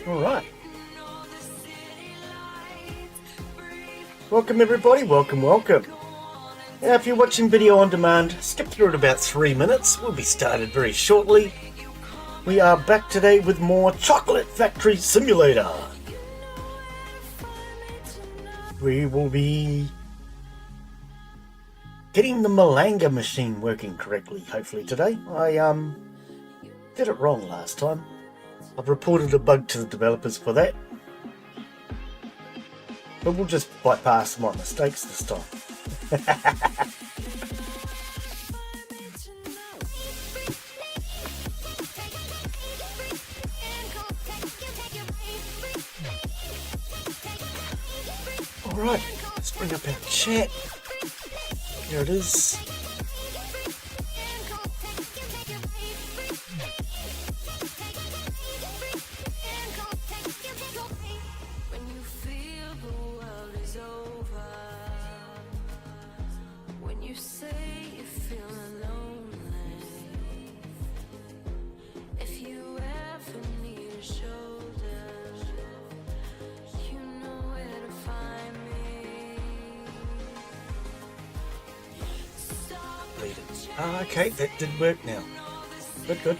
All right. Welcome everybody, welcome. Now if you're watching video on demand, skip through it about 3 minutes. We'll be started very shortly. We are back today with more Chocolate Factory Simulator. We will be getting the Malanga machine working correctly, hopefully today. I did it wrong last time. I've reported a bug to the developers for that. But we'll just bypass my mistakes this time. Alright, let's bring up our chat. Here it is. Okay, that did work now. Good.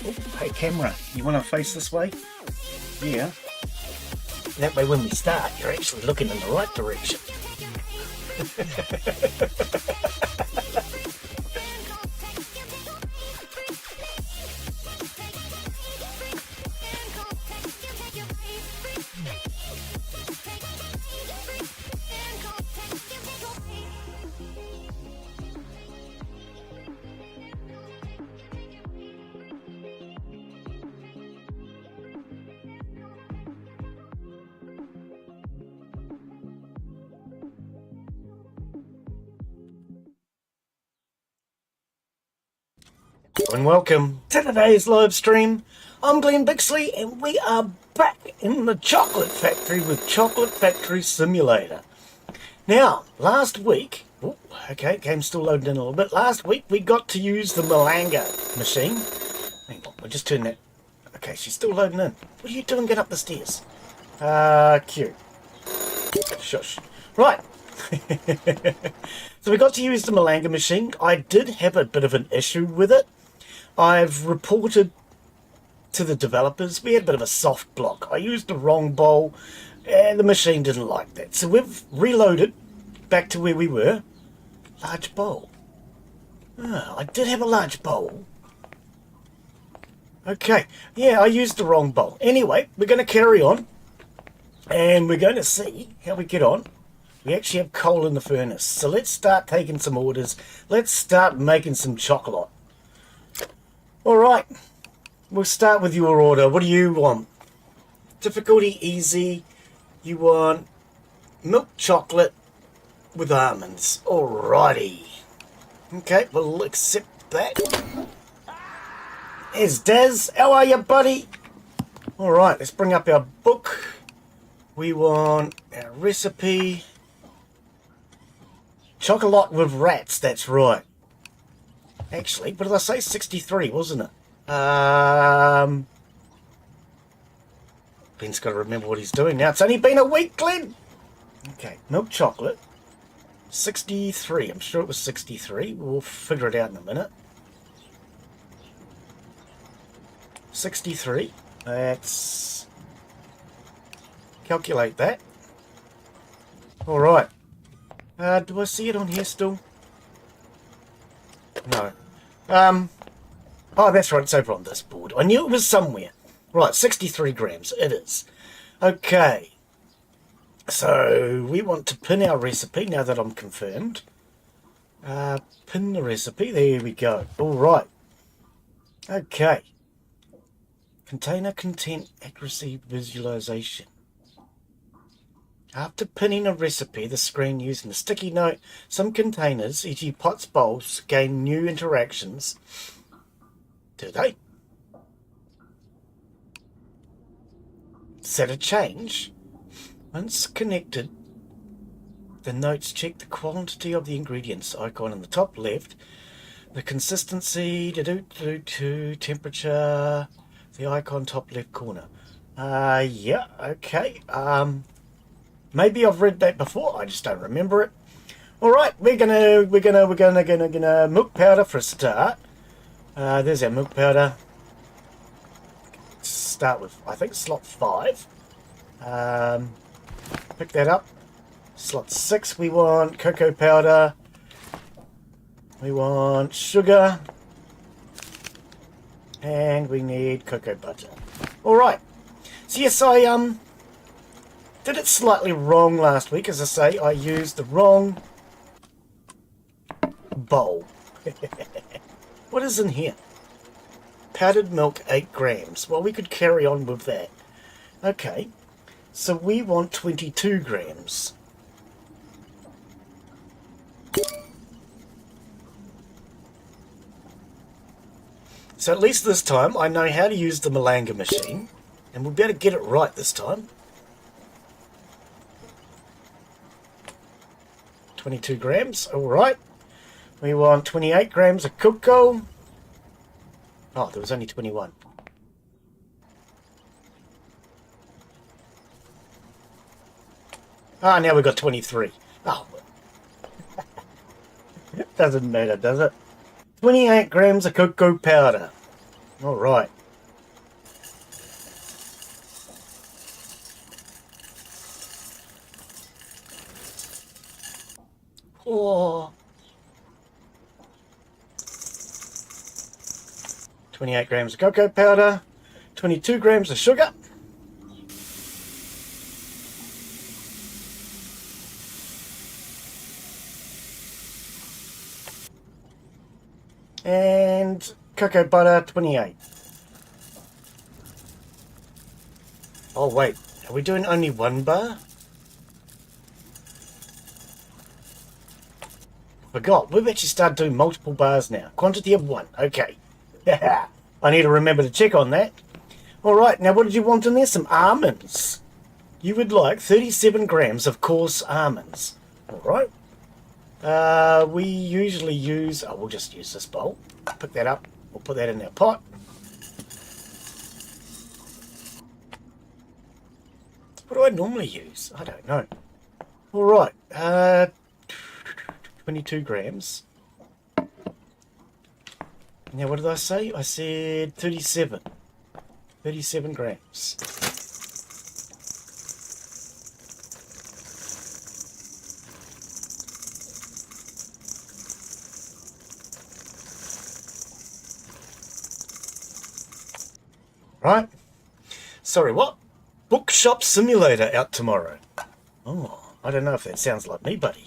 Oh, hey camera, you want to face this way? Yeah. That way when we start, you're actually looking in the right direction. And welcome to today's live stream. I'm Glen Bixley and we are back in the Chocolate Factory with Chocolate Factory Simulator. Now, last week, game's still loading in a little bit. Last week we got to use the Malanga machine. Hang on, we'll just turn that. Okay, she's still loading in. What are you doing? Get up the stairs. Q. Shush. Right. So we got to use the Malanga machine. I did have a bit of an issue with it. I've reported to the developers. We had a bit of a soft block. I used the wrong bowl and the machine didn't like that. So we've reloaded back to where we were. Large bowl. Oh, I did have a large bowl. Okay. Yeah, I used the wrong bowl. Anyway, we're going to carry on. And we're going to see how we get on. We actually have coal in the furnace. So let's start taking some orders. Let's start making some chocolate. Alright. We'll start with your order. What do you want? Difficulty easy. You want milk chocolate with almonds. Alrighty. Okay, we'll accept that. Here's Daz. How are you, buddy? Alright, let's bring up our book. We want our recipe. Chocolate with rats, that's right. Actually, what did I say? 63, wasn't it? Glen's got to remember what he's doing now. It's only been a week, Glen. Okay, milk chocolate. 63. I'm sure it was 63. We'll figure it out in a minute. 63. That's... Calculate that. Alright. Do I see it on here still? No. Oh, that's right. It's over on this board. I knew it was somewhere. Right, 63 grams. It is. Okay. So, we want to pin our recipe now that I'm confirmed. Pin the recipe. There we go. Alright. Okay. Container content accuracy visualization. After pinning a recipe, the screen using the sticky note, some containers, e.g. pots, bowls, gain new interactions. Do they? Is that a change? Once connected, the notes check the quantity of the ingredients icon in the top left, the consistency, temperature, the icon top left corner. Yeah, okay. Maybe I've read that before. I just don't remember it. All right, we're gonna milk powder for a start. There's our milk powder. Start with, I think, slot 5. Pick that up. Slot 6, we want cocoa powder. We want sugar. And we need cocoa butter. All right. So yes, I did it slightly wrong last week. As I say, I used the wrong bowl. What is in here? Powdered milk, 8 grams. Well, we could carry on with that. Okay. So we want 22 grams. So at least this time I know how to use the Malanga machine, and we'll better get it right this time. 22 grams, alright. We want 28 grams of cocoa. Oh, there was only 21. Ah, now we've got 23. Oh, doesn't matter, does it? 28 grams of cocoa powder. All right. Oh. 28 grams of cocoa powder. 22 grams of sugar. And cocoa butter, 28. Oh, wait. Are we doing only 1 bar? Forgot. We've actually started doing multiple bars now. Quantity of 1. Okay. I need to remember to check on that. All right. Now, what did you want in there? Some almonds. You would like 37 grams of coarse almonds. All right. We usually use... Oh, we'll just use this bowl. Pick that up. We'll put that in our pot. What do I normally use? I don't know. All right. 22 grams. Now, what did I say? I said 37. 37 grams. Right. Sorry, what? Bookshop Simulator out tomorrow. Oh, I don't know if that sounds like me, buddy.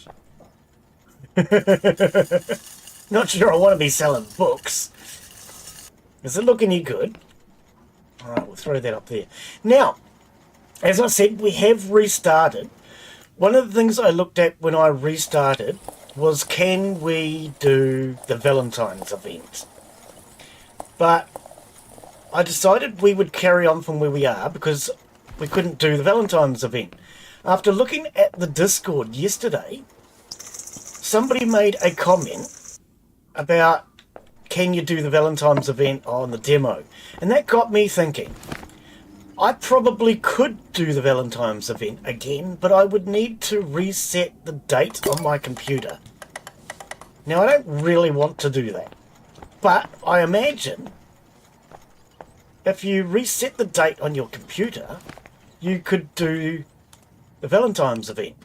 Not sure I want to be selling books. Does it look any good? Alright, we'll throw that up there. Now, as I said, we have restarted. One of the things I looked at when I restarted was, can we do the Valentine's event? But I decided we would carry on from where we are because we couldn't do the Valentine's event. After looking at the Discord yesterday, somebody made a comment about, can you do the Valentine's event on the demo? And that got me thinking. I probably could do the Valentine's event again, but I would need to reset the date on my computer. Now, I don't really want to do that, but I imagine if you reset the date on your computer, you could do the Valentine's event.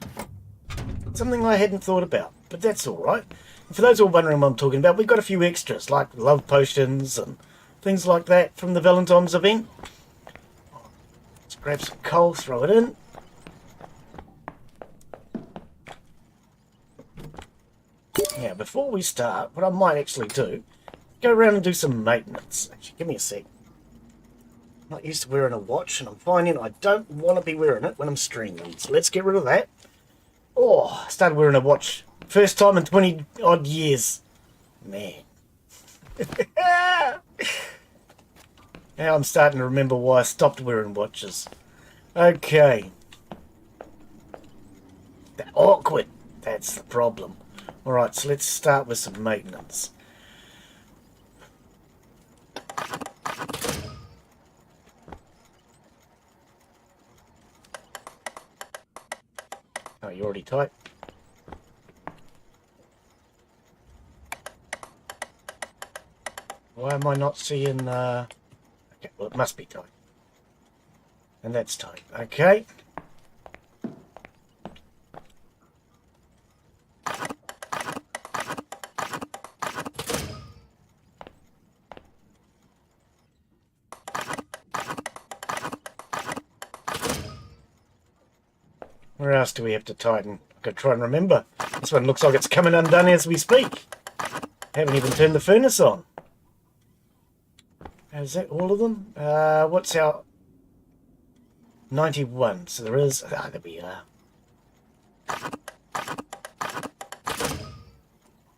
Something I hadn't thought about, but that's all right. And for those who are wondering what I'm talking about, we've got a few extras like love potions and things like that from the Valentine's event. Let's grab some coal, throw it in. Now, before we start, what I might actually do go around and do some maintenance. Actually, give me a sec. I'm not used to wearing a watch, and I'm finding I don't want to be wearing it when I'm streaming. So let's get rid of that. Oh, I started wearing a watch. First time in 20 odd years. Man. Now I'm starting to remember why I stopped wearing watches. Okay. They're awkward. That's the problem. Alright, so let's start with some maintenance. Oh, you already tight? Why am I not seeing... Okay, well, it must be tight. And that's tight. Okay. Where else do we have to tighten? I've got to try and remember. This one looks like it's coming undone as we speak. Haven't even turned the furnace on. Is that all of them? What's our... 91. So there is... Ah, there we are.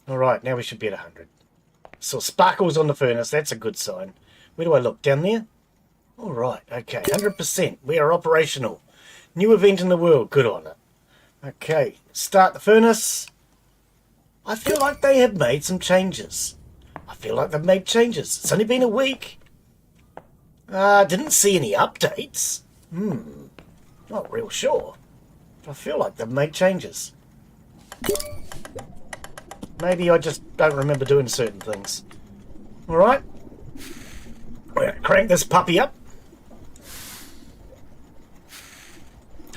Alright, now we should be at 100. So sparkles on the furnace. That's a good sign. Where do I look? Down there? Alright, okay. 100%. We are operational. New event in the world. Good on it. Okay. Start the furnace. I feel like they have made some changes. I feel like they've made changes. It's only been a week. Didn't see any updates. Not real sure. I feel like they've made changes. Maybe I just don't remember doing certain things. Alright. We're going to crank this puppy up.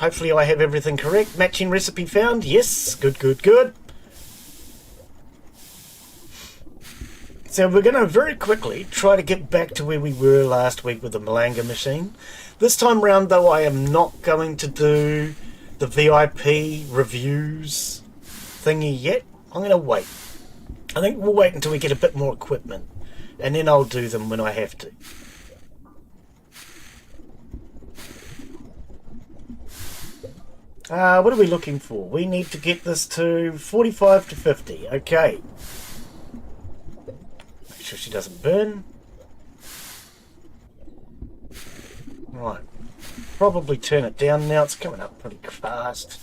Hopefully I have everything correct. Matching recipe found. Yes. Good, good, good. So we're going to very quickly try to get back to where we were last week with the Malanga machine. This time round, though, I am not going to do the VIP reviews thingy yet. I'm going to wait. I think we'll wait until we get a bit more equipment, and then I'll do them when I have to. What are we looking for? We need to get this to 45 to 50. Okay. Make sure she doesn't burn. Right. Probably turn it down now. It's coming up pretty fast.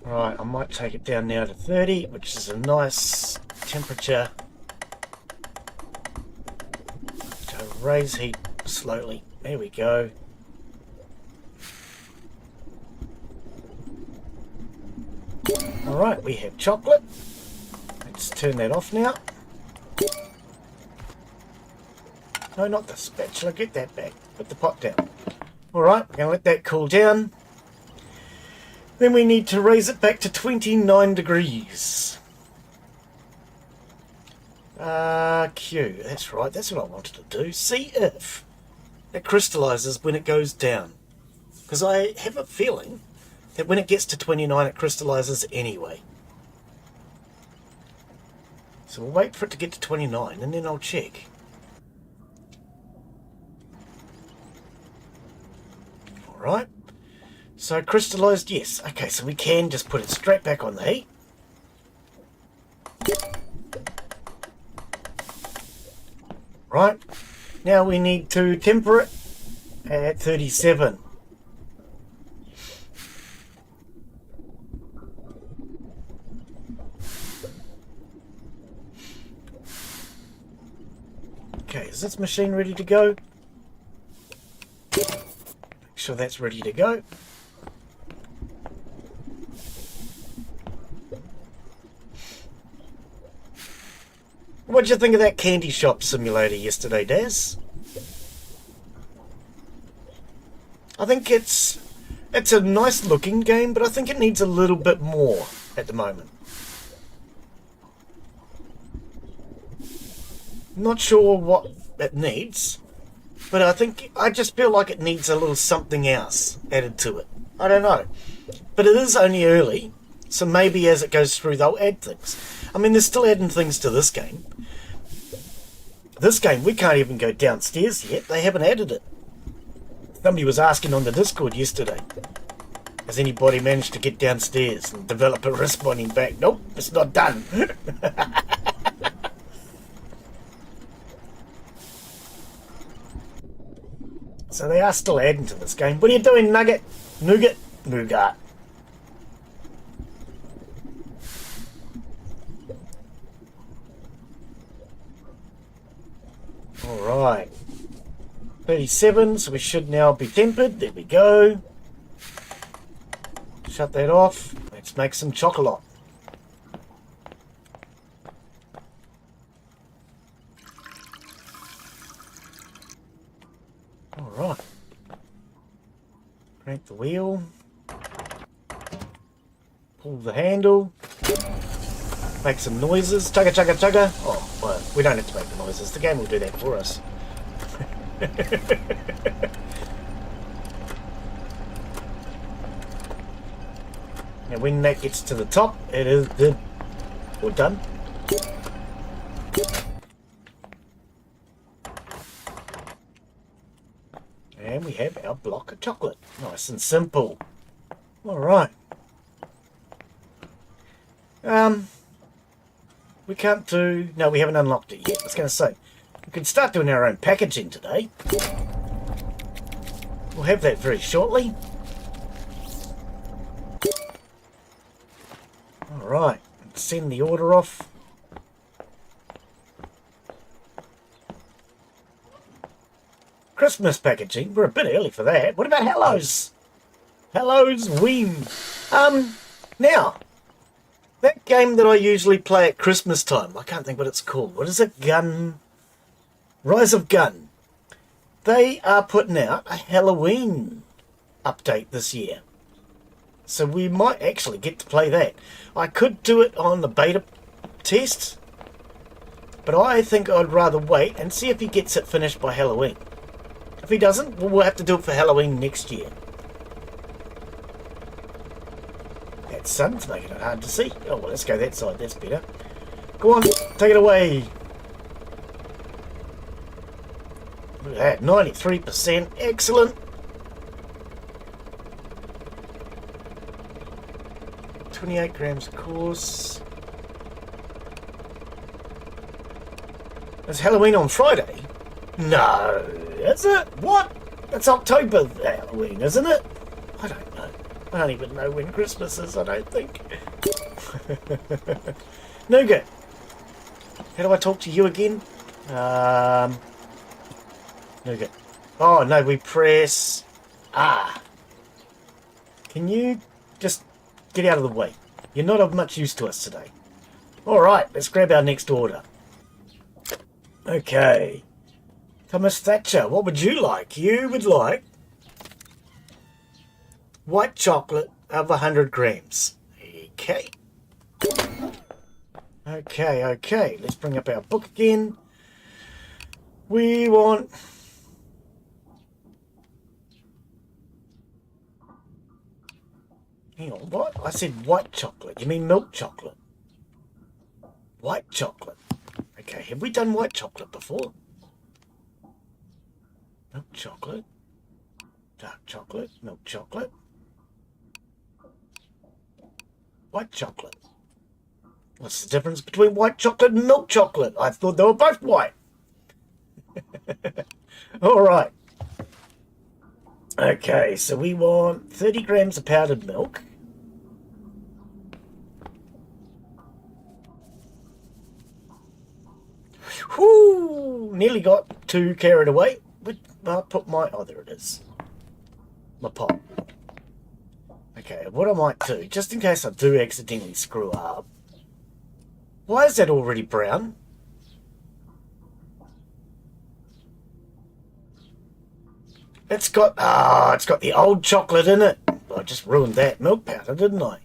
Right, I might take it down now to 30, which is a nice temperature. So raise heat slowly. There we go. Alright, we have chocolate. Let's turn that off now. No, not the spatula. Get that back. Put the pot down. Alright, we're going to let that cool down. Then we need to raise it back to 29 degrees. Q. That's right. That's what I wanted to do. See if it crystallizes when it goes down. Because I have a feeling that when it gets to 29, it crystallizes anyway. So we'll wait for it to get to 29 and then I'll check. Alright. So crystallized, yes. Okay, so we can just put it straight back on the heat. Right. Now we need to temper it at 37. Okay, is this machine ready to go? Make sure that's ready to go. What did you think of that candy shop simulator yesterday, Daz? I think it's a nice looking game, but I think it needs a little bit more at the moment. Not sure what it needs, but I just feel like it needs a little something else added to it. I don't know. But it is only early, so maybe as it goes through they'll add things. I mean, they're still adding things to this game. This game, we can't even go downstairs yet. They haven't added it. Somebody was asking on the Discord yesterday, has anybody managed to get downstairs? And the developer responding back, nope, it's not done. So they are still adding to this game. What are you doing, Nougat? Nougat. Alright. 37, so we should now be tempered. There we go. Shut that off. Let's make some chocolate. Alright. Crank the wheel. Pull the handle. Make some noises. Chugga chugga chugga. Oh, well, we don't have to make the noises. The game will do that for us. Now when that gets to the top, it is good. We're done. And we have our block of chocolate. Nice and simple. Alright. We can't do... No, we haven't unlocked it yet. I was going to say, we can start doing our own packaging today. We'll have that very shortly. Alright, send the order off. Christmas packaging, we're a bit early for that. What about Hello's? Hello's Ween. Now, that game that I usually play at Christmas time, I can't think what it's called. What is it? Gun? Rise of Gun. They are putting out a Halloween update this year. So we might actually get to play that. I could do it on the beta test, but I think I'd rather wait and see if he gets it finished by Halloween. If he doesn't, we'll have to do it for Halloween next year. That sun's making it hard to see. Oh, well, let's go that side. That's better. Go on, take it away. Look at that, 93%. Excellent. 28 grams of course. It's Halloween on Friday? No, is it? What? It's October Halloween, isn't it? I don't know. I don't even know when Christmas is, I don't think. Nougat. How do I talk to you again? Nougat. Oh, no, we press R. Can you just get out of the way? You're not of much use to us today. Alright, let's grab our next order. Okay. Thomas Thatcher, what would you like? You would like white chocolate of 100 grams. Okay. Okay. Let's bring up our book again. We want... Hang on, what? I said white chocolate. You mean milk chocolate? White chocolate. Okay, have we done white chocolate before? Milk chocolate. Dark chocolate. Milk chocolate. White chocolate. What's the difference between white chocolate and milk chocolate? I thought they were both white. Alright. Okay, so we want 30 grams of powdered milk. Whoo! Nearly got too carried away. I'll put my... Oh, there it is. My pot. Okay, what I might do, just in case I do accidentally screw up. Why is that already brown? It's got... it's got the old chocolate in it. I just ruined that milk powder, didn't I?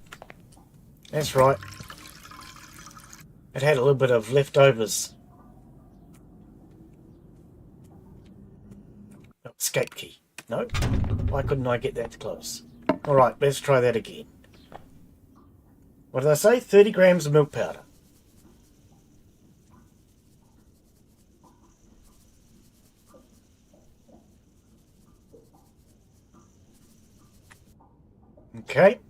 That's right. It had a little bit of leftovers. Escape key. No. Why couldn't I get that close? Alright, let's try that again. What did I say? 30 grams of milk powder. Okay.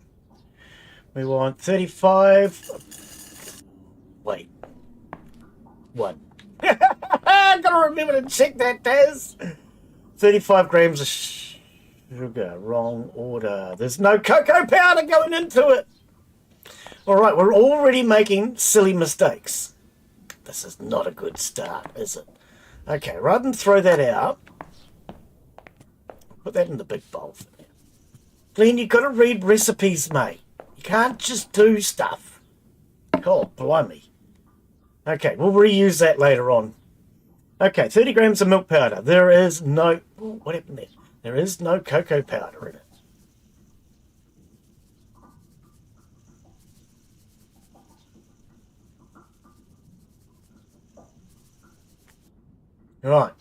We want 35. Wait. 1. I've got to remember to check that, Daz. 35 grams of sugar. Wrong order. There's no cocoa powder going into it. Alright, we're already making silly mistakes. This is not a good start, is it? Okay, rather than throw that out, put that in the big bowl for now. Glen, you've got to read recipes, mate. You can't just do stuff. Oh, blimey. Okay, we'll reuse that later on. Okay, 30 grams of milk powder. There is no... Ooh, what happened there? There is no cocoa powder in it. Right.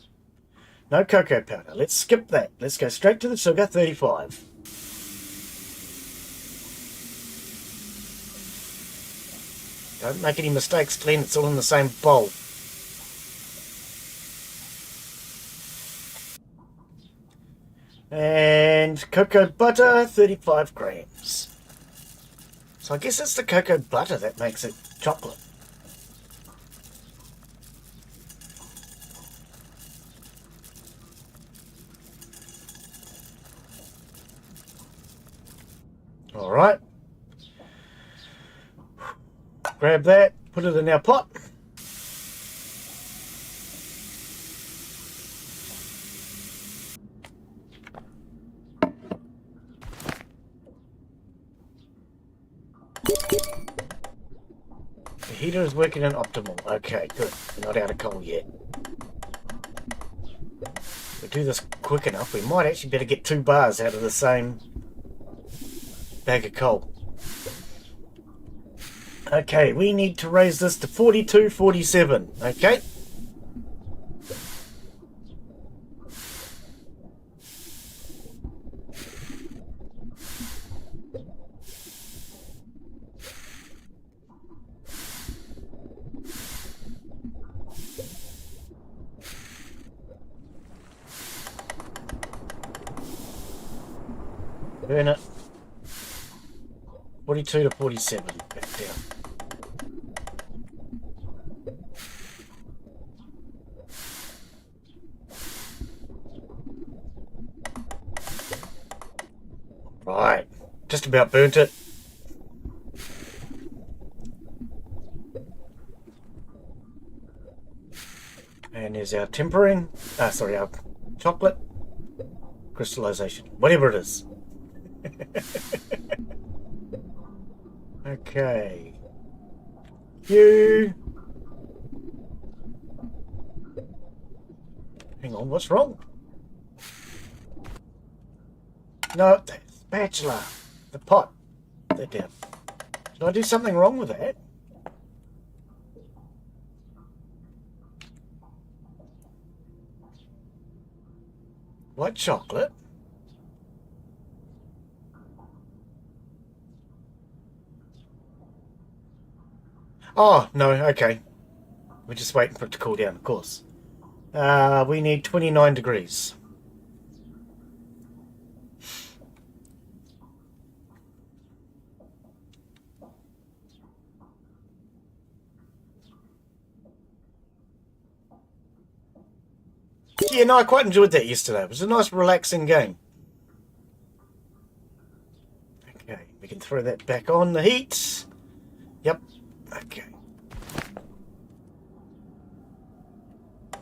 No cocoa powder. Let's skip that. Let's go straight to the sugar, 35. Don't make any mistakes, Glen. It's all in the same bowl. And cocoa butter, 35 grams. So I guess it's the cocoa butter that makes it chocolate. Alright. Grab that, put it in our pot. The heater is working in optimal. Okay, good. We're not out of coal yet. If we do this quick enough, we might actually better get 2 bars out of the same bag of coal. Okay, we need to raise this to 42, 47. Okay. Burn it. 42 to 47. Back down. Right. Just about burnt it. And there's our tempering. Sorry, our chocolate crystallization. Whatever it is. Okay. Hang on, what's wrong? No, the spatula. The pot. They're down. Did I do something wrong with that? White chocolate? Oh, no, okay. We're just waiting for it to cool down, of course. We need 29 degrees. Yeah, no, I quite enjoyed that yesterday. It was a nice, relaxing game. Okay, we can throw that back on the heat. Yep. Okay.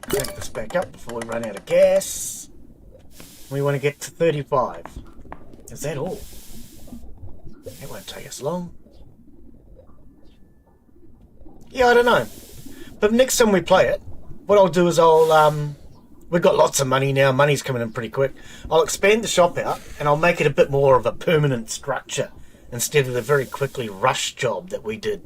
Crank this back up before we run out of gas. We want to get to 35. Is that all? That won't take us long. Yeah, I don't know. But next time we play it, what I'll do is we've got lots of money now. Money's coming in pretty quick. I'll expand the shop out and I'll make it a bit more of a permanent structure instead of the very quickly rush job that we did.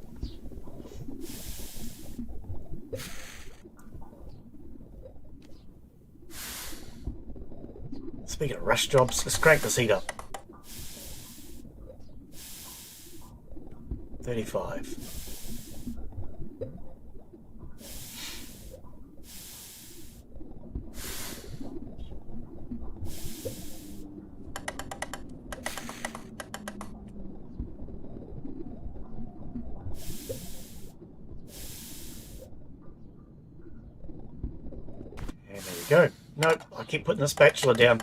Speaking of rush jobs, let's crank this heat up. 35. And there we go. Nope, I keep putting the spatula down.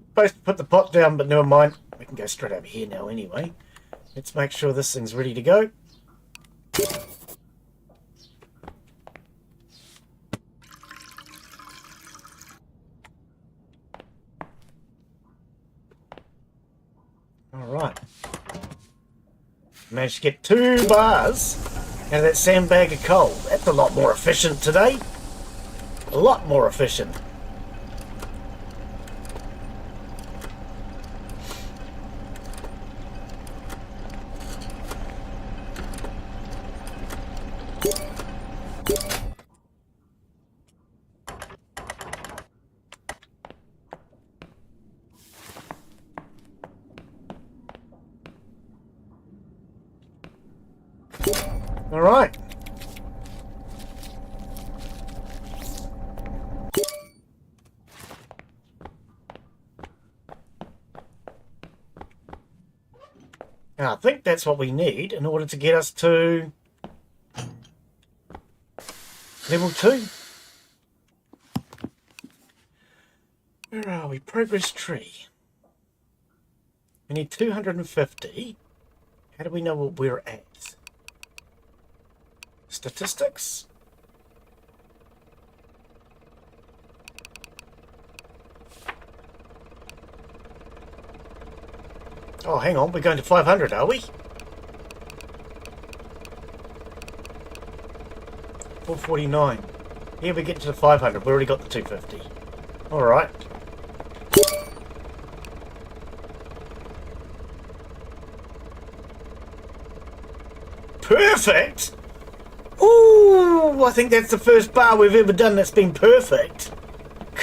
Supposed to put the pot down, but never mind. We can go straight over here now anyway. Let's make sure this thing's ready to go. Alright. Managed to get 2 bars out of that sandbag of coal. That's a lot more efficient today. A lot more efficient. All right. Now, I think that's what we need in order to get us to level 2. Where are we? Progress tree. We need 250. How do we know what we're at? Statistics. Oh, hang on. We're going to 500, are we? 449. Yeah, we get to the 500. We already got the 250. All right. Perfect! Ooh, I think that's the first bar we've ever done that's been perfect.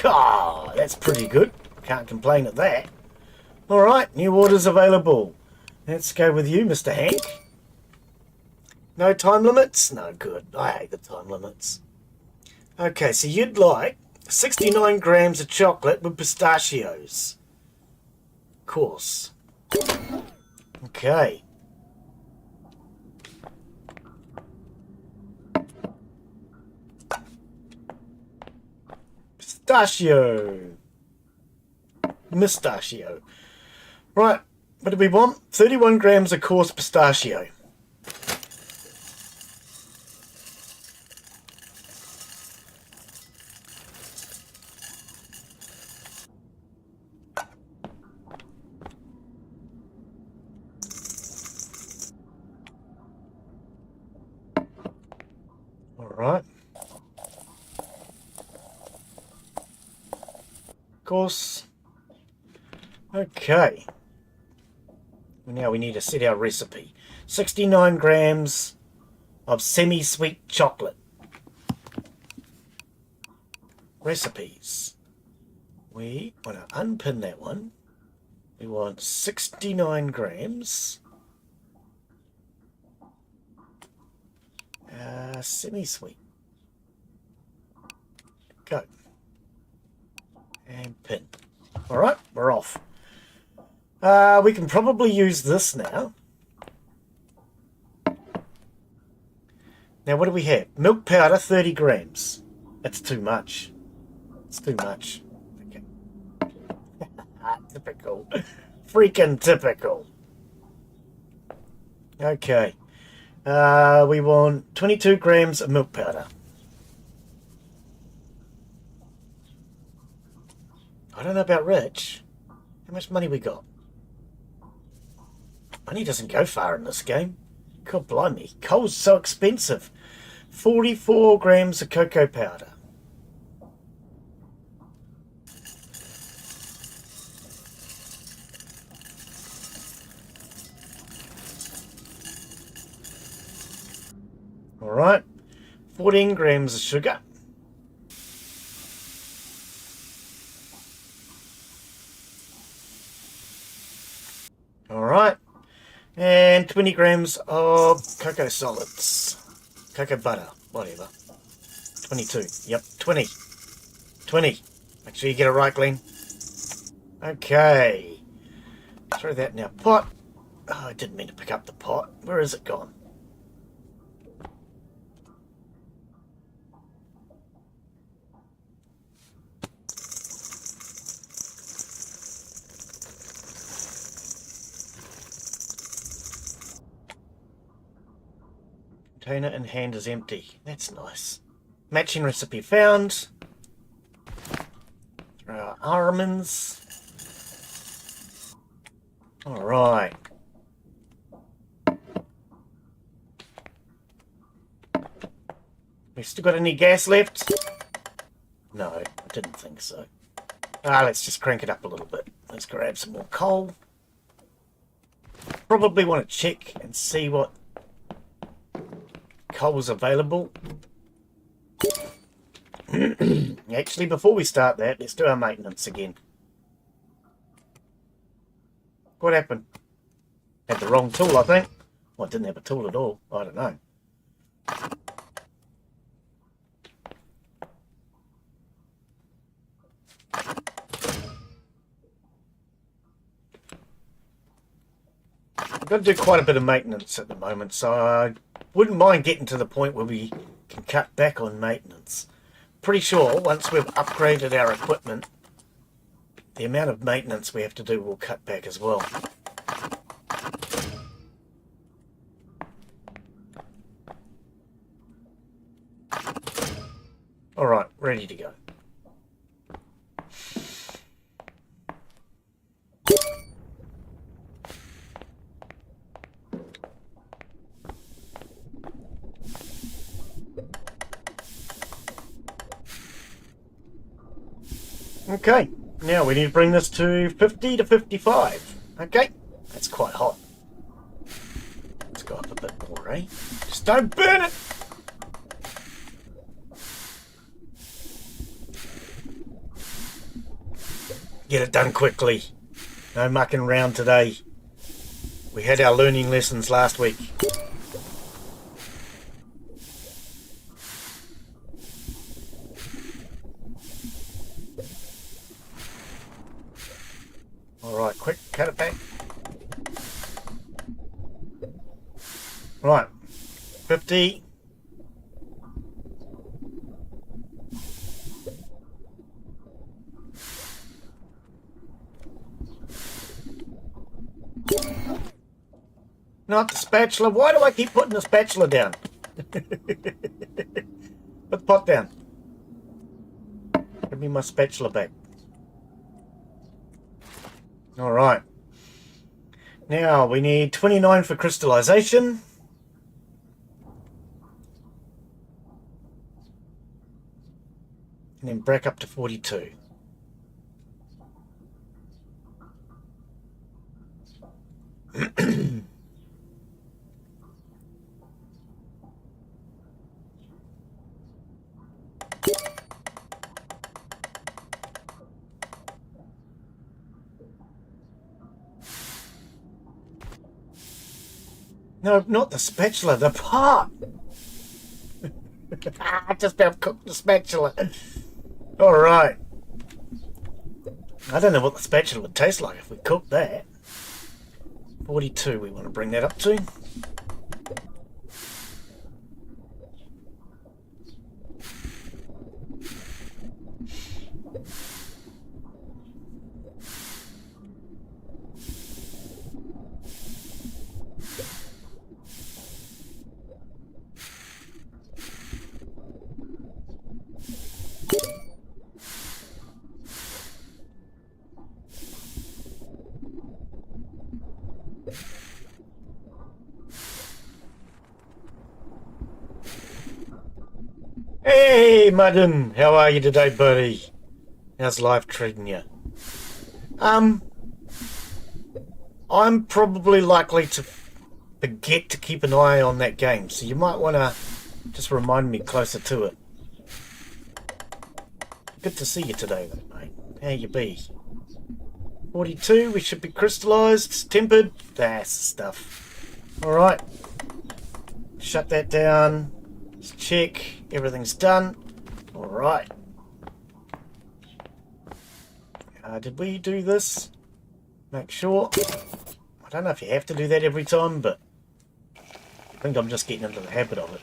God, that's pretty good. Can't complain at that. Alright, new orders available. Let's go with you, Mr. Hank. No time limits? No good. I hate the time limits. Okay, so you'd like 69 grams of chocolate with pistachios. Of course. Okay. Pistachio. Mustachio. Right, what do we want? 31 grams of coarse pistachio. Alright. Of course. Okay. Now we need to set our recipe. 69 grams of semi-sweet chocolate. Recipes. We want to unpin that one. We want 69 grams. Semi-sweet. Go. And pin. Alright, we're off. We can probably use this now. Now, what do we have? Milk powder, 30 grams. That's too much. It's too much. Okay. Typical. Freaking typical. Okay. We want 22 grams of milk powder. I don't know about Rich. How much money we got? Money doesn't go far in this game. God blimey. Coal's so expensive. 44 grams of cocoa powder. Alright. 14 grams of sugar. Alright. And 20 grams of cocoa solids. Cocoa butter, whatever. 22. Yep, 20. 20. Make sure you get it right, Glen. Okay. Throw that in our pot. Oh, I didn't mean to pick up the pot. Where is it gone? Container in hand is empty. That's nice. Matching recipe found. Throw our almonds. Alright. We still got any gas left? No, I didn't think so. Let's just crank it up a little bit. Let's grab some more coal. Probably want to check and see what coal is available. Actually, before we start that, let's do our maintenance again. What happened? Had the wrong tool, I think. Well, I didn't have a tool at all. I don't know. I've got to do quite a bit of maintenance at the moment, so I wouldn't mind getting to the point where we can cut back on maintenance. Pretty sure once we've upgraded our equipment, the amount of maintenance we have to do will cut back as well. Alright, ready to go. Okay, now we need to bring this to 50 to 55. Okay, that's quite hot. Let's go up a bit more, eh? Just don't burn it! Get it done quickly. No mucking around today. We had our learning lessons last week. Alright, quick, cut it back. Right, 50. Not the spatula. Why do I keep putting the spatula down? Put the pot down. Give me my spatula back. Alright. Now we need 29 for crystallization. And then back up to 42. No, not the spatula, the pot. I just about cooked the spatula. Alright. I don't know what the spatula would taste like if we cooked that. 42 we want to bring that up to. Hey, Muddin, how are you today, buddy? How's life treating you? I'm probably likely to forget to keep an eye on that game, so you might want to just remind me closer to it. Good to see you today, though, mate. How you be? 42, we should be crystallized, tempered. That's the stuff. Alright. Shut that down. Let's check. Everything's done. Alright. Did we do this? Make sure. I don't know if you have to do that every time, but I think I'm just getting into the habit of it.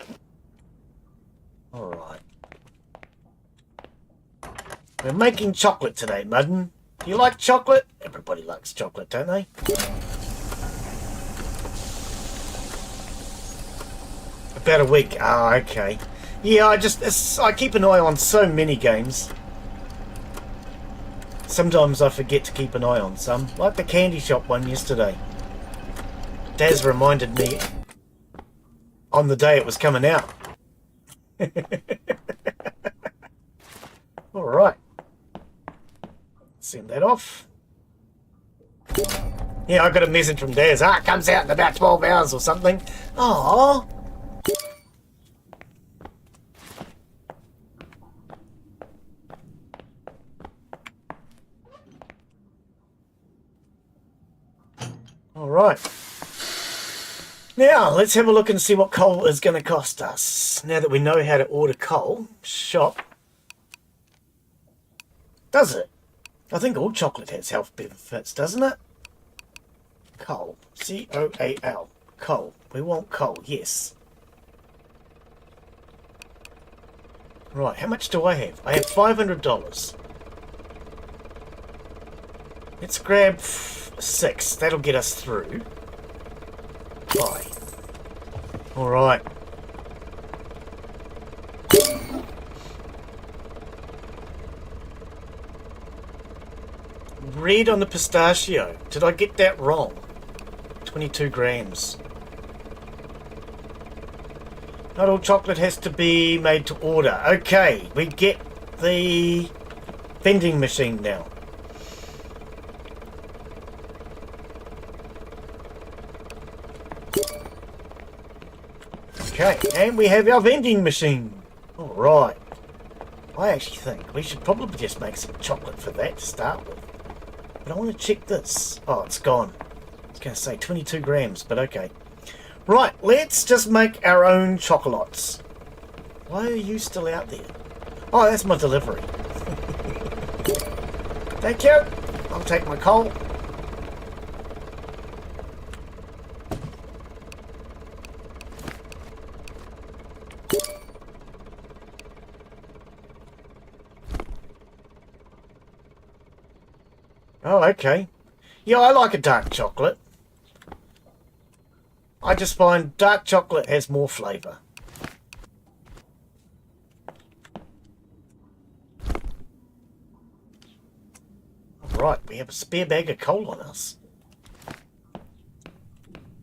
Alright. We're making chocolate today, Mudden. Do you like chocolate? Everybody likes chocolate, don't they? About a week. Ah, okay. Yeah, I keep an eye on so many games. Sometimes I forget to keep an eye on some. Like the candy shop one yesterday. Daz reminded me on the day it was coming out. Alright. Send that off. Yeah, I got a message from Daz. It comes out in about 12 hours or something. Aww. Alright. Now, let's have a look and see what coal is going to cost us. Now that we know how to order coal, shop. Does it? I think all chocolate has health benefits, doesn't it? Coal. C-O-A-L. Coal. We want coal, yes. Right, how much do I have? I have $500. Let's grab 6. That'll get us through. Buy. Alright. Red on the pistachio. Did I get that wrong? 22 grams. Not all chocolate has to be made to order. Okay, we get the vending machine now. Okay, and we have our vending machine. Alright. I actually think we should probably just make some chocolate for that to start with. But I want to check this. Oh, it's gone. I was going to say 22 grams, but okay. Right, let's just make our own chocolates. Why are you still out there? Oh, that's my delivery. Thank you. I'll take my coal. Oh, okay. Yeah, I like a dark chocolate. I just find dark chocolate has more flavour. Right, we have a spare bag of coal on us.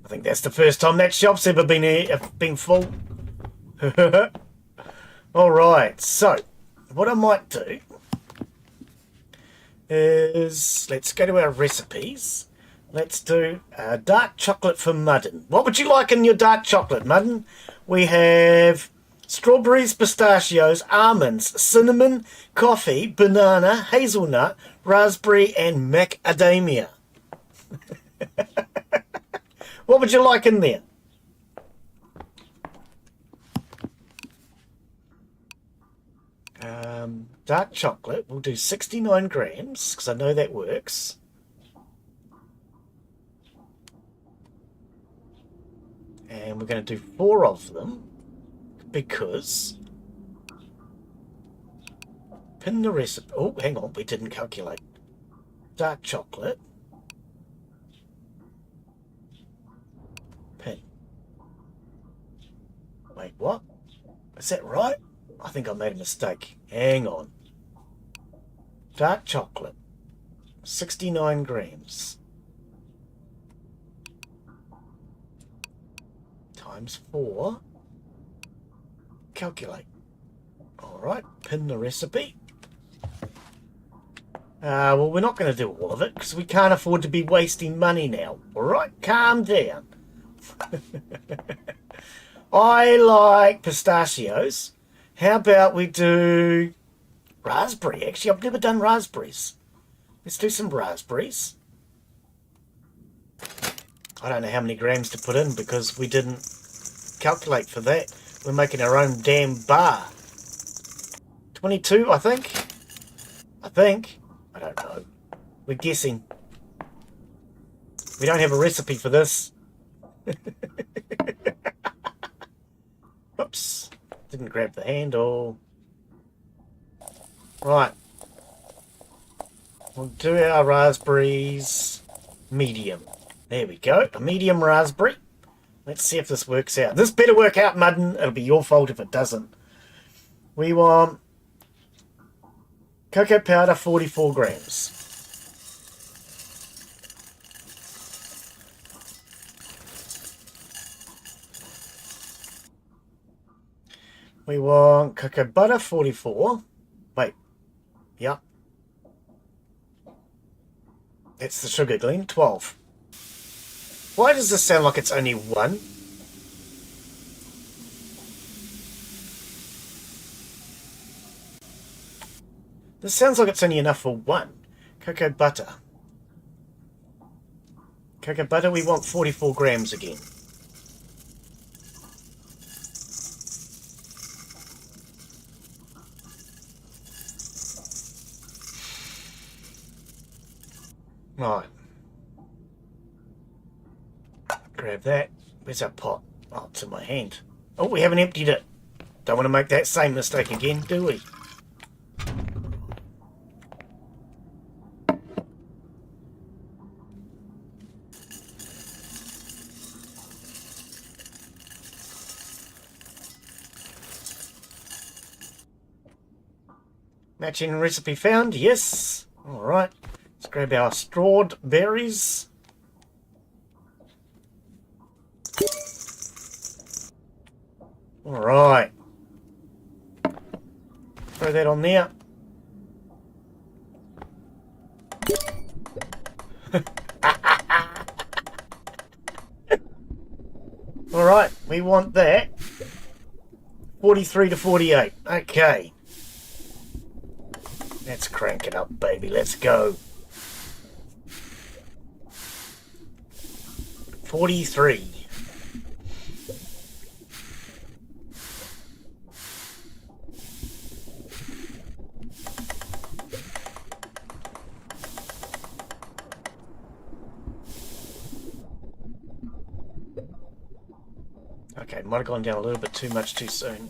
I think that's the first time that shop's ever been full. Alright, so what I might do is, let's go to our recipes. Let's do dark chocolate for Mudden. What would you like in your dark chocolate, Mudden? We have strawberries, pistachios, almonds, cinnamon, coffee, banana, hazelnut, raspberry, and macadamia. What would you like in there? Dark chocolate, we'll do 69 grams, because I know that works. And we're going to do 4 of them, because... Pin the recipe. Oh, hang on, we didn't calculate. Dark chocolate. Pin. Wait, what? Is that right? I think I made a mistake. Hang on. Dark chocolate. 69 grams. Times 4. Calculate. Alright, pin the recipe. Well, we're not going to do all of it because we can't afford to be wasting money now. Alright, calm down. I like pistachios. How about we do raspberry? Actually, I've never done raspberries. Let's do some raspberries. I don't know how many grams to put in because we didn't calculate for that. We're making our own damn bar. 22, I think. I don't know. We're guessing. We don't have a recipe for this. Oops. Didn't grab the handle. Right. We'll do our raspberries medium. There we go. A medium raspberry. Let's see if this works out. This better work out, Mudden. It'll be your fault if it doesn't. We want cocoa powder, 44 grams. We want cocoa butter, 44. Wait. Yep. That's the sugar, Glen. 12. Why does this sound like it's only 1? This sounds like it's only enough for 1. Cocoa butter. Cocoa butter, we want 44 grams again. Right. Grab that. Where's our pot? Oh, it's in my hand. Oh, we haven't emptied it. Don't want to make that same mistake again, do we? Matching recipe found, yes. Alright, let's grab our strawed berries. Alright. Throw that on there. Alright, we want that. 43 to 48. Okay. Let's crank it up, baby. Let's go. 43. Okay, might have gone down a little bit too much too soon.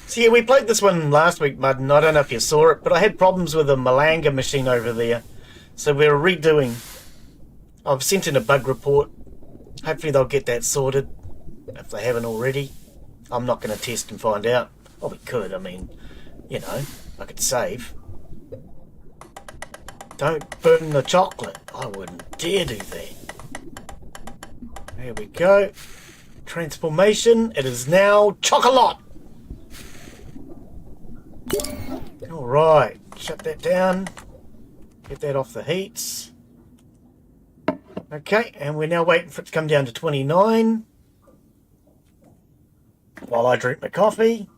So yeah, we played this one last week, Mud, and I don't know if you saw it, but I had problems with a Malanga machine over there. So we're redoing. I've sent in a bug report. Hopefully they'll get that sorted, if they haven't already. I'm not going to test and find out. Oh, we could, I mean, you know, I could save. Don't burn the chocolate. I wouldn't dare do that. There we go. Transformation. It is now chocolate. Alright, shut that down. Get that off the heats. Okay, and we're now waiting for it to come down to 29. While I drink my coffee.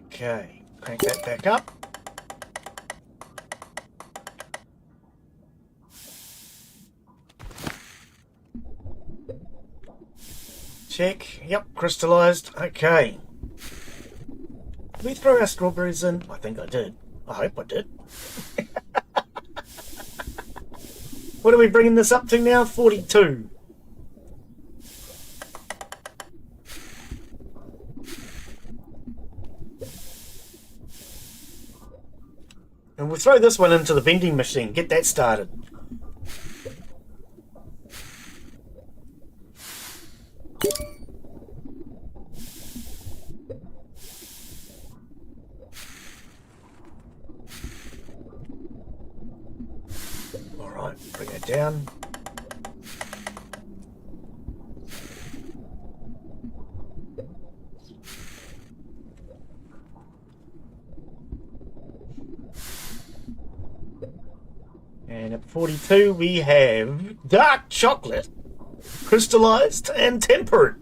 Okay, crank that back up. Check. Yep, crystallized. Okay. Did we throw our strawberries in? I think I did. I hope I did. What are we bringing this up to now? 42. And we'll throw this one into the vending machine. Get that started. Right, bring it down. And at 42 we have dark chocolate, crystallized and tempered.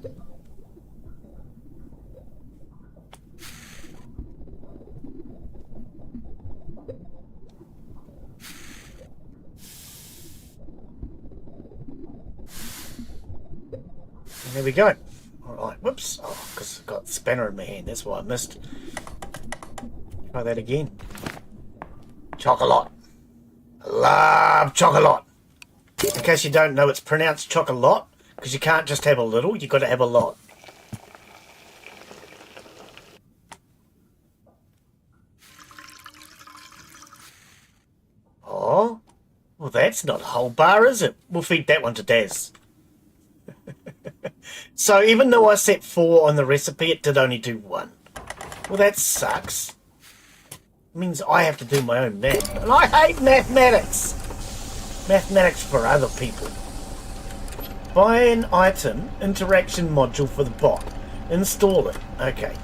And there we go. Alright, whoops. Oh, because I've got the spanner in my hand, that's why I missed. Try that again. Chocolat. I love chocolate. In case you don't know, it's pronounced chocolat, because you can't just have a little, you've got to have a lot. Oh, well that's not a whole bar, is it? We'll feed that one to Daz. So even though I set 4 on the recipe, it did only do 1. Well, that sucks. It means I have to do my own math. And I hate mathematics. Mathematics for other people. Buy an item interaction module for the bot. Install it. Okay.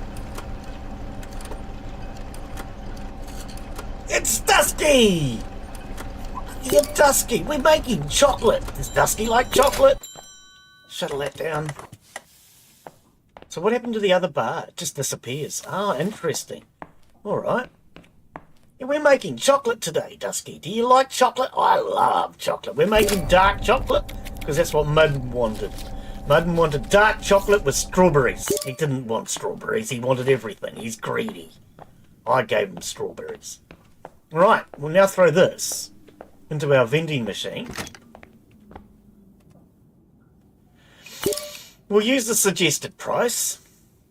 It's Dusky! You're Dusky. We're making chocolate. Is Dusky like chocolate? Shuttle that down. So what happened to the other bar? It just disappears. Ah, interesting. Alright. Yeah, we're making chocolate today, Dusky. Do you like chocolate? I love chocolate. We're making dark chocolate because that's what Mudden wanted. Mudden wanted dark chocolate with strawberries. He didn't want strawberries. He wanted everything. He's greedy. I gave him strawberries. Right, we'll now throw this into our vending machine. We'll use the suggested price,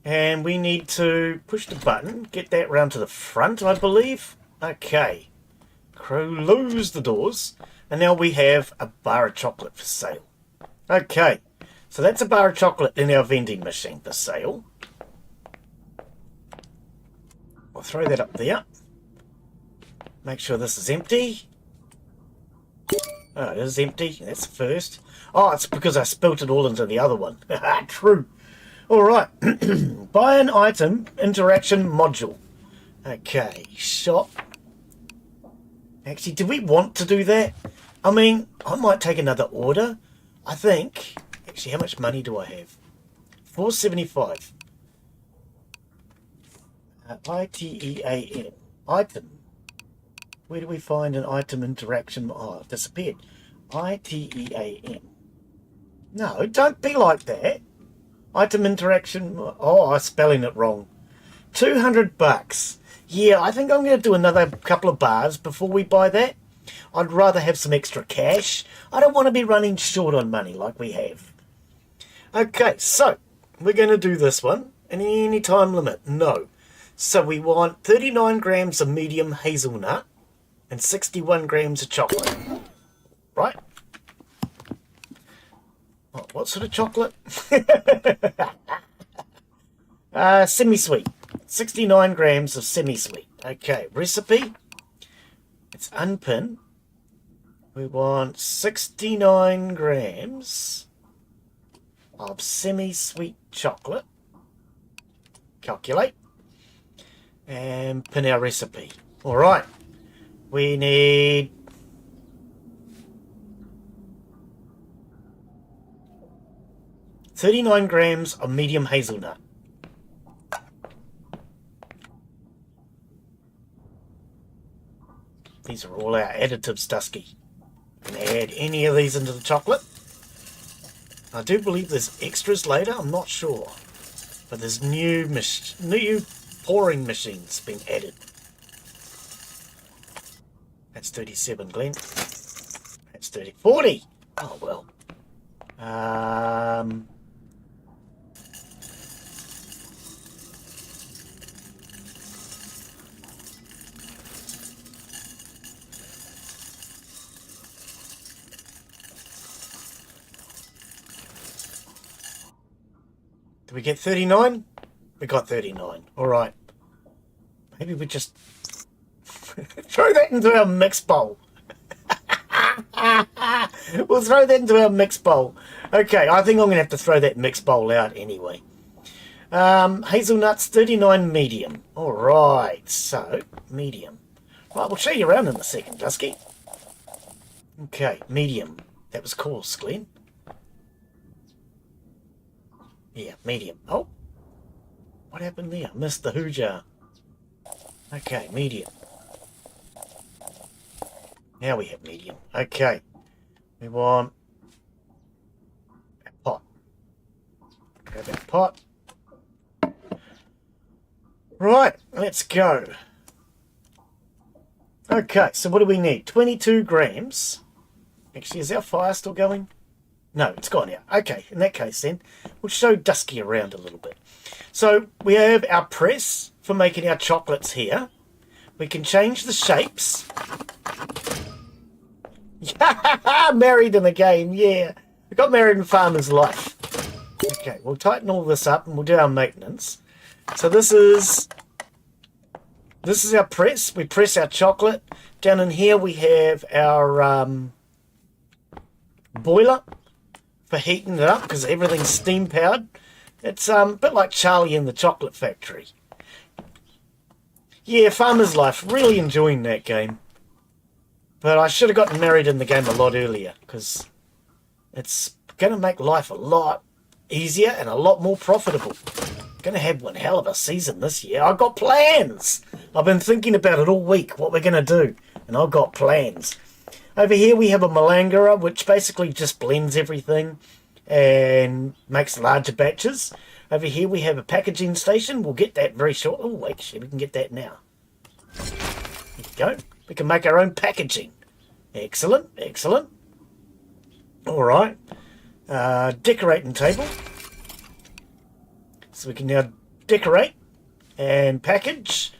and we need to push the button, get that round to the front, I believe. Okay. Close the doors, and now we have a bar of chocolate for sale. Okay, so that's a bar of chocolate in our vending machine for sale. We'll throw that up there. Make sure this is empty. Oh, it is empty. That's the first. Oh, it's because I spilt it all into the other one. True. Alright. Buy an item interaction module. Okay. Shop. Actually, do we want to do that? I mean, I might take another order. I think. Actually, how much money do I have? $4.75. ITEAM. Item. Where do we find an item interaction? Oh, it disappeared. ITEAM. No, don't be like that. Item interaction. Oh, I'm spelling it wrong. $200. Yeah, I think I'm going to do another couple of bars before we buy that. I'd rather have some extra cash. I don't want to be running short on money like we have. Okay, so we're going to do this one. Any time limit? No. So we want 39 grams of medium hazelnut and 61 grams of chocolate. Right? Oh, what sort of chocolate? Semi-sweet. 69 grams of semi-sweet. Okay, recipe. It's unpin. We want 69 grams of semi-sweet chocolate. Calculate. And pin our recipe. Alright. We need 39 grams of medium hazelnut. These are all our additives, Dusky. You can add any of these into the chocolate. I do believe there's extras later, I'm not sure. But there's new pouring machines being added. That's 37, Glen. That's 40. Oh, well. Did we get 39? We got 39. Alright. Maybe we just throw that into our mix bowl. We'll throw that into our mix bowl. Okay, I think I'm going to have to throw that mix bowl out anyway. Hazelnuts, 39 medium. Alright, so, medium. Right, we'll show you around in a second, Dusky. Okay, medium. That was coarse, Glen. Yeah, medium. Oh, what happened there? Missed the hoojar. Okay, medium. Now we have medium. Okay, we want a pot. Grab our pot. Right, let's go. Okay, so what do we need? 22 grams. Actually, is our fire still going? No, it's gone out. Okay, in that case then, we'll show Dusky around a little bit. So we have our press for making our chocolates here. We can change the shapes. Married in the game, yeah. We got married in Farmer's Life. Okay, we'll tighten all this up and we'll do our maintenance. So this is our press. We press our chocolate. Down in here we have our boiler for heating it up because everything's steam powered. It's a bit like Charlie in the Chocolate Factory. Yeah, Farmer's Life. Really enjoying that game. But I should have gotten married in the game a lot earlier because it's going to make life a lot easier and a lot more profitable. Going to have one hell of a season this year. I've got plans. I've been thinking about it all week, what we're going to do. And I've got plans. Over here we have a malangerer, which basically just blends everything and makes larger batches. Over here we have a packaging station. We'll get that very short. Oh, actually, we can get that now. There you go. We can make our own packaging. Excellent, excellent. All right. Decorating table. So we can now decorate and package.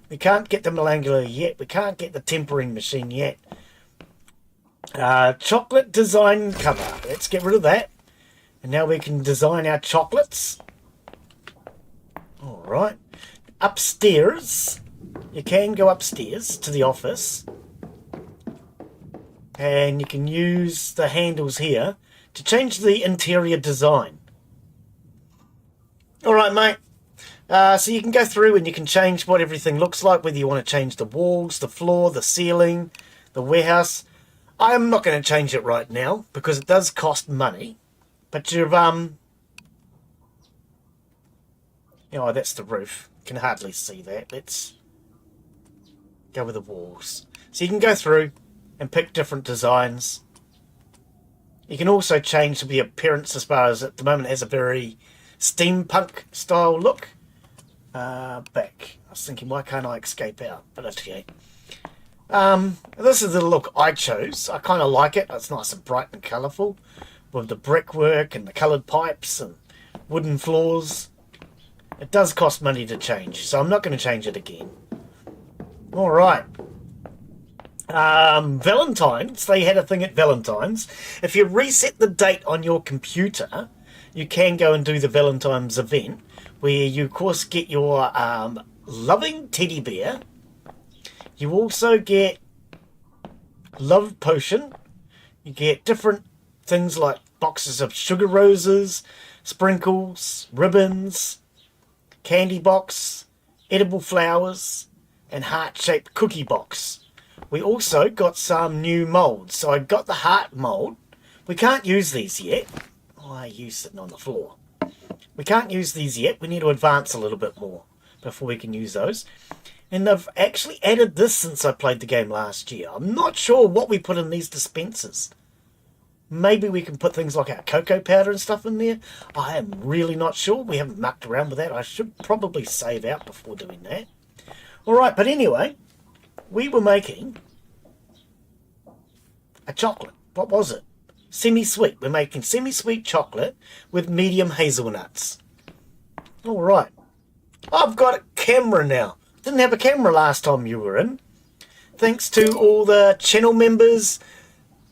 We can't get the malangerer yet. We can't get the tempering machine yet. Chocolate design cover. Let's get rid of that. And now we can design our chocolates. All right. Upstairs. You can go upstairs to the office. And you can use the handles here to change the interior design. All right, mate. So you can go through and you can change what everything looks like, whether you want to change the walls, the floor, the ceiling, the warehouse. I'm not going to change it right now because it does cost money. But you've, oh, that's the roof. You can hardly see that. Let's go with the walls. So you can go through and pick different designs. You can also change the appearance as far as at the moment it has a very steampunk style look. Back. I was thinking, why can't I escape out? But okay. This is the look I chose. I kind of like it. It's nice and bright and colourful with the brickwork and the coloured pipes and wooden floors. It does cost money to change, so I'm not going to change it again. All right. Valentine's. They had a thing at Valentine's. If you reset the date on your computer, you can go and do the Valentine's event, where you, of course, get your loving teddy bear. You also get love potion. You get different things like boxes of sugar roses, sprinkles, ribbons, candy box, edible flowers, and heart-shaped cookie box. We also got some new molds. So I got the heart mold. We can't use these yet. Oh, I use sitting on the floor. We can't use these yet. We need to advance a little bit more before we can use those. And they've actually added this since I played the game last year. I'm not sure what we put in these dispensers. Maybe we can put things like our cocoa powder and stuff in there. I am really not sure. We haven't mucked around with that. I should probably save out before doing that. Alright, but anyway, we were making a chocolate. What was it? Semi-sweet. We're making semi-sweet chocolate with medium hazelnuts. Alright. I've got a camera now. Didn't have a camera last time you were in. Thanks to all the channel members,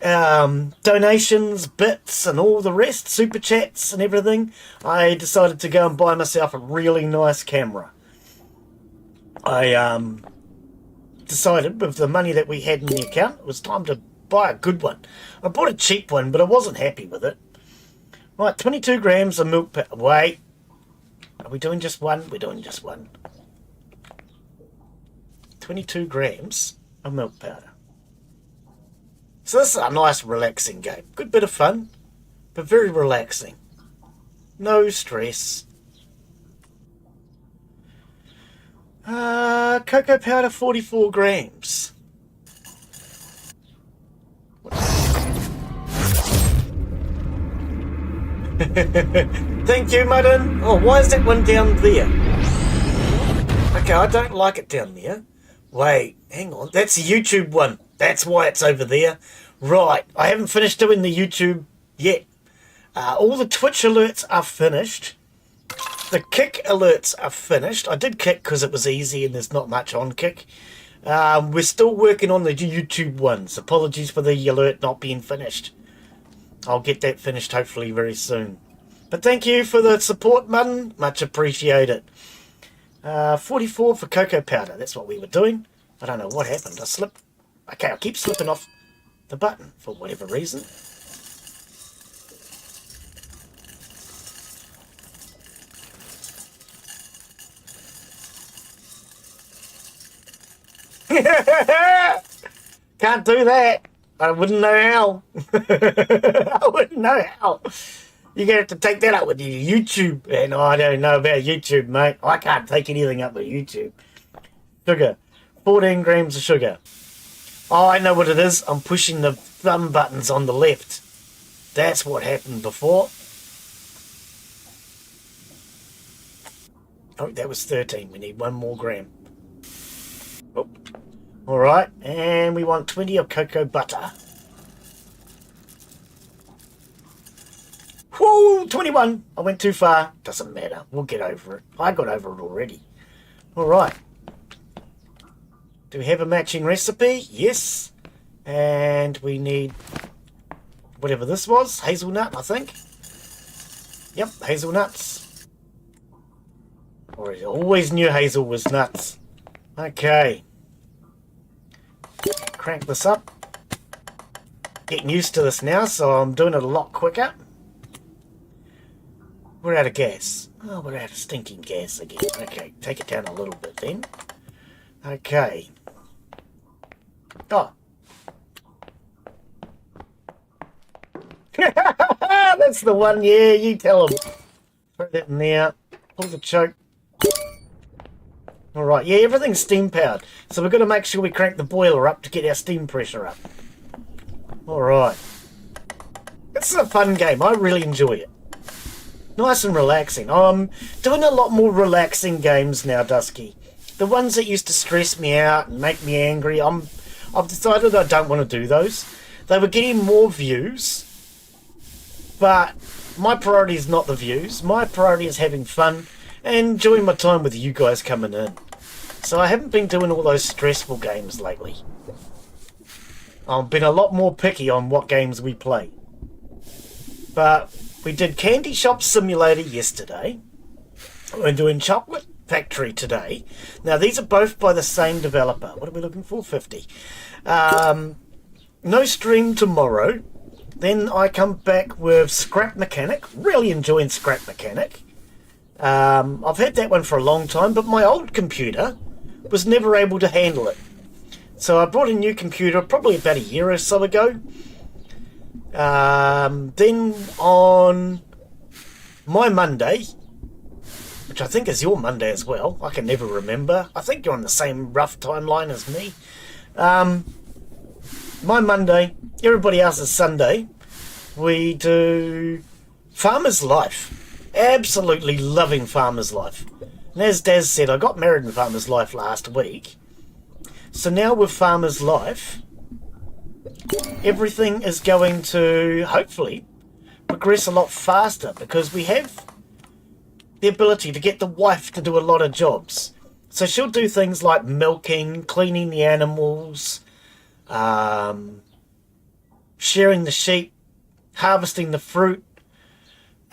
donations, bits, and all the rest, super chats and everything, I decided to go and buy myself a really nice camera. I decided with the money that we had in the account, it was time to buy a good one. I bought a cheap one, but I wasn't happy with it. Right, 22 grams of milk powder. Wait. Are we doing just one? We're doing just one. 22 grams of milk powder. So this is a nice relaxing game. Good bit of fun, but very relaxing. No stress. Cocoa powder, 44 grams. Thank you, Mudden. Oh, why is that one down there? Okay, I don't like it down there. Wait, hang on. That's the YouTube one. That's why it's over there. Right, I haven't finished doing the YouTube yet. All the Twitch alerts are finished. The Kick alerts are finished. I did Kick because it was easy and there's not much on Kick. We're still working on the YouTube ones. Apologies for the alert not being finished. I'll get that finished hopefully very soon. But thank you for the support, Mudden. Much appreciated. 44 for cocoa powder. That's what we were doing. I don't know what happened. I slipped. Okay, I keep slipping off the button for whatever reason. Can't do that. I wouldn't know how. I wouldn't know how. You're going to have to take that up with your YouTube. And I don't know about YouTube, mate. I can't take anything up with YouTube. Sugar. 14 grams of sugar. Oh, I know what it is. I'm pushing the thumb buttons on the left. That's what happened before. Oh, that was 13. We need 1 more gram. Oh. Alright, and we want 20 of cocoa butter. Whoo, 21. I went too far. Doesn't matter. We'll get over it. I got over it already. Alright. Do we have a matching recipe? Yes. And we need whatever this was. Hazelnut, I think. Yep, hazelnuts. Or I always knew hazel was nuts. Okay. Crank this up. Getting used to this now, so I'm doing it a lot quicker. We're out of gas. Oh, we're out of stinking gas again. Okay, take it down a little bit then. Okay. Oh. That's the one, yeah, you tell them. Put that in there. Pull the choke. Alright, yeah, everything's steam powered. So we've got to make sure we crank the boiler up to get our steam pressure up. Alright. This is a fun game. I really enjoy it. Nice and relaxing. I'm doing a lot more relaxing games now, Dusky. The ones that used to stress me out and make me angry, I've decided I don't want to do those. They were getting more views, but my priority is not the views. My priority is having fun and enjoying my time with you guys coming in. So I haven't been doing all those stressful games lately. I've been a lot more picky on what games we play. But we did Candy Shop Simulator yesterday. We're doing Chocolate Factory today. Now these are both by the same developer. What are we looking for? 50. No stream tomorrow. Then I come back with Scrap Mechanic. Really enjoying Scrap Mechanic. I've had that one for a long time, but my old computer was never able to handle it. So I brought a new computer probably about a year or so ago. Then on my Monday, which I think is your Monday as well, I can never remember. I think you're on the same rough timeline as me. My Monday, everybody else's Sunday, we do Farmer's Life. Absolutely loving Farmer's Life. And as Daz said, I got married in Farmer's Life last week. So now with Farmer's Life, everything is going to, hopefully, progress a lot faster because we have the ability to get the wife to do a lot of jobs. So she'll do things like milking, cleaning the animals, shearing the sheep, harvesting the fruit,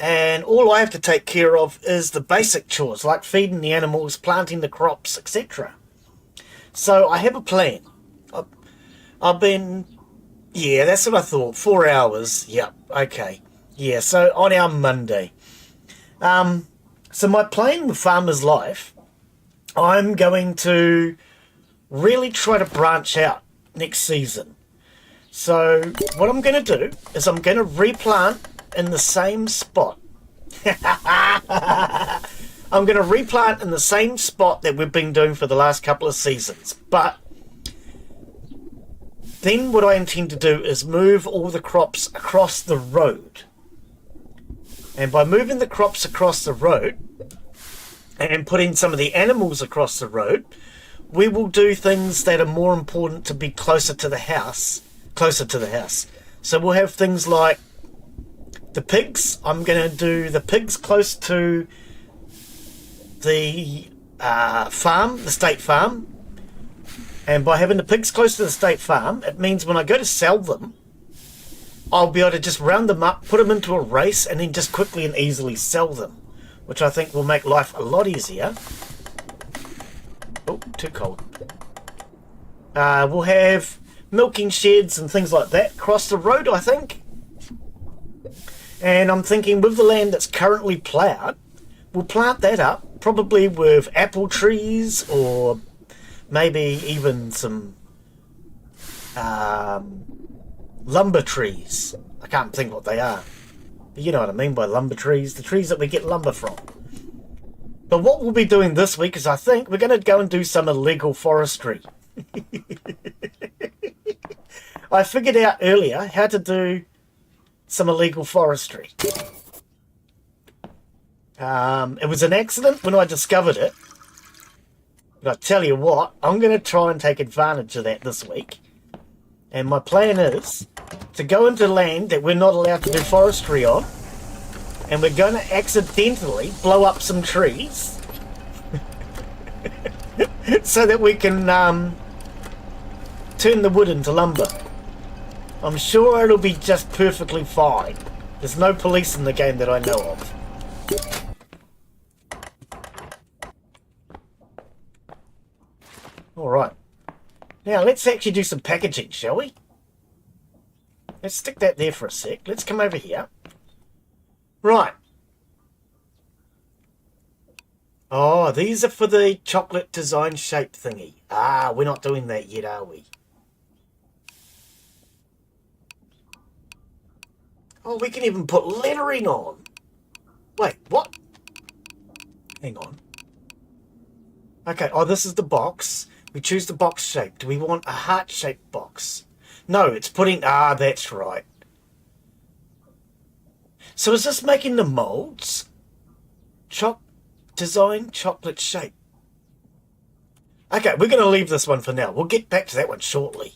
and all I have to take care of is the basic chores like feeding the animals, planting the crops, etc. So I have a plan. I've been Yeah, that's what I thought. 4 hours. Yep. Okay. Yeah. So on our Monday. So my plan with Farmer's Life, I'm going to really try to branch out next season. So what I'm going to do is I'm going to replant in the same spot. I'm going to replant in the same spot that we've been doing for the last couple of seasons. But then what I intend to do is move all the crops across the road. And by moving the crops across the road and putting some of the animals across the road, we will do things that are more important to be closer to the house. So we'll have things like the pigs. I'm going to do the pigs close to the farm, the state farm. And by having the pigs close to the state farm, it means when I go to sell them, I'll be able to just round them up, put them into a race, and then just quickly and easily sell them, which I think will make life a lot easier. Oh, too cold. We'll have milking sheds and things like that across the road, I think. And I'm thinking with the land that's currently ploughed, we'll plant that up, probably with apple trees or maybe even some lumber trees. I can't think what they are. But you know what I mean by lumber trees, the trees that we get lumber from. But what we'll be doing this week is I think we're going to go and do some illegal forestry. I figured out earlier how to do some illegal forestry. It was an accident when I discovered it. But I tell you what, I'm going to try and take advantage of that this week. And my plan is to go into land that we're not allowed to do forestry on. And we're going to accidentally blow up some trees. So that we can turn the wood into lumber. I'm sure it'll be just perfectly fine. There's no police in the game that I know of. Alright. Now let's actually do some packaging, shall we? Let's stick that there for a sec. Let's come over here. Right. Oh, these are for the chocolate design shape thingy. Ah, we're not doing that yet, are we? Oh, we can even put lettering on. Wait, what? Hang on. Okay, oh, this is the box. We choose the box shape. Do we want a heart-shaped box? No, it's putting... Ah, that's right. So is this making the molds? Design chocolate shape. Okay, we're going to leave this one for now. We'll get back to that one shortly.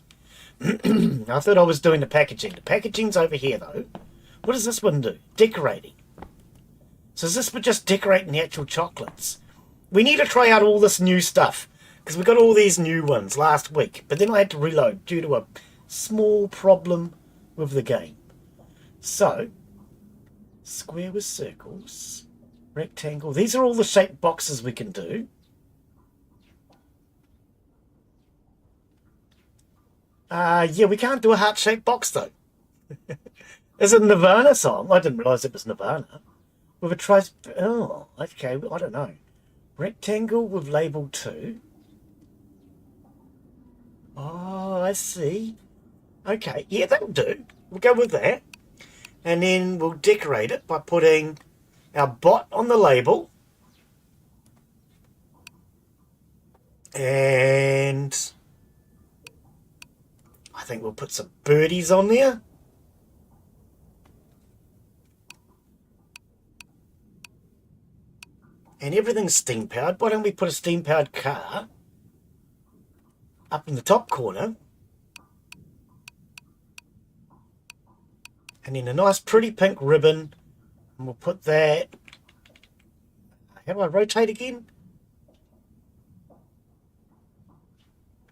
I thought I was doing the packaging. The packaging's over here, though. What does this one do? Decorating. So is this for just decorating the actual chocolates? We need to try out all this new stuff. Because we got all these new ones last week. But then I had to reload due to a small problem with the game. So, square with circles. Rectangle. These are all the shaped boxes we can do. Yeah, we can't do a heart-shaped box, though. Is it a Nirvana song? I didn't realise it was Nirvana. With a oh, okay, I don't know. Rectangle with label 2. Oh, I see. Okay, yeah, that'll do. We'll go with that. And then we'll decorate it by putting our bot on the label. And I think we'll put some birdies on there. And everything's steam powered. Why don't we put a steam powered car up in the top corner? And then a nice pretty pink ribbon. And we'll put that... How do I rotate again?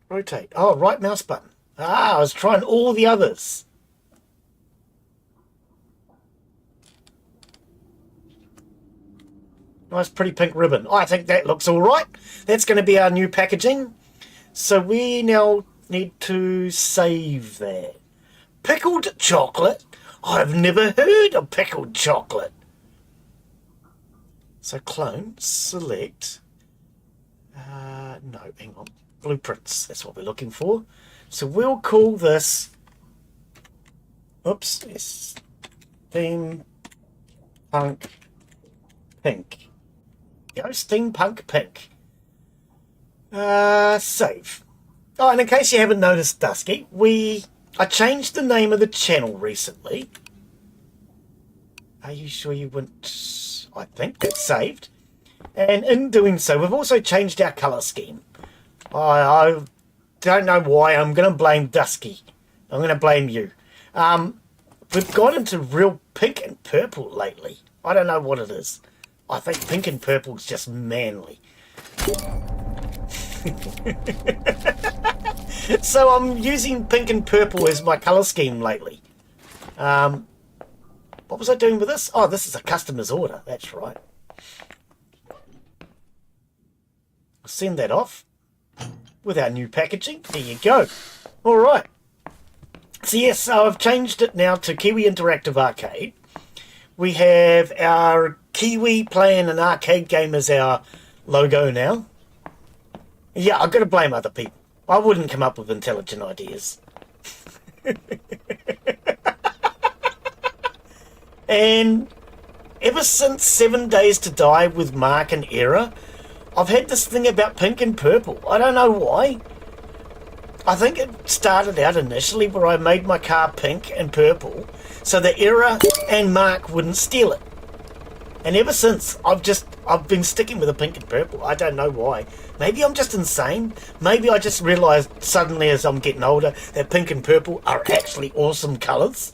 Rotate. Oh, right mouse button. Ah, I was trying all the others. Nice pretty pink ribbon. I think that looks all right. That's going to be our new packaging. So we now need to save that. Pickled chocolate? I've never heard of pickled chocolate. So clone, select. No, hang on. Blueprints, that's what we're looking for. So we'll call this, oops, steampunk pink. Go, steampunk pink. Save. Oh, and in case you haven't noticed, Dusky, I changed the name of the channel recently. Are you sure you wouldn't? I think it's saved. And in doing so, we've also changed our colour scheme. I don't know why. I'm going to blame Dusky. I'm going to blame you. We've gone into real pink and purple lately. I don't know what it is. I think pink and purple is just manly. So I'm using pink and purple as my colour scheme lately. What was I doing with this? Oh, this is a customer's order. That's right. I'll send that off with our new packaging. There you go. All right. So yes, so I've changed it now to Kiwi Interactive Arcade. We have our Kiwi playing an arcade game as our logo now. Yeah, I've got to blame other people. I wouldn't come up with intelligent ideas. And ever since 7 Days to Die with Mark and Era, I've had this thing about pink and purple. I don't know why. I think it started out initially where I made my car pink and purple so that Era and Mark wouldn't steal it. And ever since, I've been sticking with the pink and purple. I don't know why. Maybe I'm just insane. Maybe I just realised suddenly as I'm getting older that pink and purple are actually awesome colours.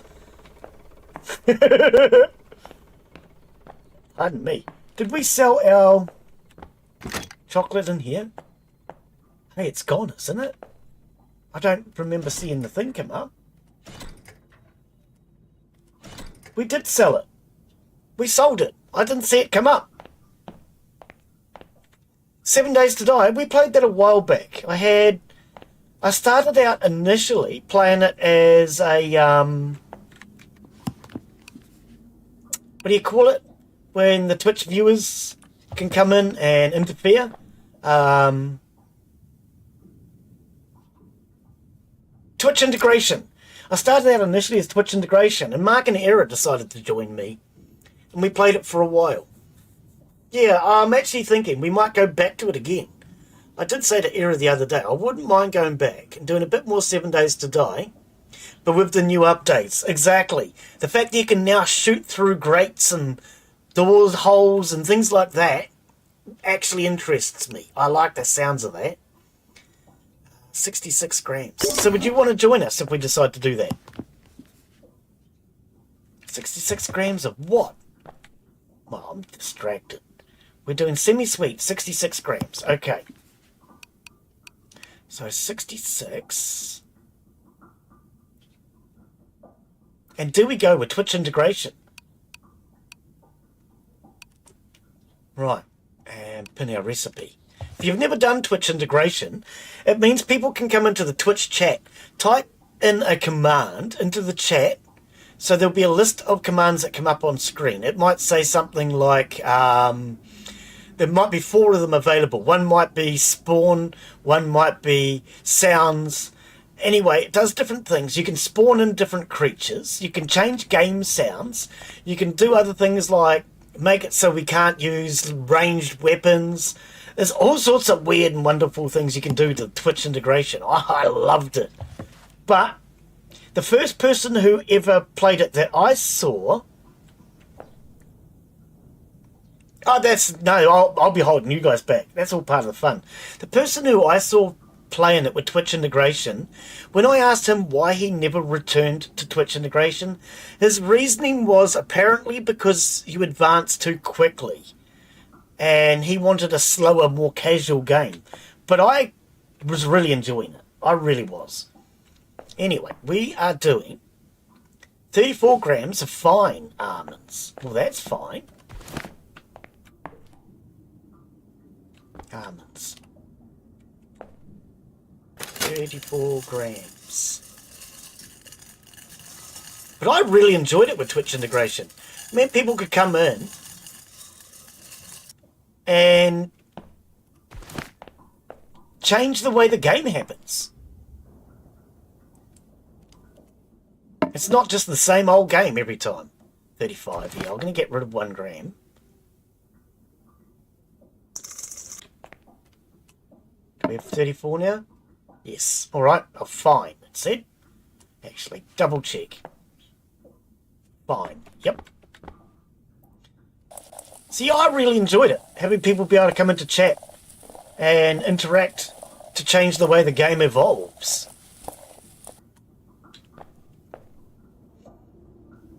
Pardon me. Did we sell our chocolate in here? Hey, it's gone, isn't it? I don't remember seeing the thing come up. We did sell it. We sold it. I didn't see it come up. 7 Days to Die. We played that a while back. I started out initially playing it as a, what do you call it? When the Twitch viewers can come in and interfere. Twitch integration. I started out initially as Twitch integration, and Mark and Era decided to join me. And we played it for a while. Yeah, I'm actually thinking we might go back to it again. I did say to Era the other day, I wouldn't mind going back and doing a bit more 7 Days to Die, but with the new updates. Exactly. The fact that you can now shoot through grates and doors, holes, and things like that actually interests me. I like the sounds of that. 66 grams. So would you want to join us if we decide to do that? 66 grams of what? Well, I'm distracted. We're doing semi-sweet, 66 grams. Okay. So 66. And do we go with Twitch integration? Right. And pin our recipe. If you've never done Twitch integration, it means people can come into the Twitch chat, type in a command into the chat, so there'll be a list of commands that come up on screen. It might say something like, there might be 4 of them available. One might be spawn, one might be sounds. Anyway, it does different things. You can spawn in different creatures. You can change game sounds. You can do other things like make it so we can't use ranged weapons. There's all sorts of weird and wonderful things you can do to Twitch integration. Oh, I loved it. But the first person who ever played it that I saw... Oh, I'll be holding you guys back. That's all part of the fun. The person who I saw playing it with Twitch integration, when I asked him why he never returned to Twitch integration, his reasoning was apparently because you advance too quickly. And he wanted a slower, more casual game. But I was really enjoying it. I really was. Anyway, we are doing 34 grams of fine almonds. Well, that's fine. Almonds. 34 grams. But I really enjoyed it with Twitch integration. It meant people could come in and change the way the game happens. It's not just the same old game every time. 35 here. I'm going to get rid of 1 gram. Do we have 34 now? Yes. Alright. Oh, fine. That's it. Actually, double check. Fine. Yep. See, I really enjoyed it. Having people be able to come into chat and interact to change the way the game evolves.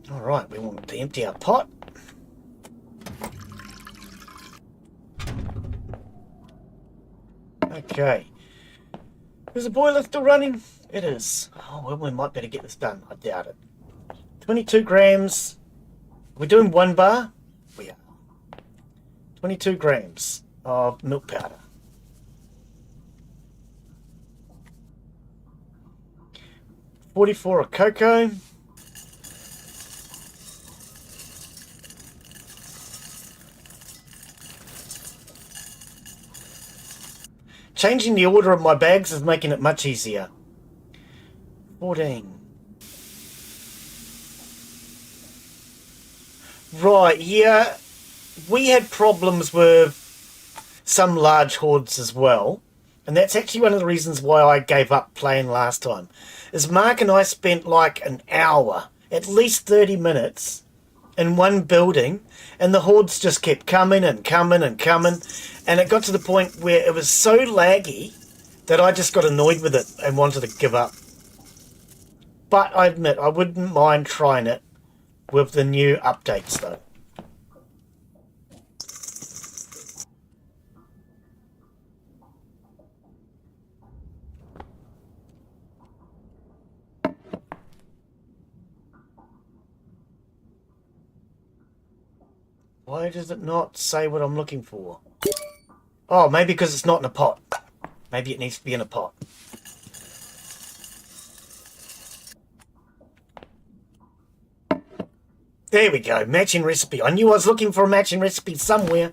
Alright, we want to empty our pot. Okay. Is the boiler still running? It is. Oh, well, we might better get this done. I doubt it. 22 grams. Are we doing 1 bar? We are. 22 grams of milk powder. $44 of cocoa. Changing the order of my bags is making it much easier. 14. Right, yeah. We had problems with some large hordes as well. And that's actually one of the reasons why I gave up playing last time. Is Mark and I spent like an hour, at least 30 minutes, in one building, and the hordes just kept coming and coming and coming, and it got to the point where it was so laggy that I just got annoyed with it and wanted to give up. But I admit, I wouldn't mind trying it with the new updates though. Why does it not say what I'm looking for? Oh, maybe because it's not in a pot. Maybe it needs to be in a pot. There we go, matching recipe. I knew I was looking for a matching recipe somewhere.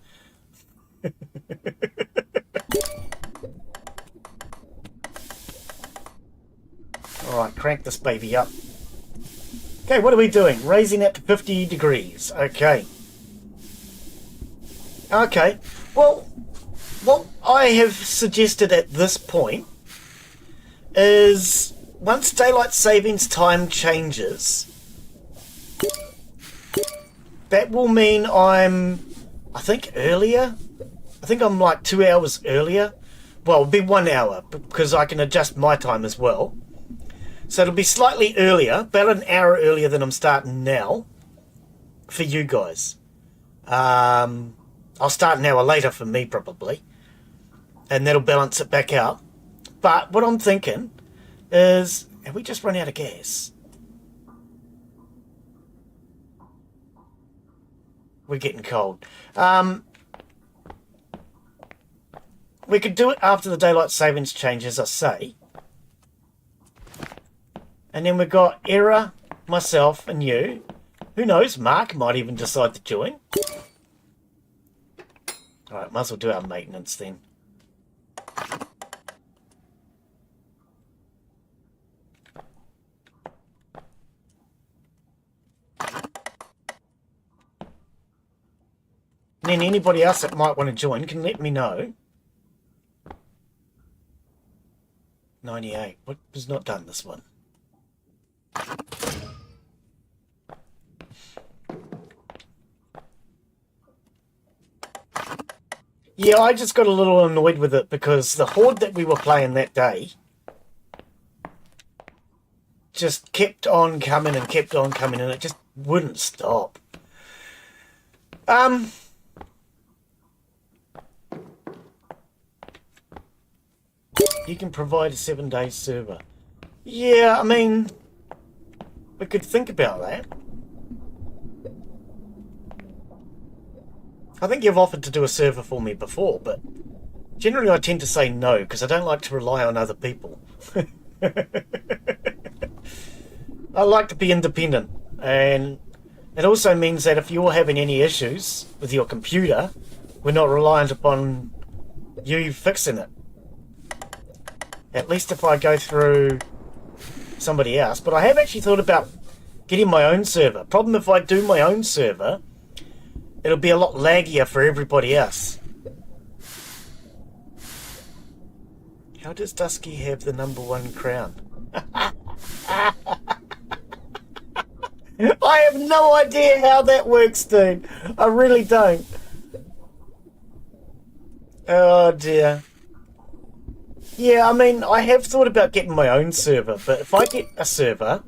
Alright, crank this baby up. Okay, what are we doing? Raising it to 50 degrees. Okay. Okay, well, what I have suggested at this point is once daylight savings time changes, that will mean I think earlier. I think I'm like 2 hours earlier. Well, it'll be 1 hour because I can adjust my time as well. So it'll be slightly earlier, about an hour earlier than I'm starting now for you guys. I'll start an hour later for me probably, and that'll balance it back out. But what I'm thinking is, have we just run out of gas? We're getting cold. We could do it after the daylight savings change, as I say. And then we've got Era, myself, and you. Who knows, Mark might even decide to join. Alright, might as well do our maintenance then. And then anybody else that might want to join can let me know. 98. What was not done this one? Yeah, I just got a little annoyed with it because the horde that we were playing that day just kept on coming and kept on coming, and it just wouldn't stop. You can provide a 7-day server. Yeah, I mean, we could think about that. I think you've offered to do a server for me before, but generally I tend to say no because I don't like to rely on other people. I like to be independent, and it also means that if you're having any issues with your computer, we're not reliant upon you fixing it. At least if I go through somebody else. But I have actually thought about getting my own server. Problem if I do my own server, it'll be a lot laggier for everybody else. How does Dusky have the #1 crown? I have no idea how that works, dude. I really don't. Oh dear. Yeah, I mean, I have thought about getting my own server, but if I get a server,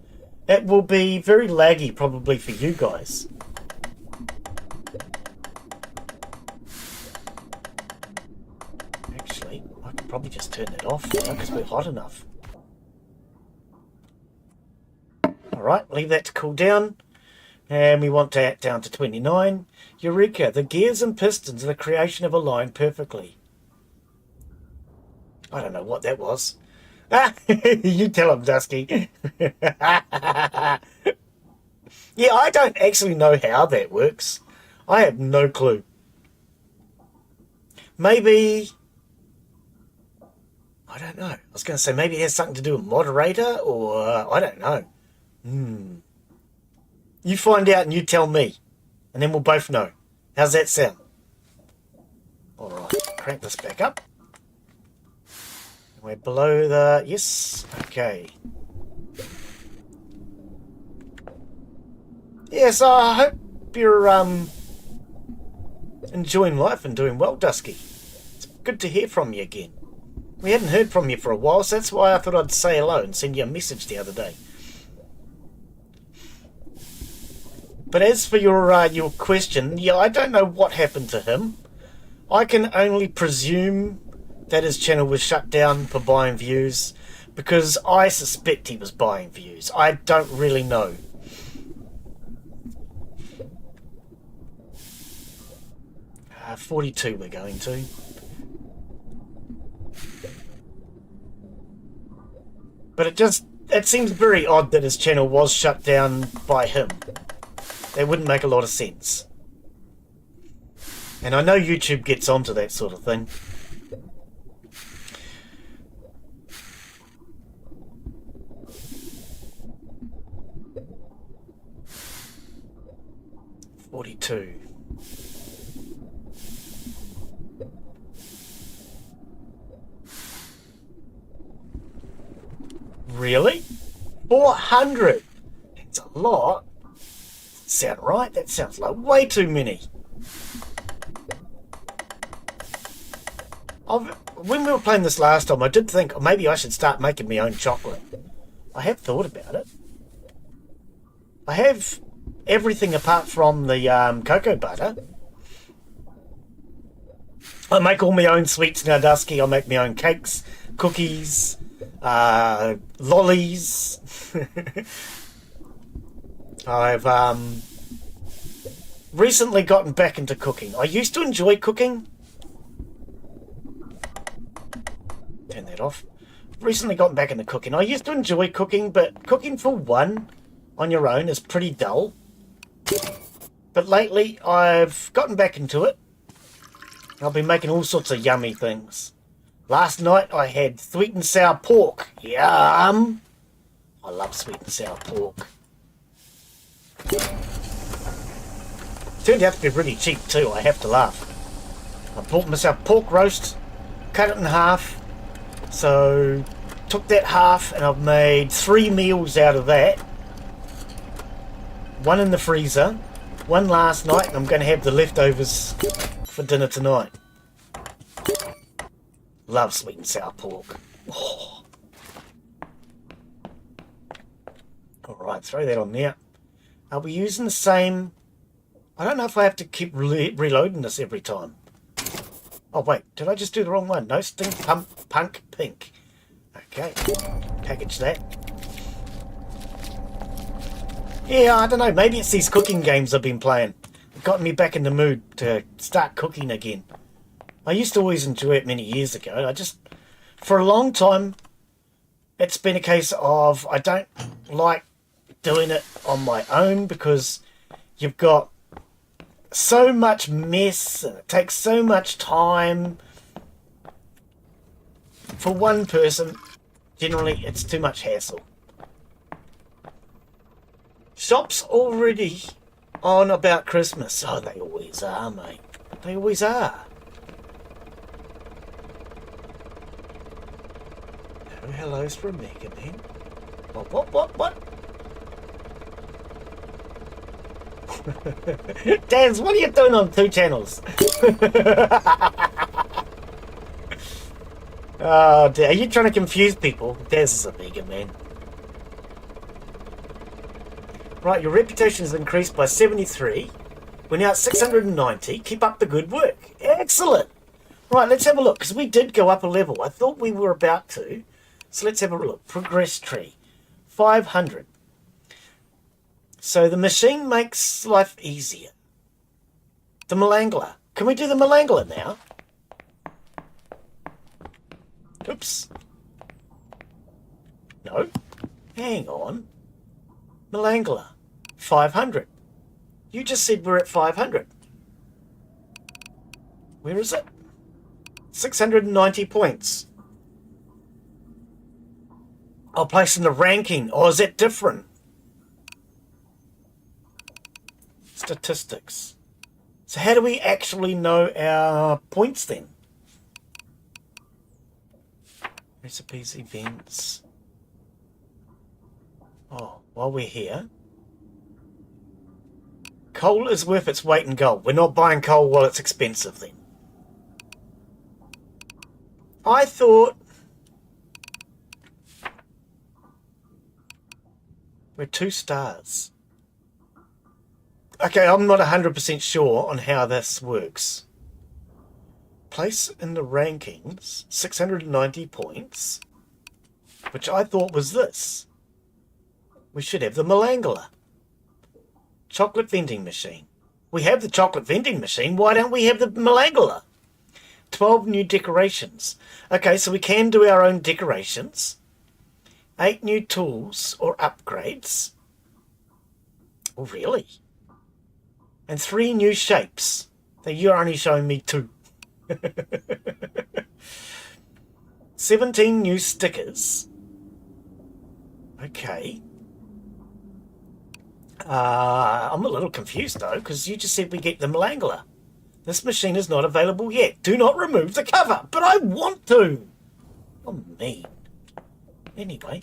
it will be very laggy probably for you guys. Actually, I could probably just turn it off now because we're hot enough. Alright, leave that to cool down. And we want that down to 29. Eureka, the gears and pistons are the creation of a line perfectly. I don't know what that was. Ah, you tell him, Dusky. Yeah, I don't actually know how that works. I have no clue. Maybe... I don't know. I was going to say maybe it has something to do with moderator, or I don't know. You find out and you tell me, and then we'll both know. How's that sound? Alright, crank this back up. We're below the... yes, okay. Yes, I hope you're enjoying life and doing well, Dusky. It's good to hear from you again. We hadn't heard from you for a while, so that's why I thought I'd say hello and send you a message the other day. But as for your question, yeah, I don't know what happened to him. I can only presume that his channel was shut down for buying views, because I suspect he was buying views. I don't really know. Uh, 42 we're going to. But it seems very odd that his channel was shut down by him. That wouldn't make a lot of sense. And I know YouTube gets onto that sort of thing. $42. Really? 400? That's a lot. Sound right? That sounds like way too many. When we were playing this last time, I did think, oh, maybe I should start making my own chocolate. I have thought about it. I have everything apart from the cocoa butter. I make all my own sweets now, Dusky. I make my own cakes, cookies, lollies. I've recently gotten back into cooking. I used to enjoy cooking. Turn that off. Recently gotten back into cooking. I used to enjoy cooking, but cooking for one on your own is pretty dull. But lately I've gotten back into it. I've been making all sorts of yummy things. Last night I had sweet and sour pork. Yum! I love sweet and sour pork. Turned out to be really cheap too, I have to laugh. I bought myself pork roast, cut it in half, so took that half and I've made 3 meals out of that. One in the freezer, one last night, and I'm going to have the leftovers for dinner tonight. Love sweet and sour pork. Oh. Alright, throw that on there. Are we using the same... I don't know if I have to keep reloading this every time. Oh wait, did I just do the wrong one? No, steampunk pink. Okay, package that. Yeah, I don't know, maybe it's these cooking games I've been playing. It got me back in the mood to start cooking again. I used to always enjoy it many years ago. For a long time, it's been a case of I don't like doing it on my own because you've got so much mess and it takes so much time. For one person, generally it's too much hassle. Shops already on about Christmas. Oh, they always are, mate. They always are. No hellos from Mega Man. What? Daz, what are you doing on 2 channels? Oh dear, are you trying to confuse people? Daz is a Mega Man. Right, your reputation has increased by 73. We're now at 690. Keep up the good work. Excellent. Right, let's have a look, because we did go up a level. I thought we were about to. So let's have a look. Progress tree. 500. So the machine makes life easier. The Malangler. Can we do the Malangler now? Oops. No. Hang on. Malangler. 500. You just said we're at 500. Where is it? 690 points. I'll place in the ranking. Or is it different? Statistics. So how do we actually know our points then? Recipes, events. Oh, while we're here. Coal is worth its weight in gold. We're not buying coal while it's expensive then. I thought we're 2 stars. Okay, I'm not 100% sure on how this works. Place in the rankings, 690 points, which I thought was this. We should have the Malangler. Chocolate vending machine. We have the chocolate vending machine. Why don't we have the Malangler? 12 new decorations. Okay, so we can do our own decorations. 8 new tools or upgrades. Oh, really? And 3 new shapes. So you're only showing me 2. 17 new stickers. Okay. I'm a little confused though, because you just said we get the Malangler. This machine is not available yet. Do not remove the cover. But I want to. Oh, mean. Anyway,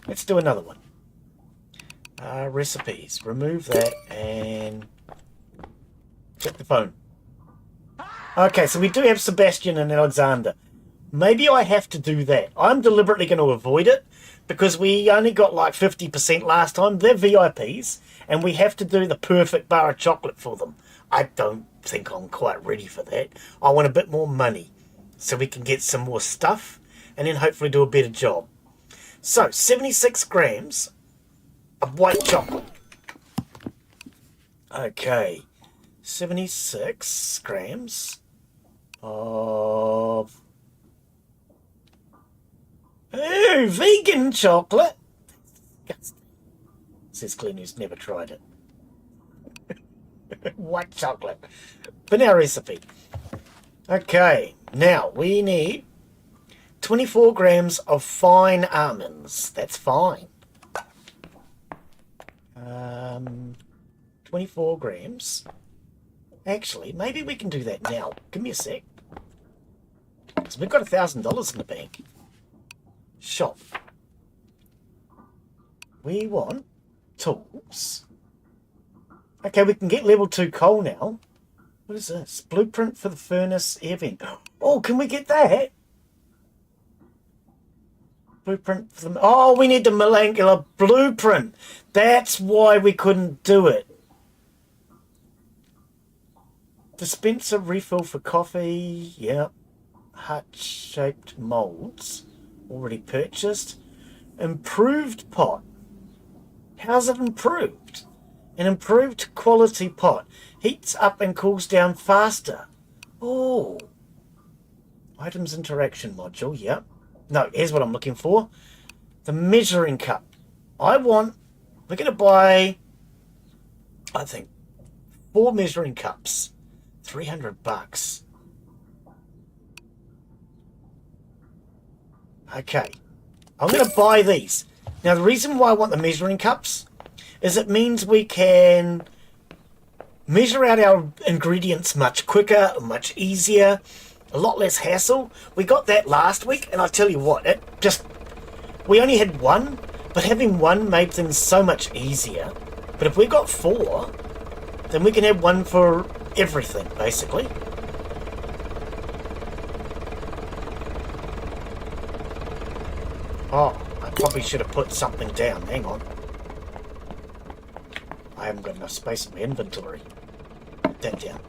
let's do another one. Recipes. Remove that and check the phone. Okay, so we do have Sebastian and Alexander. Maybe I have to do that. I'm deliberately going to avoid it because we only got like 50% last time. They're VIPs and we have to do the perfect bar of chocolate for them. I don't think I'm quite ready for that. I want a bit more money so we can get some more stuff and then hopefully do a better job. So, 76 grams of white chocolate. Okay, 76 grams of... Oh, vegan chocolate. Disgusting. Says Glen, who's never tried it. White chocolate. Banana recipe. Okay, now we need 24 grams of fine almonds. That's fine. 24 grams. Actually, maybe we can do that now. Give me a sec. Because we've got $1,000 in the bank. Shop. We want tools. Okay, we can get level 2 coal now. What is this? Blueprint for the furnace air vent. Oh, can we get that? Blueprint for the... Oh, we need the molecular blueprint. That's why we couldn't do it. Dispenser refill for coffee. Yep. Heart-shaped molds. Already purchased. Improved pot. How's it improved? An improved quality pot. Heats up and cools down faster. Oh. Items interaction module. Yep. No, here's what I'm looking for. The measuring cup. I want We're going to buy, I think, 4 measuring cups. $300. Okay. I'm going to buy these. Now, the reason why I want the measuring cups is it means we can measure out our ingredients much quicker, much easier, a lot less hassle. We got that last week, and I tell you what, we only had one, but having one made things so much easier. But if we got 4, then we can have one for everything, basically. Oh, I probably should have put something down. Hang on. I haven't got enough space in my inventory. Put that down.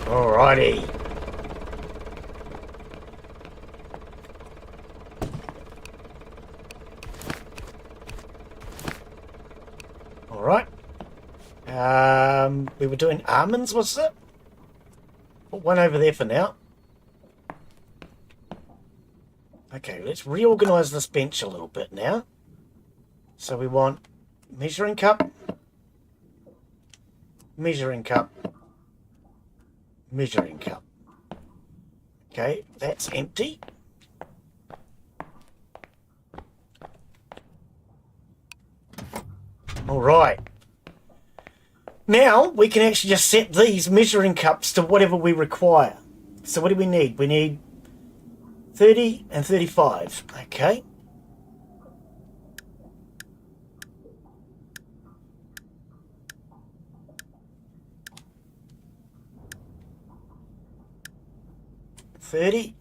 Alrighty. Alright. We were doing almonds, was it? Put one over there for now. Okay, let's reorganize this bench a little bit now. So we want measuring cup, measuring cup, measuring cup. Okay, that's empty. All right. Now we can actually just set these measuring cups to whatever we require. So what do we need? We need 30 and 35. Okay. $30.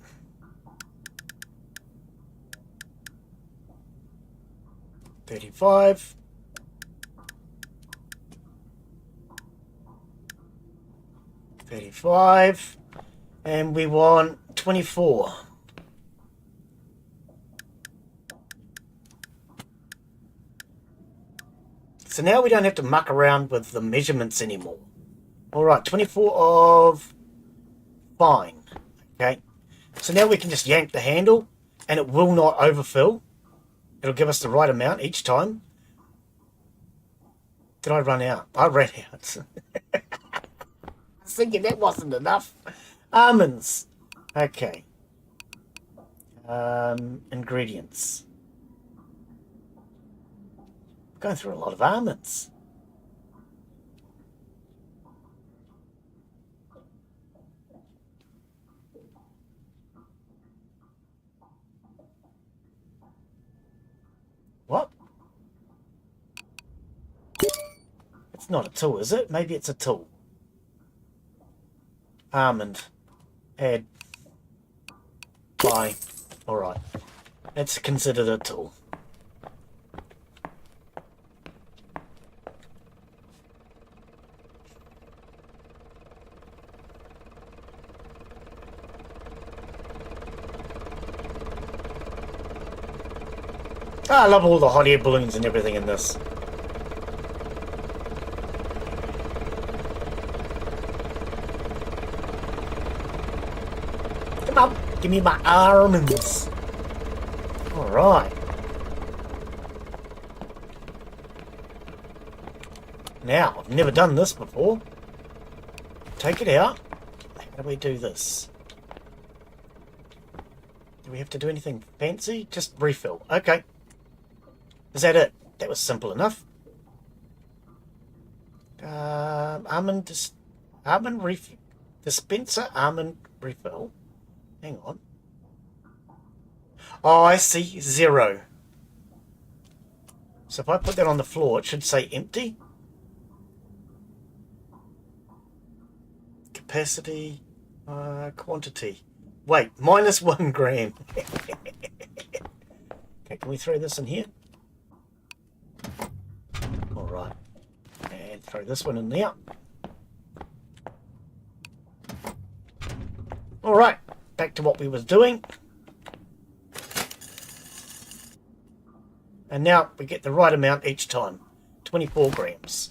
$35. $35. And we want 24. So now we don't have to muck around with the measurements anymore. Alright, 24 of fine. Okay, so now we can just yank the handle and it will not overfill. It'll give us the right amount each time. Did I run out? I ran out. I was thinking that wasn't enough. Almonds. Okay. Ingredients. I'm going through a lot of almonds. What? It's not a tool, is it? Maybe it's a tool. Almond. Add. Buy. Alright. That's considered a tool. I love all the hot air balloons and everything in this. Come on, give me my almonds. Alright. Now, I've never done this before. Take it out. How do we do this? Do we have to do anything fancy? Just refill. Okay. Is that it? That was simple enough. Almond dispenser almond refill. Hang on. Oh, I see. 0. So if I put that on the floor, it should say empty. Capacity, quantity. Wait, -1 gram. Okay, can we throw this in here? Alright. And throw this one in there. Alright, back to what we was doing. And now we get the right amount each time. 24 grams.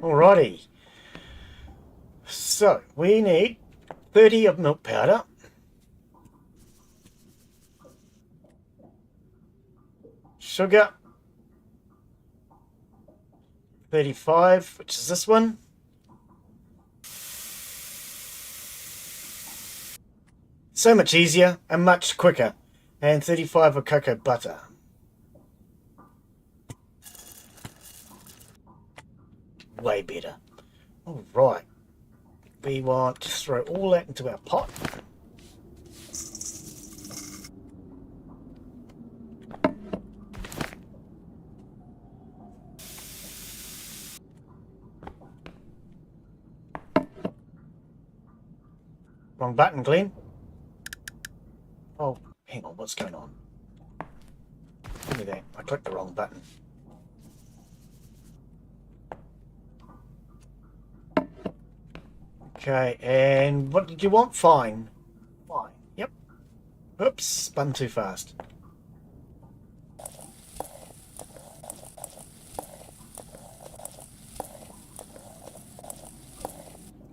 Alrighty. So we need 30 of milk powder. Sugar. 35, which is this one. So much easier and much quicker. And 35 of cocoa butter. Way better. Alright. We want to throw all that into our pot. Wrong button, Glen. Oh, hang on, what's going on? Give me that. I clicked the wrong button. Okay, and what did you want? Fine. Fine. Yep. Oops, spun too fast.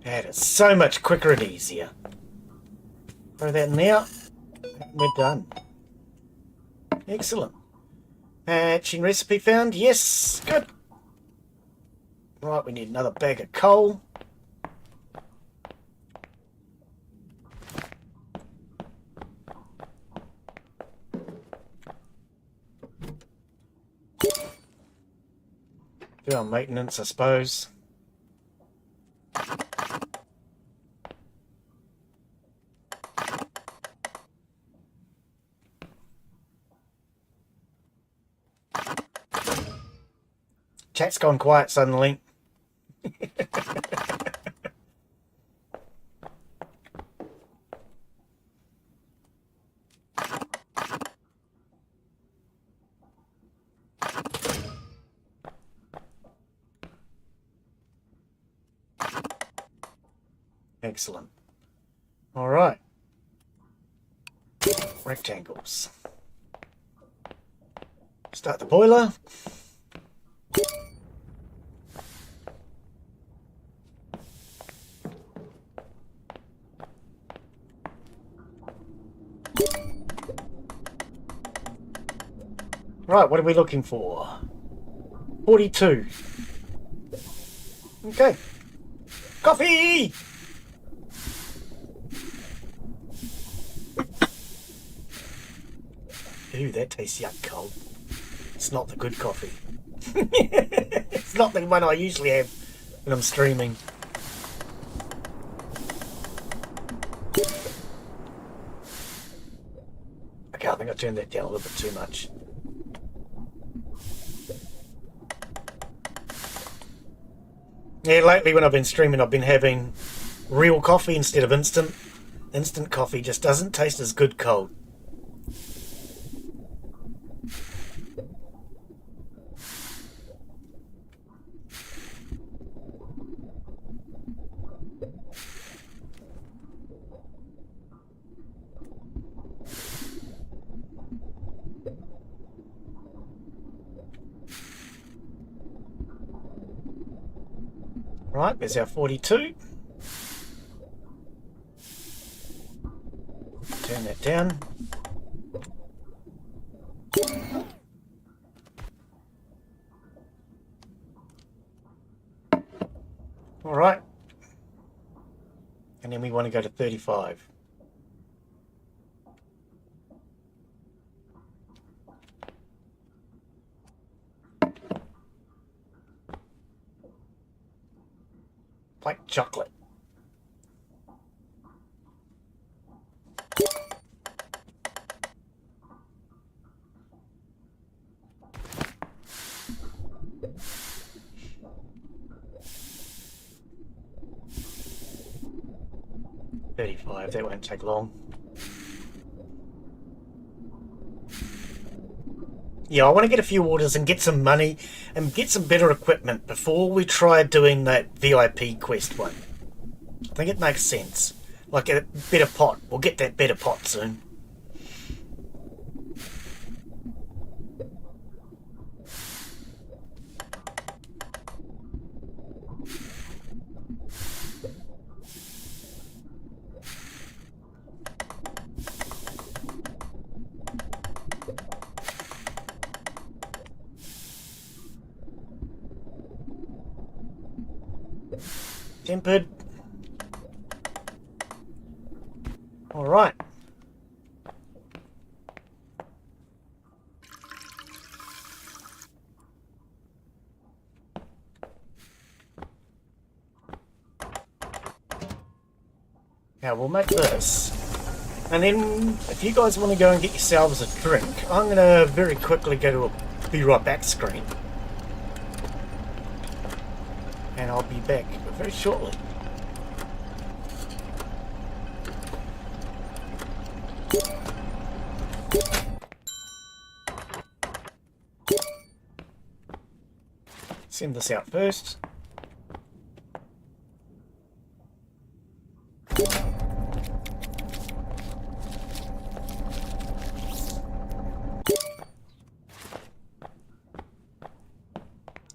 That is so much quicker and easier. Throw that in there. We're done. Excellent. Hatching recipe found. Yes, good. Right, we need another bag of coal. Do our maintenance, I suppose. Chat's gone quiet suddenly. Excellent. All right. Rectangles. Start the boiler. Right, what are we looking for? 42. Okay. Coffee! Ooh, that tastes yuck cold. It's not the good coffee. It's not the one I usually have when I'm streaming. Okay, I think I turned that down a little bit too much. Yeah, lately when I've been streaming, I've been having real coffee instead of instant. Instant coffee just doesn't taste as good cold. Right, there's our 42. Turn that down. All right. And then we want to go to 35. Like chocolate. That won't take long. Yeah, I want to get a few orders and get some money and get some better equipment before we try doing that VIP quest one. I think it makes sense. Like a better pot. We'll get that better pot soon. Tempered. All right. Now we'll make this. And then if you guys want to go and get yourselves a drink, I'm going to very quickly go to a be right back screen. And I'll be back very shortly. Send this out first.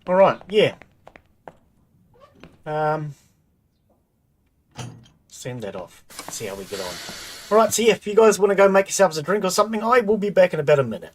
All right, yeah. Send that off. See how we get on. All right, so yeah, if you guys want to go make yourselves a drink or something, I will be back in about a minute.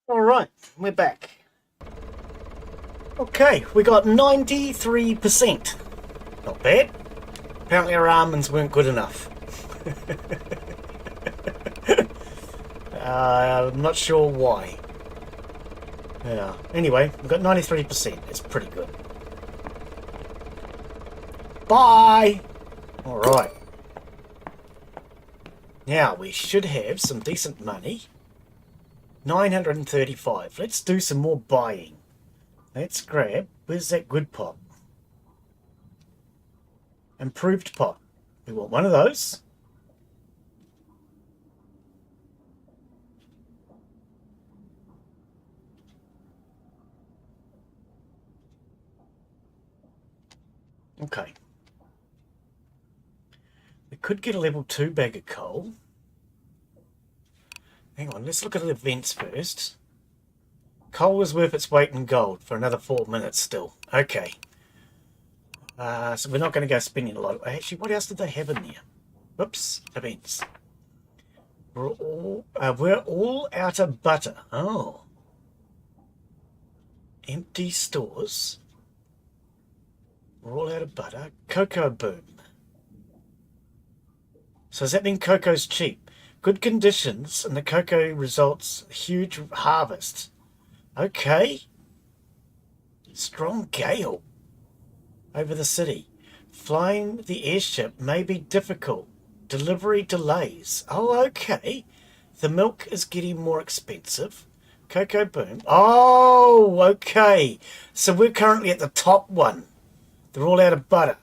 All right, we're back. Okay, we got 93%. Not bad. Apparently our almonds weren't good enough. I'm not sure why. Yeah. Anyway, we've got 93%. It's pretty good. Bye! Alright. Now, we should have some decent money. 935. Let's do some more buying. Let's grab... Where's that good pot? Improved pot. We want one of those. Okay. We could get a level 2 bag of coal. Hang on, let's look at the events first. Coal is worth its weight in gold for another 4 minutes still. Okay. So we're not going to go spending a lot. Actually, what else did they have in there? Whoops, events. We're all out of butter. Oh. Empty stores. We're all out of butter. Cocoa boom. So does that mean cocoa's cheap? Good conditions and the cocoa results huge harvest. Okay. Strong gale over the city. Flying the airship may be difficult. Delivery delays. Oh, okay. The milk is getting more expensive. Cocoa boom. Oh, okay. So we're currently at the top one. They're all out of butter.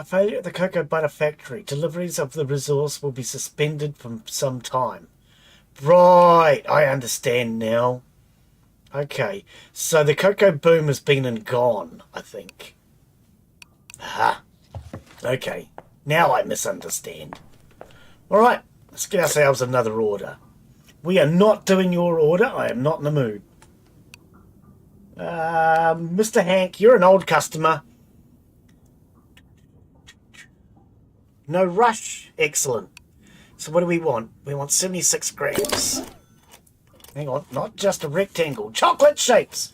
Failure at the cocoa butter factory. Deliveries of the resource will be suspended for some time. Right, I understand now. Okay, so the cocoa boom has been and gone, I think. Aha. Okay, now I misunderstand. Alright, let's get ourselves another order. We are not doing your order. I am not in the mood. Mr. Hank, you're an old customer. No rush. Excellent. So what do we want? We want 76 grams. Hang on, not just a rectangle. Chocolate shapes.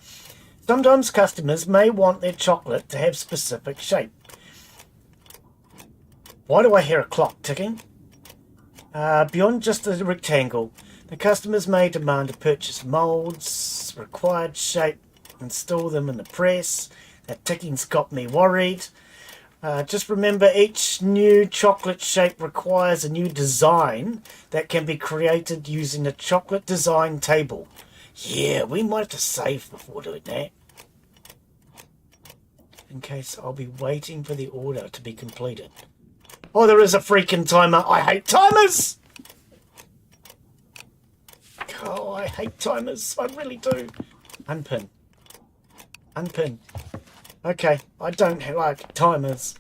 Sometimes customers may want their chocolate to have specific shape. Why do I hear a clock ticking? Beyond just a rectangle, the customers may demand to purchase molds, required shape, install them in the press. That ticking's got me worried. Just remember, each new chocolate shape requires a new design that can be created using a chocolate design table. Yeah, we might have to save before doing that. In case I'll be waiting for the order to be completed. Oh, there is a freaking timer. I hate timers! Oh, I hate timers. I really do. Unpin. Unpin. Okay, I don't like timers.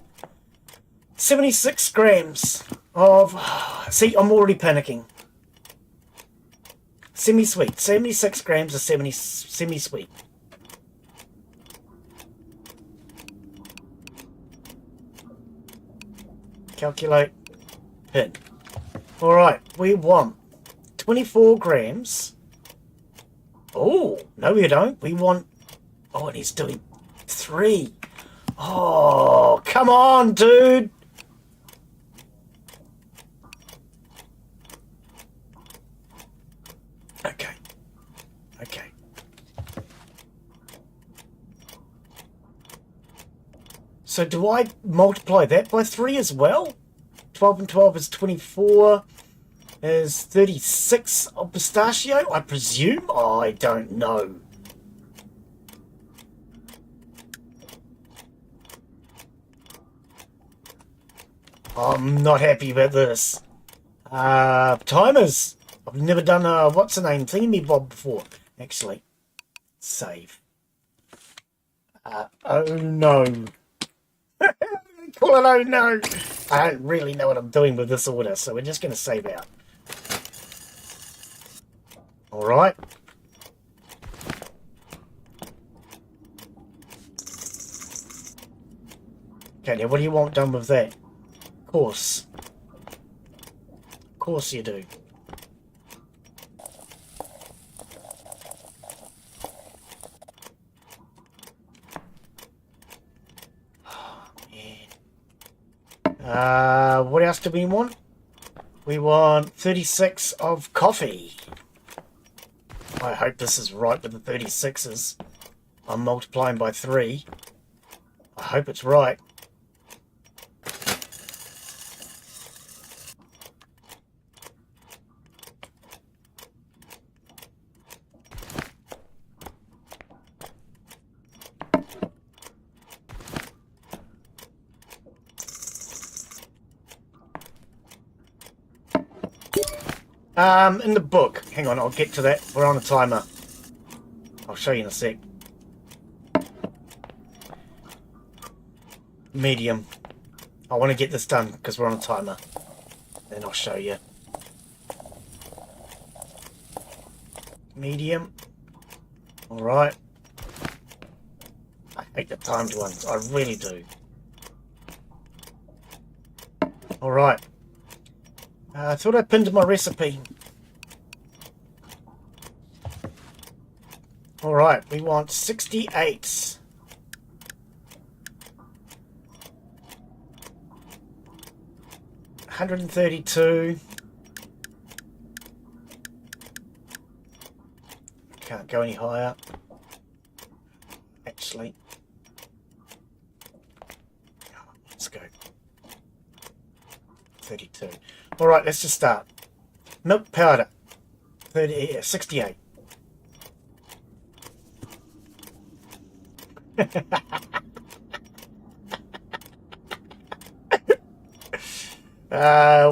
76 grams of... See, I'm already panicking. Semi-sweet. 76 grams of semi-sweet. Calculate. Pin. Alright, we want 24 grams. Oh, no we don't. We want... Oh, and he's doing 3. Oh, come on, dude. Okay. Okay. So do I multiply that by 3 as well? 12 and 12 is 24. Is 36 of pistachio, I presume? Oh, I don't know. I'm not happy about this. Timers. I've never done a, what's the name, thingy-bob before. Actually, save. Oh no. Call it oh no. I don't really know what I'm doing with this order, so we're just going to save out. Alright. Okay, now what do you want done with that? Of course. Of course you do. Oh, man. What else do we want? We want 36 of coffee. I hope this is right with the 36s. I'm multiplying by 3. I hope it's right. In the book, hang on, I'll get to that. We're on a timer. I'll show you in a sec. Medium. I want to get this done because we're on a timer. Then I'll show you. Medium. Alright. I hate the timed ones. I really do. Alright. I thought I pinned my recipe. Alright, we want 68 132. Can't go any higher. Actually. Let's go. 32. Alright, let's just start. Milk powder. 68.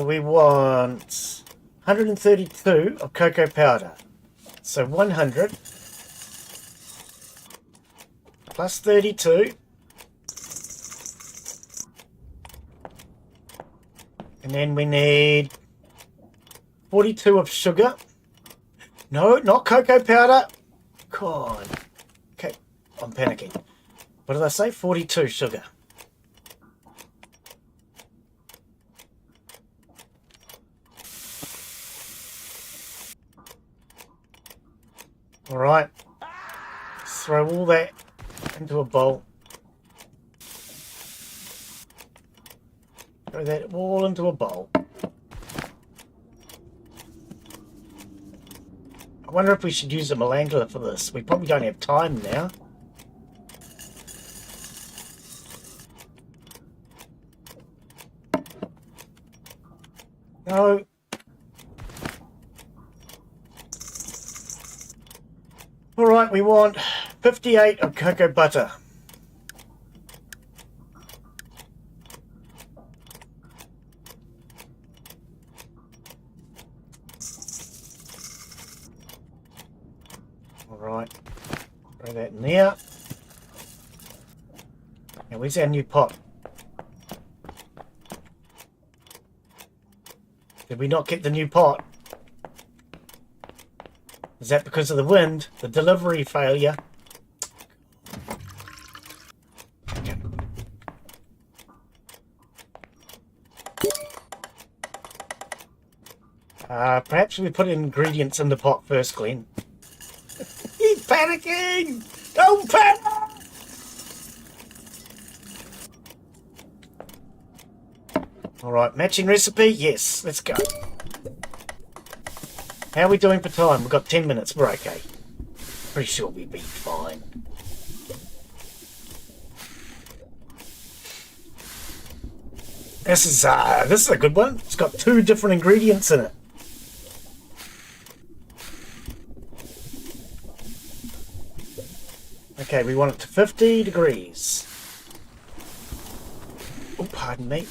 We want 132 of cocoa powder. So 100 plus 32. And then we need 42 of sugar. No, not cocoa powder. God. Okay, I'm panicking. What did I say? 42 sugar. All right. Throw all that into a bowl. Throw that all into a bowl. I wonder if we should use a malangler for this. We probably don't have time now. No. All right, we want 58 of cocoa butter. All right, throw that in there. Now, where's our new pot? Did we not get the new pot? Is that because of the wind? The delivery failure? Okay. Perhaps we put ingredients in the pot first, Glen. He's panicking! Don't panic! Alright, matching recipe? Yes, let's go. How are we doing for time? We've got 10 minutes. We're okay. Pretty sure we'll be fine. This is a good one. It's got 2 different ingredients in it. Okay, we want it to 50 degrees. Oh, pardon me.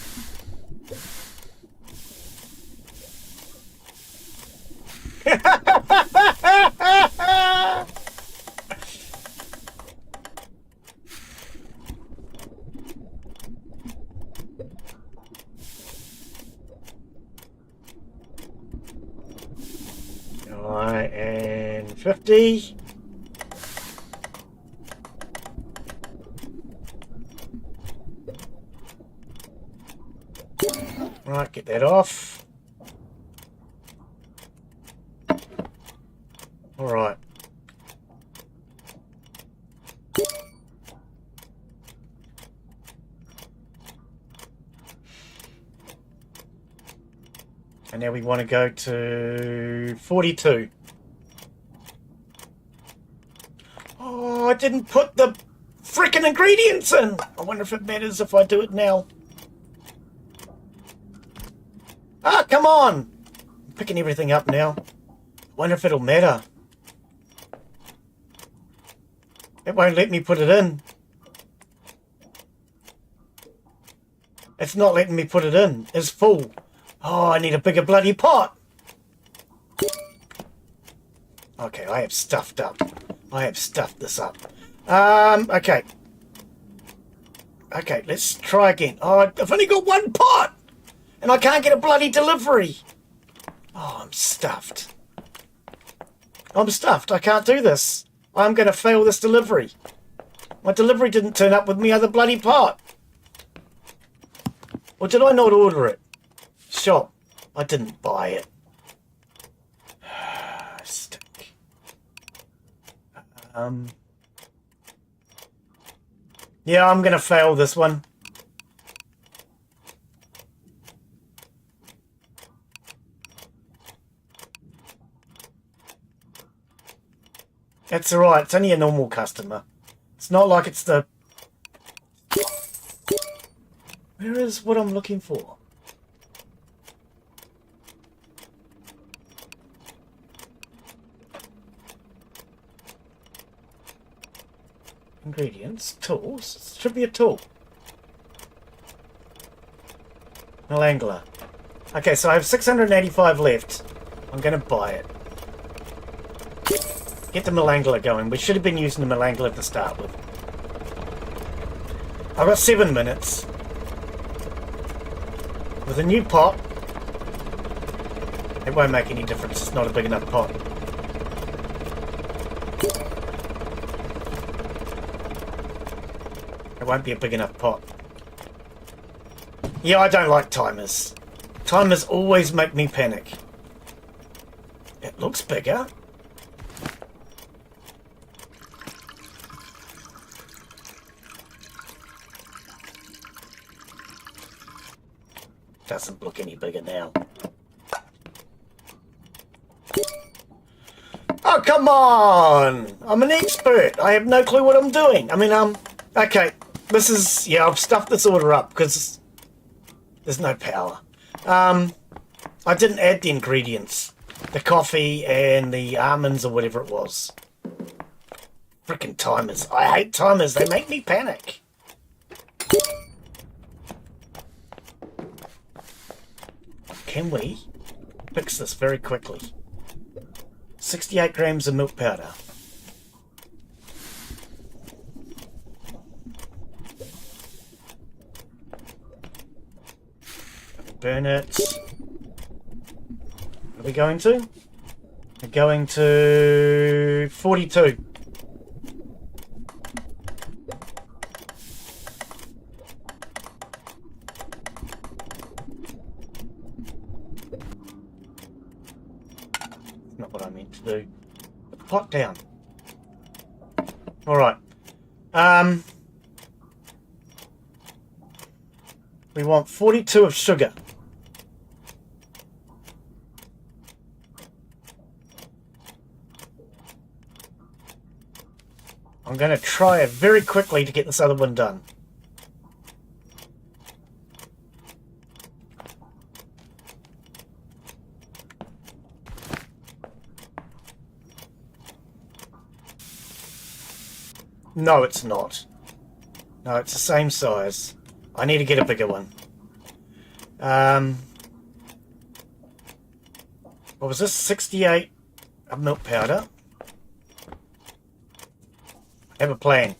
Alright, and 50. Right, get that off. Alright. And now we want to go to 42. Oh, I didn't put the frickin' ingredients in. I wonder if it matters if I do it now. Ah, come on! I'm picking everything up now. I wonder if it'll matter. It won't let me put it in. It's not letting me put it in. It's full. Oh, I need a bigger bloody pot. Okay, I have stuffed up. I have stuffed this up. Okay. Okay, let's try again. Oh, I've only got 1 pot! And I can't get a bloody delivery. Oh, I'm stuffed. I'm stuffed. I can't do this. I'm going to fail this delivery. My delivery didn't turn up with me other bloody pot. Or did I not order it? Shop. I didn't buy it. Stink. Yeah, I'm going to fail this one. That's alright, it's only a normal customer. It's not like it's the... Where is what I'm looking for? Ingredients, tools. It should be a tool. Malangler. Okay, so I have 685 left. I'm going to buy it. Get the Malangler going. We should have been using the Malangler to start with. I've got 7 minutes. With a new pot, it won't make any difference. It's not a big enough pot. It won't be a big enough pot. Yeah, I don't like timers. Timers always make me panic. It looks bigger. Doesn't look any bigger now. Oh, come on! I'm an expert. I have no clue what I'm doing. I mean, okay. This is, yeah, I've stuffed this order up because there's no power. I didn't add the ingredients. The coffee and the almonds or whatever it was. Frickin' timers. I hate timers. They make me panic. Can we fix this very quickly? 68 grams of milk powder. Burn it. What are we going to? We're going to 42. Not what I meant to do. Put the pot down. Alright. We want 42 of sugar. I'm going to try it very quickly to get this other one done. No, it's not. No, it's the same size. I need to get a bigger one. What was this? 68 of milk powder. I have a plan.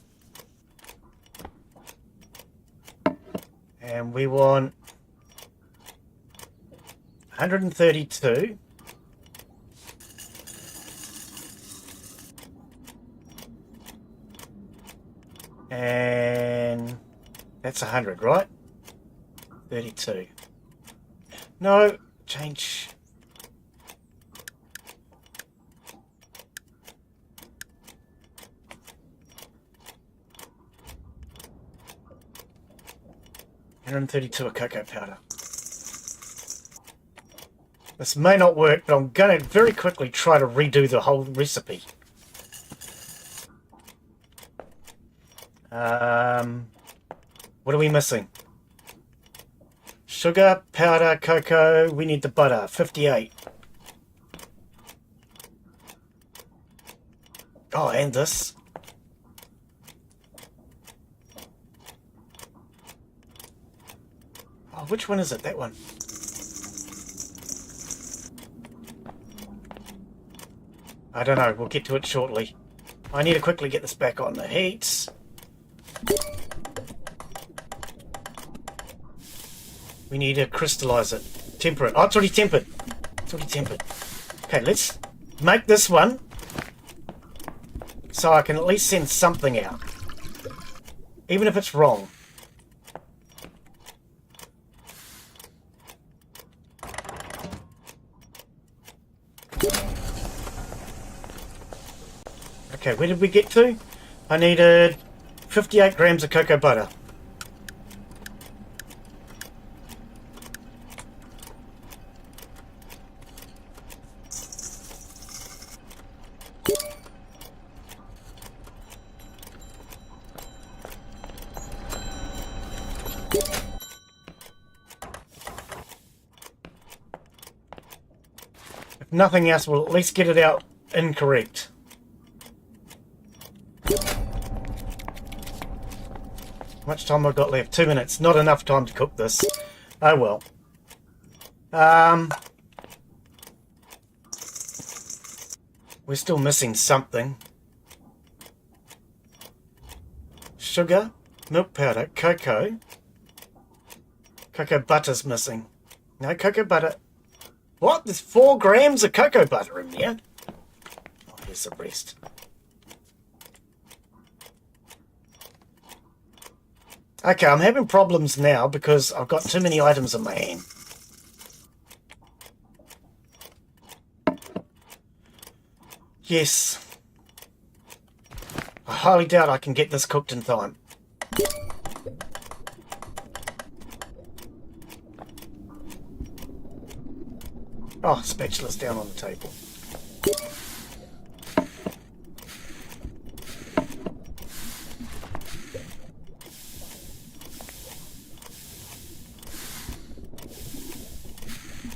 And we want 132. And that's 100, right? 32. No, change. $132 of cocoa powder. This may not work, but I'm going to very quickly try to redo the whole recipe. What are we missing? Sugar, powder, cocoa. We need the butter. 58. Oh, and this. Oh, which one is it? That one. I don't know. We'll get to it shortly. I need to quickly get this back on the heat. We need to crystallize it. Temper it. Oh, it's already tempered. It's already tempered. Okay, let's make this one so I can at least send something out. Even if it's wrong. Okay, where did we get to? I needed 58 grams of cocoa butter. If nothing else, we'll at least get it out incorrect. How much time I've got left? 2 minutes. Not enough time to cook this. Oh well. We're still missing something. Sugar, milk powder, cocoa. Cocoa butter's missing. No cocoa butter. What? There's 4 grams of cocoa butter in there. Oh, here's the rest. Okay, I'm having problems now because I've got too many items in my hand. Yes. I highly doubt I can get this cooked in time. Oh, spatula's down on the table.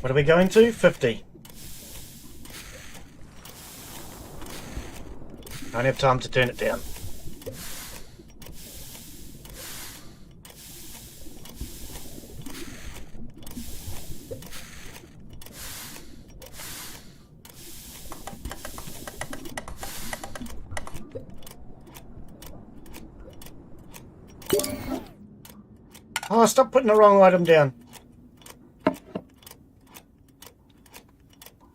What are we going to? 50. I don't have time to turn it down. Oh, stop putting the wrong item down.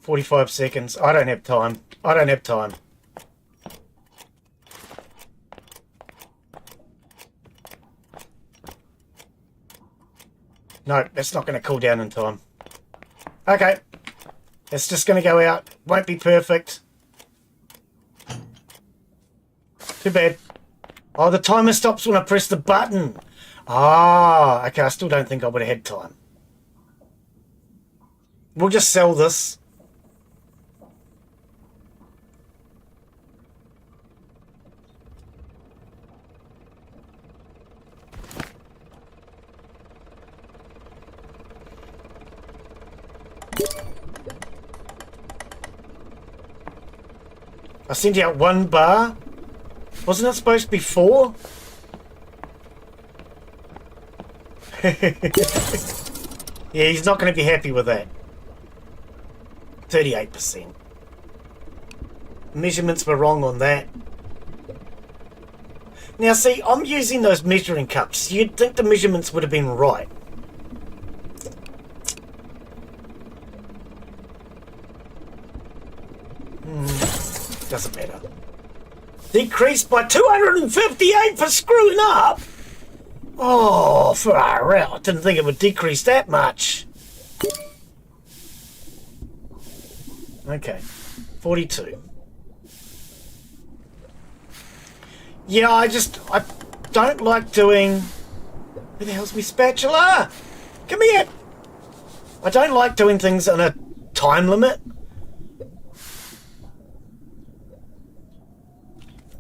45 seconds. I don't have time. I don't have time. No, that's not going to cool down in time. Okay. It's just going to go out. Won't be perfect. Too bad. Oh, the timer stops when I press the button. Ah, okay. I still don't think I would have had time. We'll just sell this. I sent out 1 bar. Wasn't it supposed to be 4? Yeah, he's not going to be happy with that. 38%. Measurements were wrong on that. Now see, I'm using those measuring cups. You'd think the measurements would have been right. Doesn't matter. Decreased by 258 for screwing up. Oh, far out. I didn't think it would decrease that much. Okay. 42. Yeah, I don't like doing... Where the hell's my spatula? Come here. I don't like doing things on a time limit.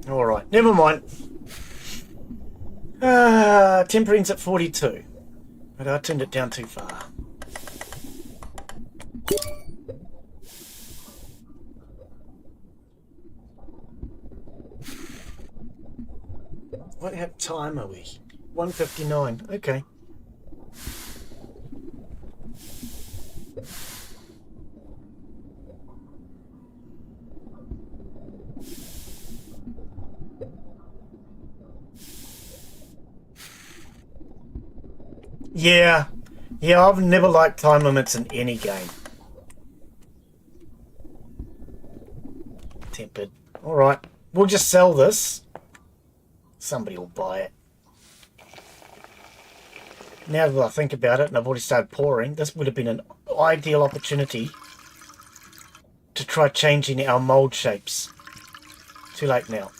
Alright, never mind. Tempering's at 42. But I turned it down too far. What time are we? 1:59. Okay. Yeah, I've never liked time limits in any game. Tempered. Alright, we'll just sell this. Somebody will buy it. Now that I think about it, and I've already started pouring, this would have been an ideal opportunity to try changing our mould shapes. Too late now.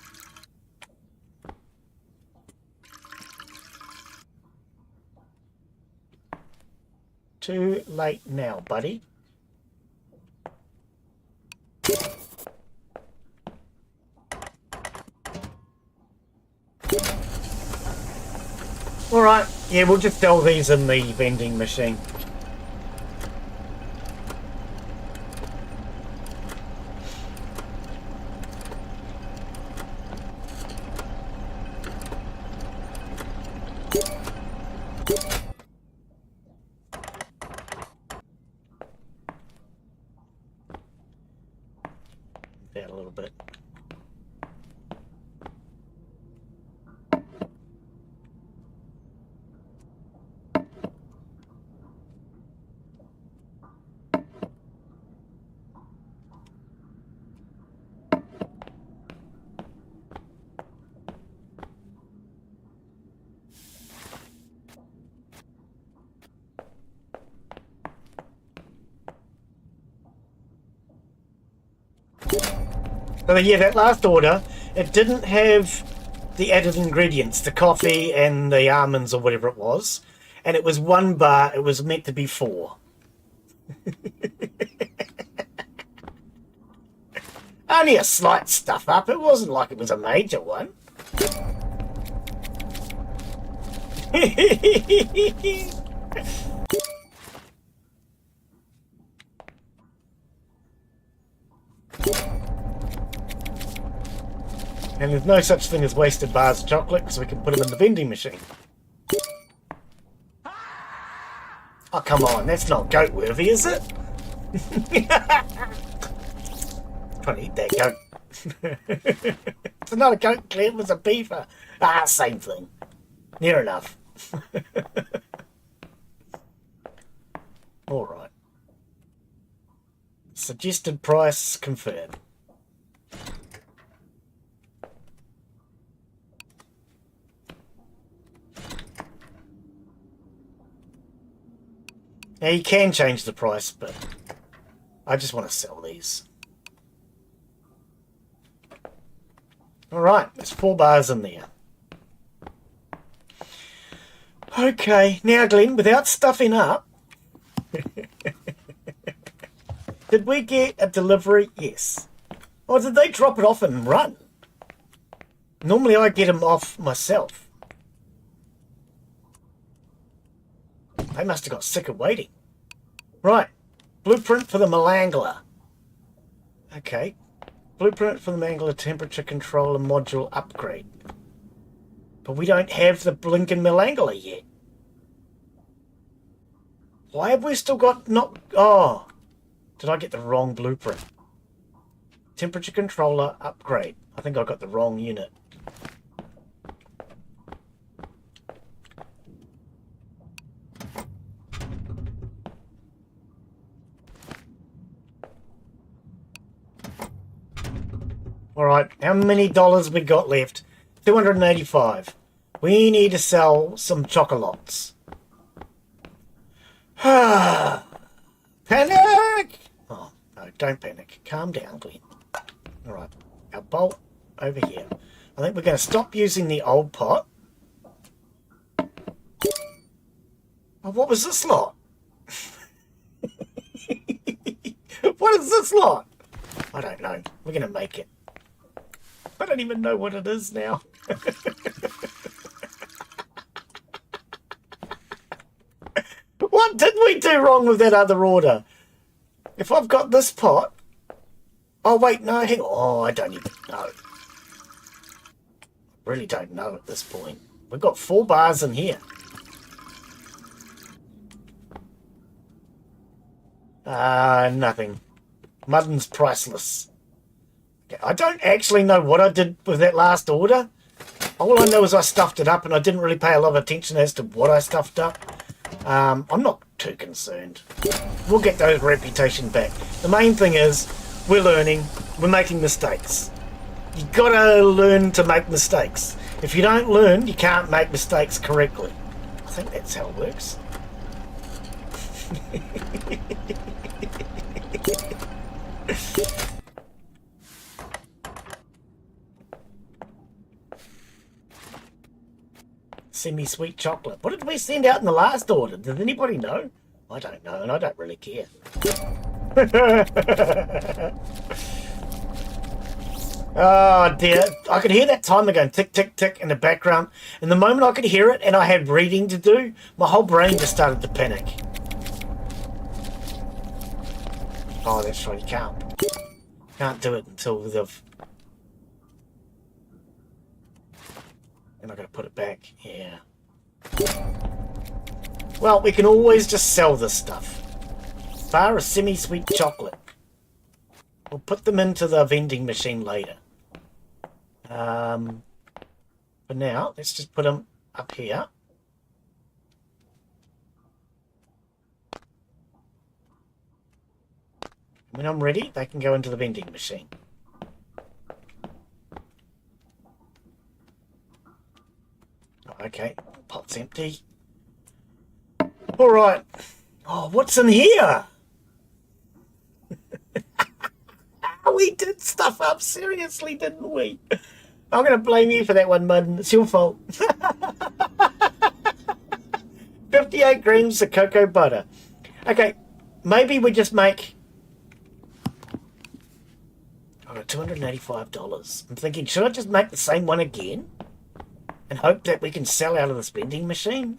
Too late now, buddy. Alright, yeah, we'll just sell these in the vending machine. Out a little bit. So yeah, that last order, it didn't have the added ingredients, the coffee and the almonds or whatever it was, and it was 1 bar, it was meant to be 4. Only a slight stuff up, it wasn't like it was a major one. And there's no such thing as wasted bars of chocolate because we can put them in the vending machine. Oh, come on, that's not goat worthy, is it? Trying to eat that goat. It's not a goat, Glen, it was a beaver. Ah, same thing. Near enough. Alright. Suggested price confirmed. Now you can change the price, but I just want to sell these. Alright, there's 4 bars in there. Okay, now Glen, without stuffing up, did we get a delivery? Yes. Or did they drop it off and run? Normally I get them off myself. They must have got sick of waiting. Right. Blueprint for the Malangler. Okay. Blueprint for the Malangler temperature controller module upgrade. But we don't have the blinking Malangler yet. Why have we still got not... Oh. Did I get the wrong blueprint? Temperature controller upgrade. I think I got the wrong unit. Alright, how many dollars we got left? 285. We need to sell some chocolates. Panic! Oh, no, don't panic. Calm down, Glen. Alright, our bolt over here. I think we're going to stop using the old pot. Oh, what was this lot? What is this lot? I don't know. We're going to make it. I don't even know what it is now. What did we do wrong with that other order? If I've got this pot... Oh, wait, no, hang on. Oh, I don't even know. I really don't know at this point. We've got 4 bars in here. Nothing. Mutton's priceless. Okay, I don't actually know what I did with that last order. All I know is I stuffed it up and I didn't really pay a lot of attention as to what I stuffed up. I'm not too concerned. We'll get those reputation back. The main thing is we're learning, we're making mistakes. You gotta learn to make mistakes. If you don't learn, you can't make mistakes correctly. I think that's how it works. Semi-sweet chocolate. What did we send out in the last order? Did anybody know? I don't know, and I don't really care. Oh dear, I could hear that timer going tick, tick, tick in the background. And the moment I could hear it and I had reading to do, my whole brain just started to panic. Oh, that's right, you can't do it until they've... Am I going to put it back? Yeah. Well, we can always just sell this stuff. Bar of semi-sweet chocolate. We'll put them into the vending machine later. For now, let's just put them up here. When I'm ready, they can go into the vending machine. Okay, pot's empty. All right. Oh, what's in here? We did stuff up seriously, didn't we? I'm going to blame you for that one, Mud. It's your fault. 58 grams of cocoa butter. Okay, maybe we just make... I got $285. I'm thinking, should I just make the same one again? And hope that we can sell out of this vending machine?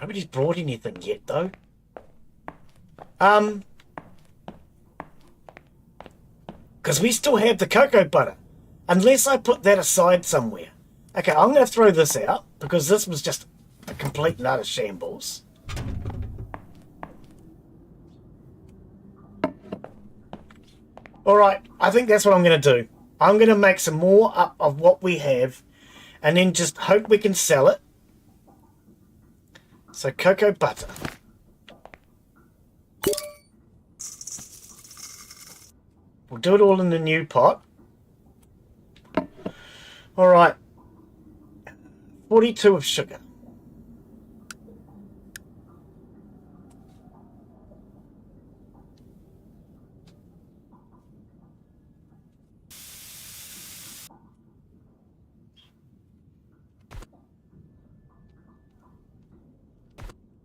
Nobody's brought anything yet, though. Because we still have the cocoa butter. Unless I put that aside somewhere. Okay, I'm going to throw this out. Because this was just a complete and utter shambles. Alright, I think that's what I'm going to do. I'm going to make some more up of what we have. And then just hope we can sell it. So, cocoa butter. We'll do it all in the new pot. Alright. 42 of sugar.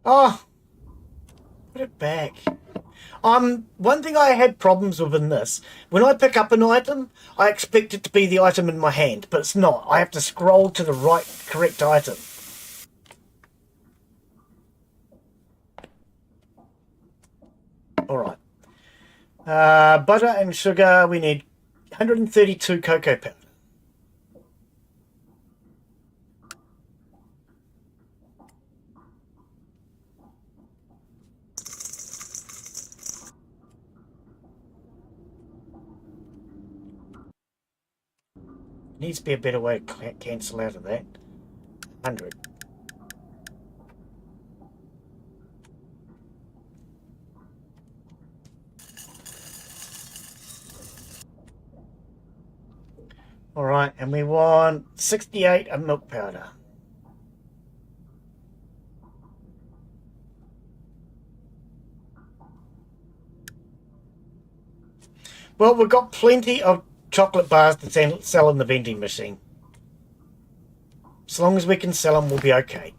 Oh, put it back. One thing I had problems with in this, when I pick up an item, I expect it to be the item in my hand, but it's not. I have to scroll to the right, correct item. Alright. Butter and sugar, we need 132 cocoa powder. Needs to be a better way to cancel out of that. 100. Alright, and we want 68 of milk powder. Well, we've got plenty of chocolate bars to sell in the vending machine. As long as we can sell them, we'll be okay.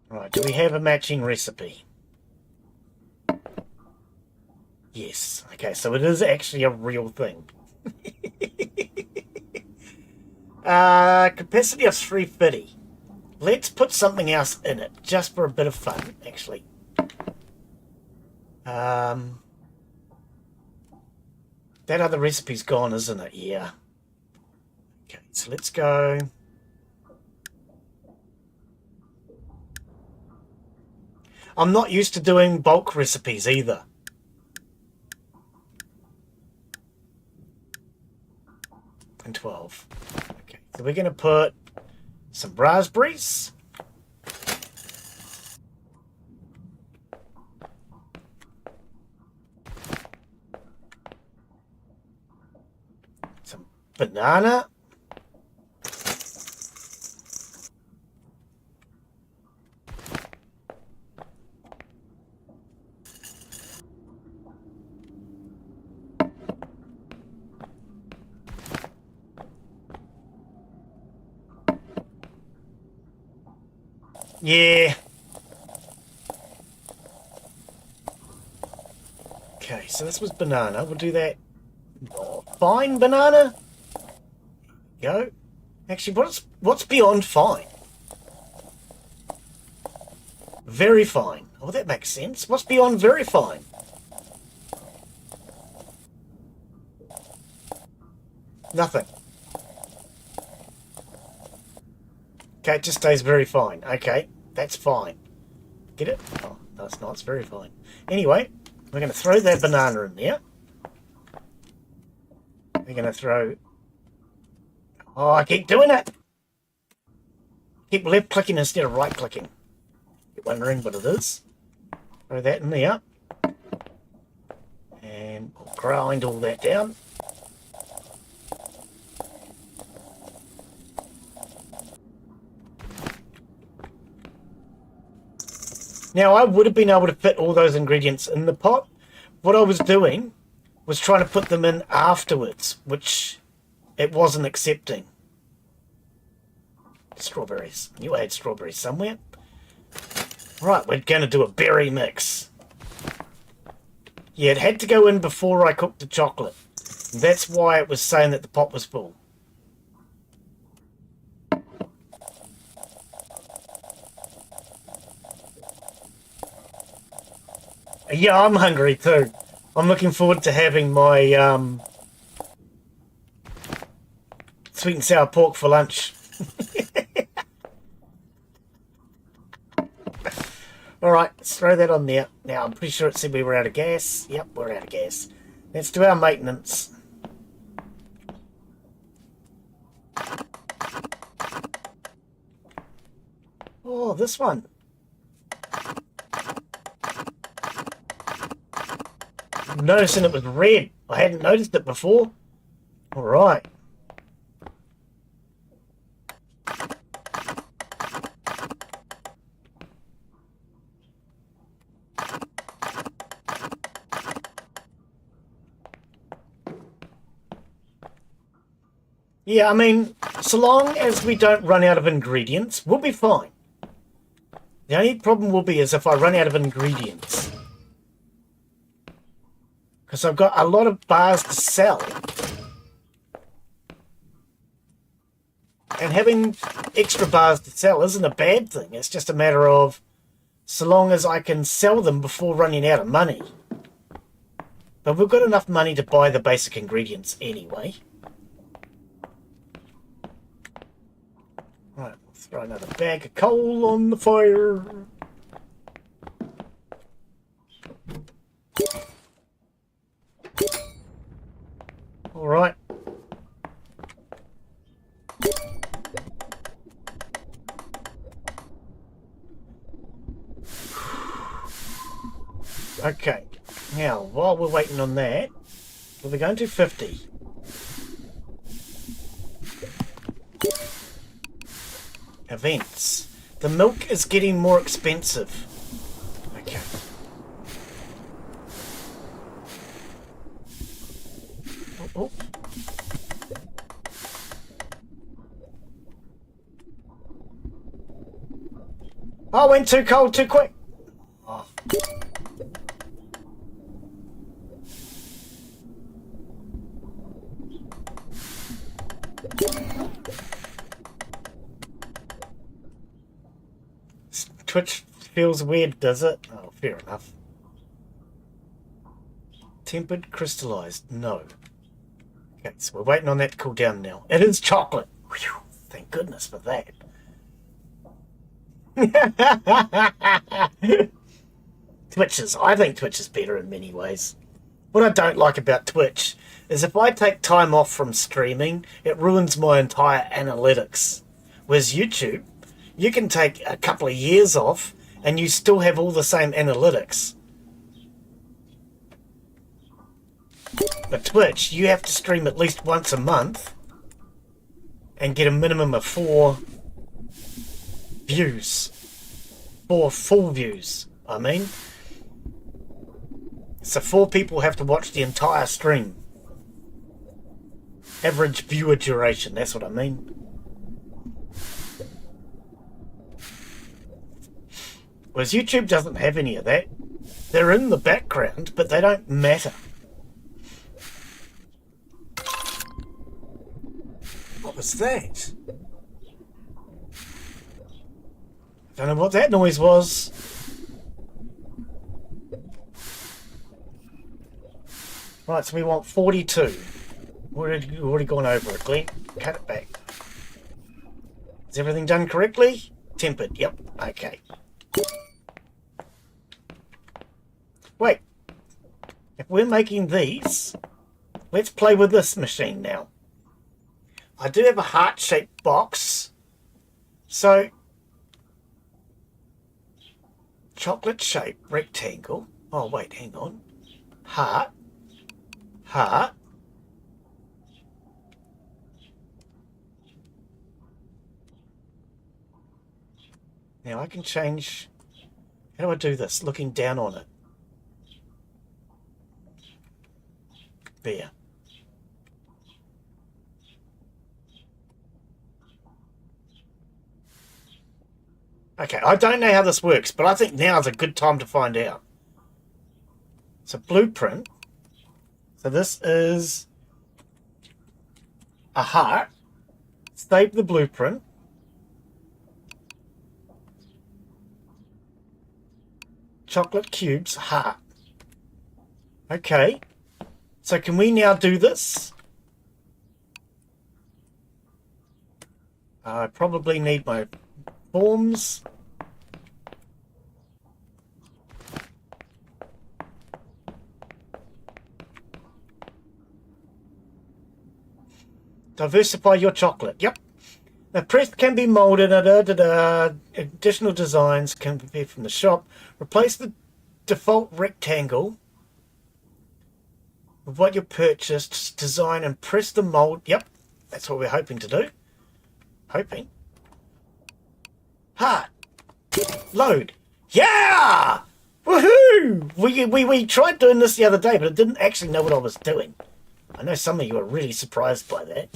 Right, do we have a matching recipe? Yes. Okay, so it is actually a real thing. Capacity of 350. Let's put something else in it, just for a bit of fun, actually. That other recipe's gone, isn't it? Yeah. Okay, so let's go... I'm not used to doing bulk recipes either. And 12. Okay, so we're going to put some raspberries. Some banana. Yeah. Okay, so this was banana. We'll do that. Oh, fine banana. Go. Actually, what's beyond fine? Very fine. Oh, that makes sense. What's beyond very fine? Nothing. Okay, it just stays very fine. Okay, that's fine. Get it? Oh, no, it's not. It's very fine. Anyway, we're going to throw that banana in there. We're going to throw... Oh, I keep doing it! Keep left-clicking instead of right-clicking. You're wondering what it is. Throw that in there. And we'll grind all that down. Now, I would have been able to fit all those ingredients in the pot. What I was doing was trying to put them in afterwards, which it wasn't accepting. Strawberries. I knew I had strawberries somewhere. Right, we're going to do a berry mix. Yeah, it had to go in before I cooked the chocolate. That's why it was saying that the pot was full. Yeah, I'm hungry too. I'm looking forward to having my sweet and sour pork for lunch. Alright, let's throw that on there. Now, I'm pretty sure it said we were out of gas. Yep, we're out of gas. Let's do our maintenance. Oh, this one. I'm noticing it was red. I hadn't noticed it before. Alright. Yeah, I mean, so long as we don't run out of ingredients, we'll be fine. The only problem will be is if I run out of ingredients. Because I've got a lot of bars to sell. And having extra bars to sell isn't a bad thing. It's just a matter of so long as I can sell them before running out of money. But we've got enough money to buy the basic ingredients anyway. Right, we'll throw another bag of coal on the fire. All right. Okay. Now, while we're waiting on that, we'll be going to 50. Events. The milk is getting more expensive. Okay. Oh. I went too cold too quick. Oh. Twitch feels weird, does it? Oh, fair enough. Tempered, crystallized. No. Okay, so we're waiting on that to cool down now. It is chocolate. Whew, thank goodness for that. Twitch I think Twitch is better in many ways. What I don't like about Twitch is if I take time off from streaming, it ruins my entire analytics. Whereas YouTube, you can take a couple of years off and you still have all the same analytics. But Twitch, you have to stream at least once a month and get a minimum of 4 views. 4 full views, I mean. So 4 people have to watch the entire stream. Average viewer duration, that's what I mean. Whereas YouTube doesn't have any of that. They're in the background, but they don't matter. What was that? Don't know what that noise was. Right, so we want 42. We've already gone over it, Glen. Cut it back. Is everything done correctly? Tempered, yep. Okay. Wait. If we're making these, let's play with this machine now. I do have a heart-shaped box. So, chocolate-shaped rectangle. Oh, wait, hang on. Heart. Heart. Now I can change. How do I do this? Looking down on it. There. Okay, I don't know how this works, but I think now is a good time to find out. So blueprint. So this is a heart. Save the blueprint. Chocolate cubes, heart. Okay. So can we now do this? I probably need my forms. Diversify your chocolate. Yep. The press can be molded. Additional designs can be from the shop. Replace the default rectangle with what you purchased. Design and press the mold. Yep. That's what we're hoping to do. Hoping. Heart. Load. Yeah! Woohoo! We tried doing this the other day, but I didn't actually know what I was doing. I know some of you are really surprised by that.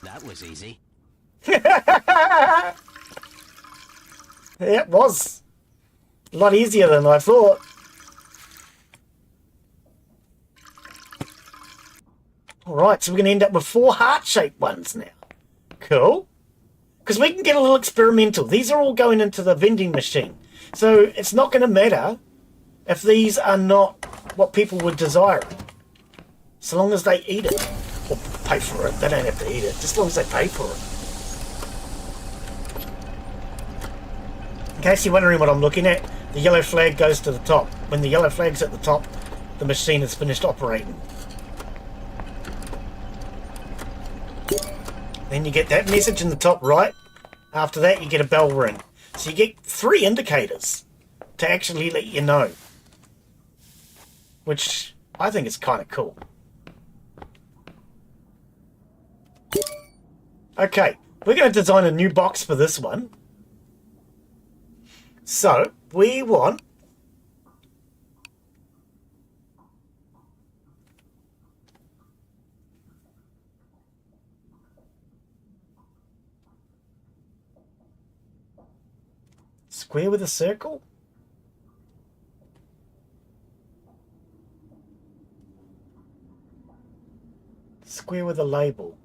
That was easy. Yeah, it was. A lot easier than I thought. Alright, so we're going to end up with 4 heart-shaped ones now. Cool. Because we can get a little experimental. These are all going into the vending machine. So it's not going to matter if these are not what people would desire. So long as they eat it. Or pay for it. They don't have to eat it. Just as long as they pay for it. In case you're wondering what I'm looking at, the yellow flag goes to the top. When the yellow flag's at the top, the machine is finished operating. Then you get that message in the top right. After that, you get a bell ring. So you get 3 indicators to actually let you know. Which I think is kind of cool. Okay, we're going to design a new box for this one. So, we want square with a circle. Square with a label.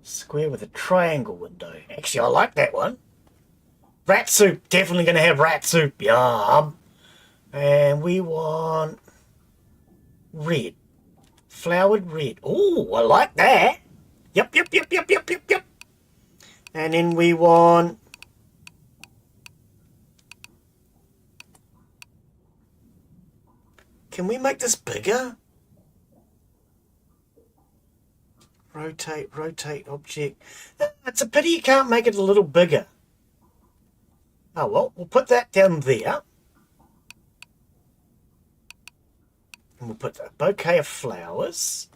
Square with a triangle window. Actually, I like that one. Rat soup. Definitely going to have rat soup. Yum. And we want red. Flowered red. Oh, I like that. Yep. And then we want can we make this bigger? Rotate object. It's a pity you can't make it a little bigger. Oh well, we'll put that down there. And we'll put a bouquet of flowers.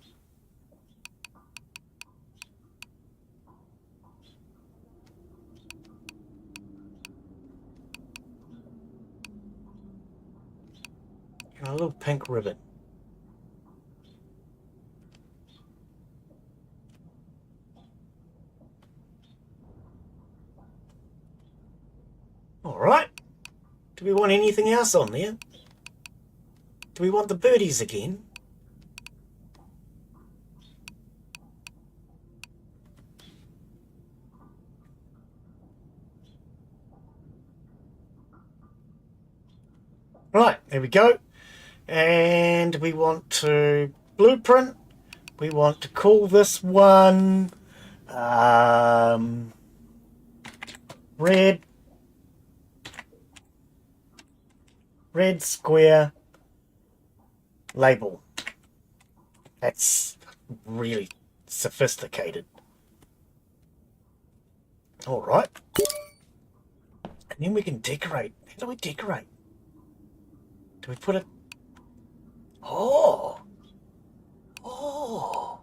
And a little pink ribbon. Do we want anything else on there? Do we want the birdies again? Right, there we go. And we want to blueprint. We want to call this one red square label. That's really sophisticated. All right. And then we can decorate. How do we decorate? Do we put it? Oh. Oh.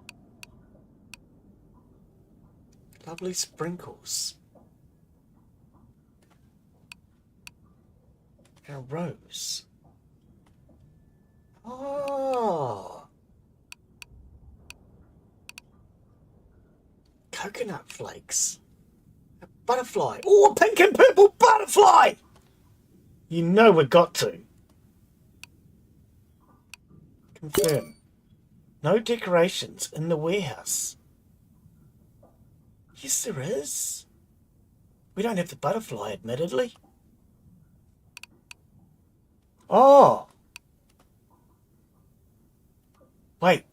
Lovely sprinkles. And a rose. Oh. Coconut flakes. A butterfly. Oh, a pink and purple butterfly! You know we've got to. Confirm. No decorations in the warehouse. Yes, there is. We don't have the butterfly, admittedly. Oh. Wait.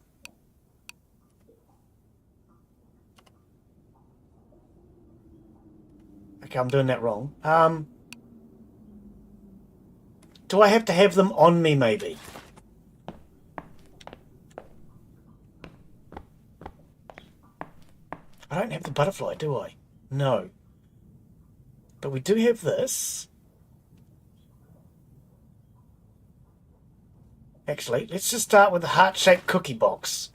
Okay, I'm doing that wrong. Do I have to have them on me, maybe? I don't have the butterfly, do I? No. But we do have this. Actually, let's just start with the heart-shaped cookie box.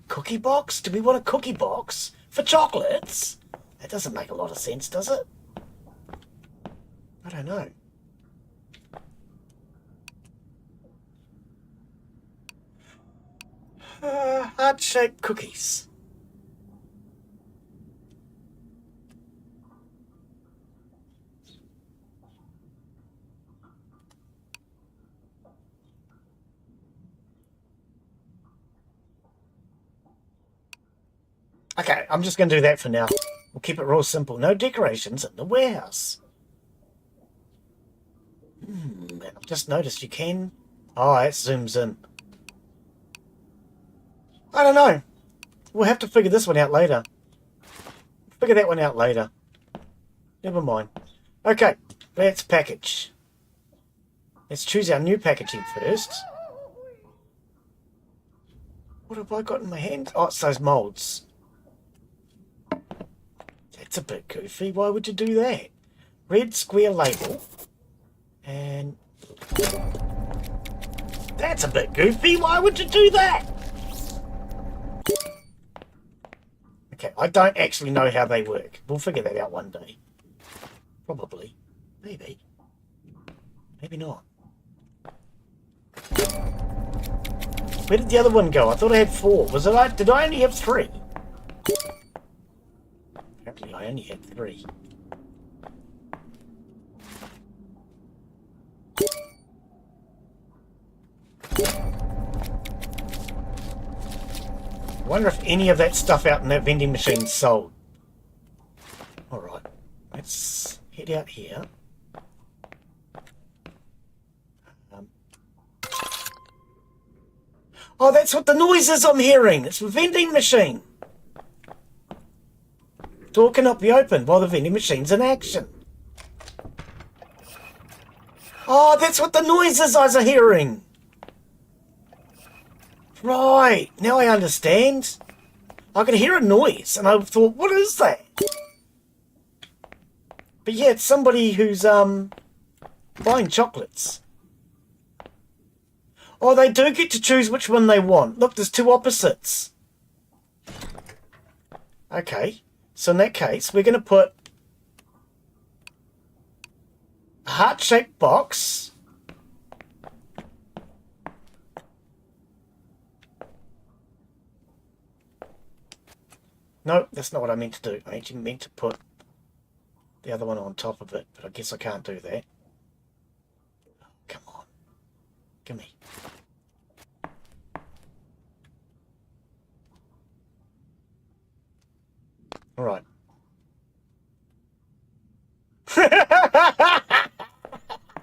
Cookie box? Do we want a cookie box for chocolates? That doesn't make a lot of sense, does it? I don't know. Heart-shaped cookies. Okay, I'm just going to do that for now. We'll keep it real simple. No decorations in the warehouse. I've just noticed you can... Oh, it zooms in. I don't know. We'll have to figure this one out later. Figure that one out later. Never mind. Okay, let's package. Let's choose our new packaging first. What have I got in my hand? Oh, it's those moulds. That's a bit goofy. Why would you do that? Red square label. And... That's a bit goofy. Why would you do that? Okay, I don't actually know how they work. We'll figure that out one day. Probably. Maybe. Maybe not. Where did the other one go? I thought I had 4. Was it? Did I only have 3? Apparently I only had 3. I wonder if any of that stuff out in that vending machine sold. Alright, let's head out here. Oh, that's what the noise is I'm hearing. It's a vending machine. Door cannot be opened while the vending machine's in action. Oh, that's what the noise is I was hearing. Right, now I understand. I could hear a noise and I thought, what is that? But yeah, it's somebody who's buying chocolates. Oh, they do get to choose which one they want. Look, there's 2 opposites. Okay, so in that case, we're going to put a heart-shaped box. No, that's not what I meant to do. I actually meant to put the other one on top of it, but I guess I can't do that. Gimme. All right.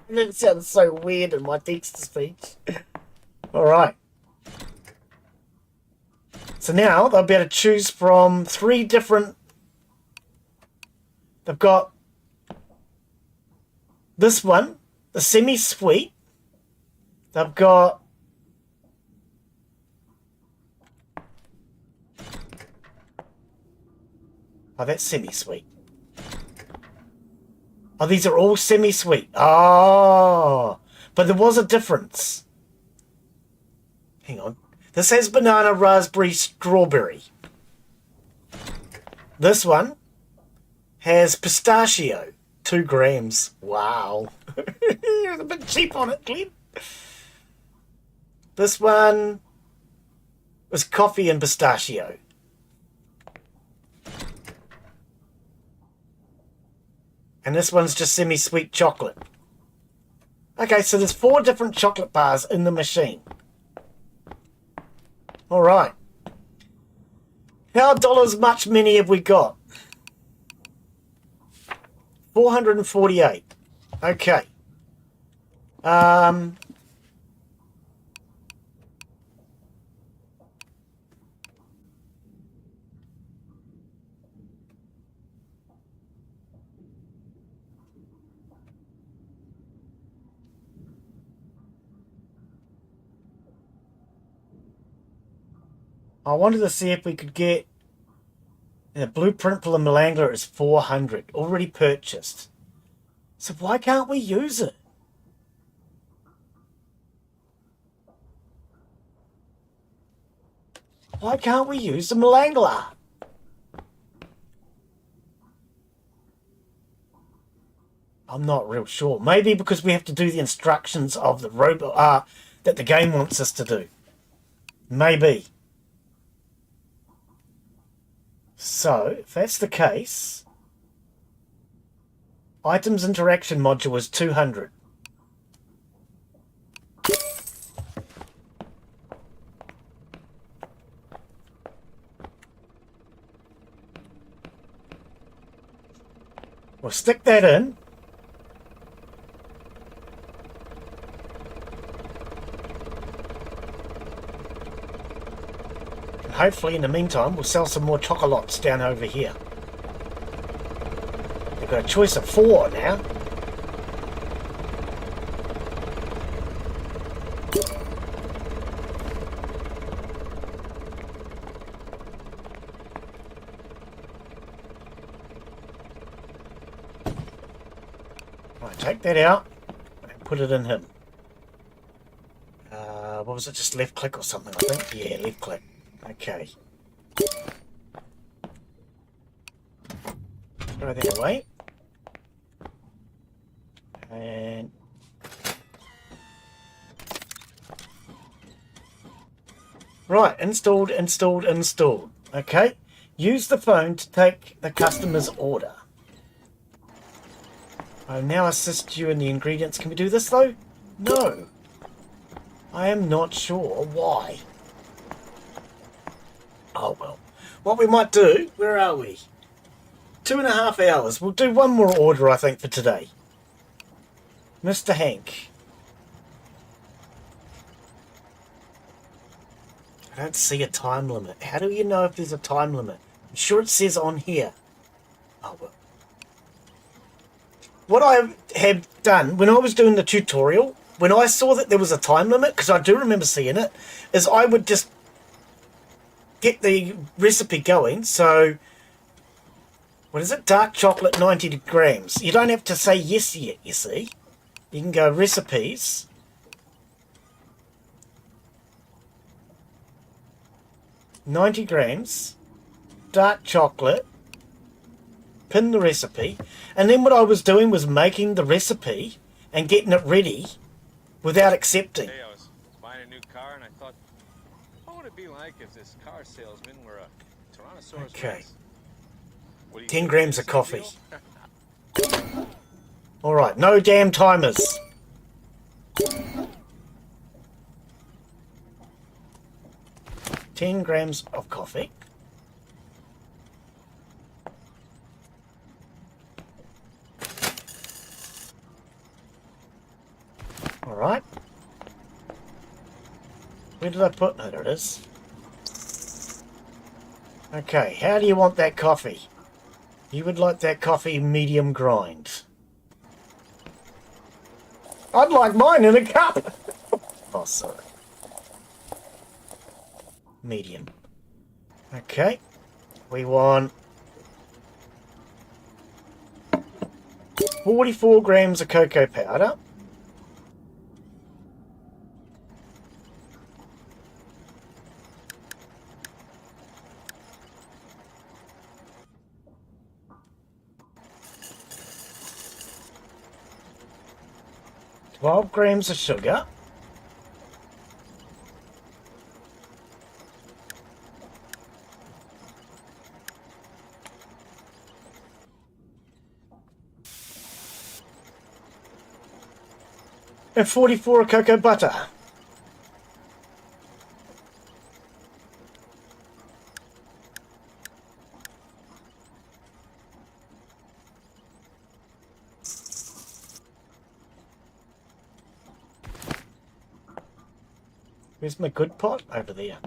That sounds so weird in my text-to-speech. All right. So now they'll be able to choose from 3 different... They've got this one, the semi-sweet. They've got... Oh, that's semi-sweet. Oh, these are all semi-sweet. Oh, but there was a difference. Hang on. This has banana, raspberry, strawberry. This one has pistachio. 2 grams. Wow. It's a bit cheap on it, Glen. This one was coffee and pistachio. And this one's just semi-sweet chocolate. Okay, so there's 4 different chocolate bars in the machine. All right. How dollars much many have we got? 448. Okay. I wanted to see if we could get the blueprint for the Malangler is 400 already purchased. So why can't we use it? Why can't we use the Malangler? I'm not real sure. Maybe because we have to do the instructions of the robot that the game wants us to do. Maybe. So, if that's the case, items interaction module is 200. We'll stick that in. Hopefully in the meantime we'll sell some more chocolates down over here. They've got a choice of 4 now. Right, take that out and put it in him. What was it, just left click or something I think? Yeah, left click. Okay. Throw that away. And right, installed. Okay. Use the phone to take the customer's order. I'll now assist you in the ingredients. Can we do this though? No. I am not sure why. Oh well. What we might do, where are we? 2.5 hours. We'll do one more order, I think, for today. Mr. Hank. I don't see a time limit. How do you know if there's a time limit? I'm sure it says on here. Oh well. What I had done, when I was doing the tutorial, when I saw that there was a time limit, because I do remember seeing it, is I would just get the recipe going. So what is it? Dark chocolate 90 grams. You don't have to say yes yet, you see. You can go recipes. $90 grams. Dark chocolate. Pin the recipe. And then what I was doing was making the recipe and getting it ready without accepting. Hey, I was buying a new car and I thought, what would it be like if this car salesman were a Tyrannosaurus Okay. Rex? 10 grams of coffee. Alright, no damn timers. 10 grams of coffee. Alright. Where did I put... Oh, there it is. Okay, how do you want that coffee? You would like that coffee medium grind. I'd like mine in a cup! Oh, sorry. Medium. Okay. We want 44 grams of cocoa powder. $12 of sugar. And 44 cocoa butter. Where's my good pot? Over there.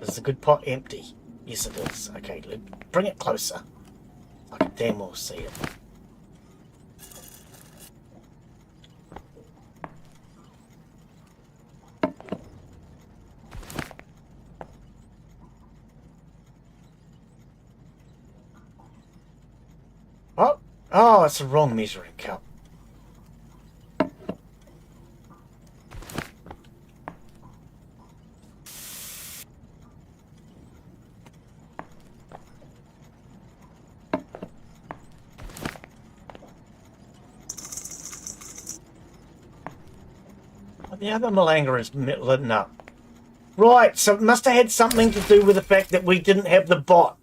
Is the good pot empty? Yes, it is. Okay, bring it closer. I can damn well see it. Oh, it's the wrong measuring cup. The other malanga is lit up. Right, so it must have had something to do with the fact that we didn't have the bot.